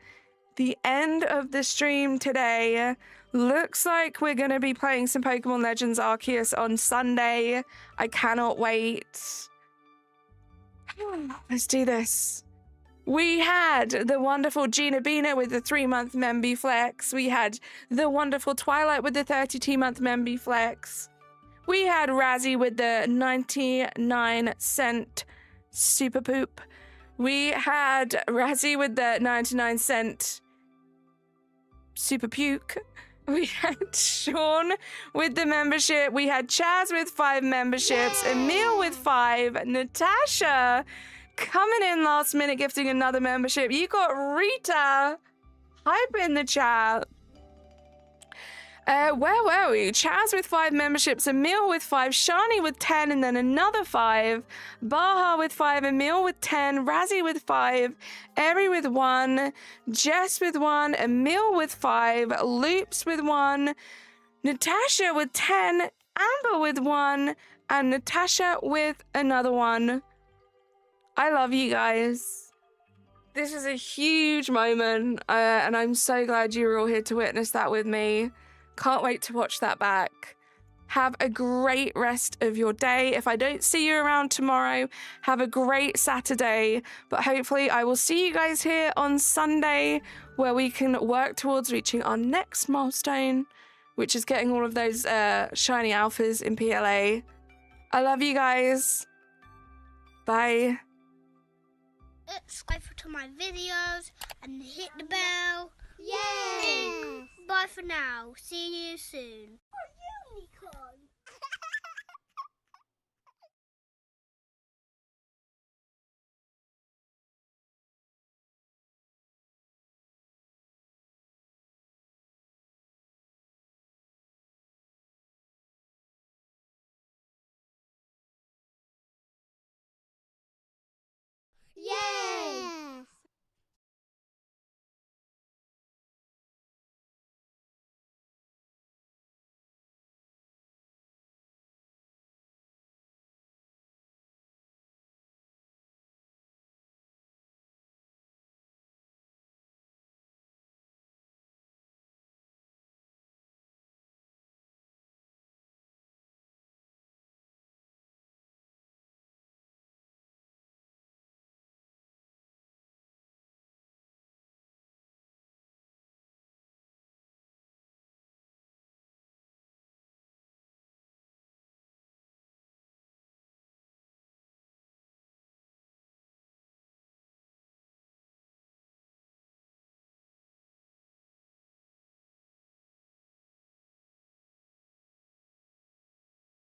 the end of the stream today. Looks like we're going to be playing some Pokemon Legends Arceus on Sunday. I cannot wait. Let's do this. We had the wonderful Gina Bina with the 3-month Memby Flex. We had the wonderful Twilight with the 32-month Memby Flex. We had Razzie with the 99-cent Super Poop. We had Razzie with the 99-cent Super Puke. We had Sean with the membership. We had Chaz with 5 memberships. Yay! Emil with 5. Natasha coming in last minute gifting another membership. You got Rita. Hype in the chat. Where were we? Chaz with 5 memberships, Emil with 5, Shani with 10, and then another 5, Baha with 5, Emil with 10, Razzie with 5, Eri with 1, Jess with 1, Emil with 5, Loops with 1, Natasha with 10, Amber with 1, and Natasha with another 1. I love you guys. This is a huge moment, and I'm so glad you were all here to witness that with me. Can't wait to watch that back. Have a great rest of your day. If I don't see you around tomorrow, have a great Saturday. But hopefully I will see you guys here on Sunday, where we can work towards reaching our next milestone, which is getting all of those shiny alphas in PLA. I love you guys. Bye. Subscribe to my videos and hit the bell. Yay! Bye for now. See you soon. Unicorn.